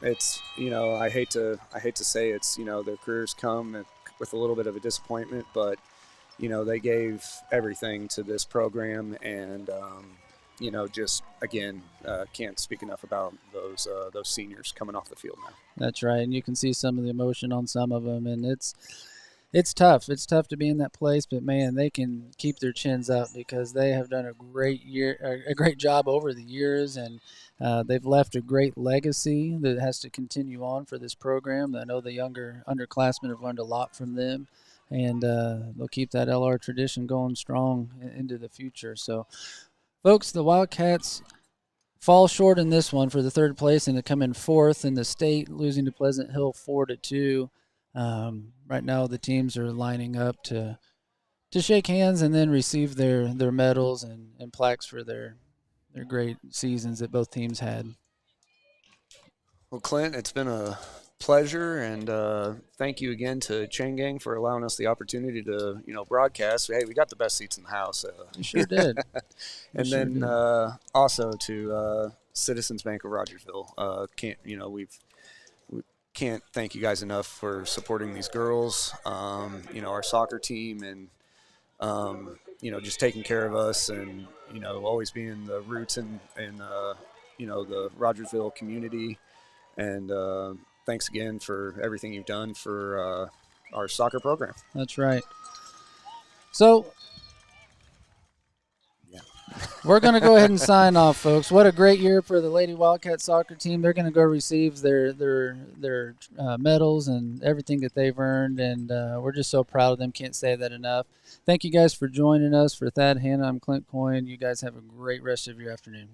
It's, I hate to say it's, their careers come with a little bit of a disappointment, but, they gave everything to this program, and, just again, can't speak enough about those seniors coming off the field now. That's right, and you can see some of the emotion on some of them, and it's tough. It's tough to be in that place, but man, they can keep their chins up because they have done a great job over the years, and they've left a great legacy that has to continue on for this program. I know the younger underclassmen have learned a lot from them, and they'll keep that LR tradition going strong into the future. So, folks, the Wildcats fall short in this one for the third place and to come in fourth in the state, losing to Pleasant Hill 4-2. Right now, the teams are lining up to shake hands and then receive their medals and plaques for their great seasons that both teams had. Well, Clint, it's been a pleasure, and thank you again to Chain Gang for allowing us the opportunity to broadcast. Hey, we got the best seats in the house. You sure did. And then also to Citizens Bank of Rogersville. We can't thank you guys enough for supporting these girls, our soccer team, and just taking care of us, and always being the roots in the Rogersville community. And thanks again for everything you've done for our soccer program. That's right. So we're going to go ahead and sign off, folks. What a great year for the Lady Wildcat soccer team. They're going to go receive their medals and everything that they've earned, and we're just so proud of them. Can't say that enough. Thank you guys for joining us. For Thad Hannah, I'm Clint Coyne. You guys have a great rest of your afternoon.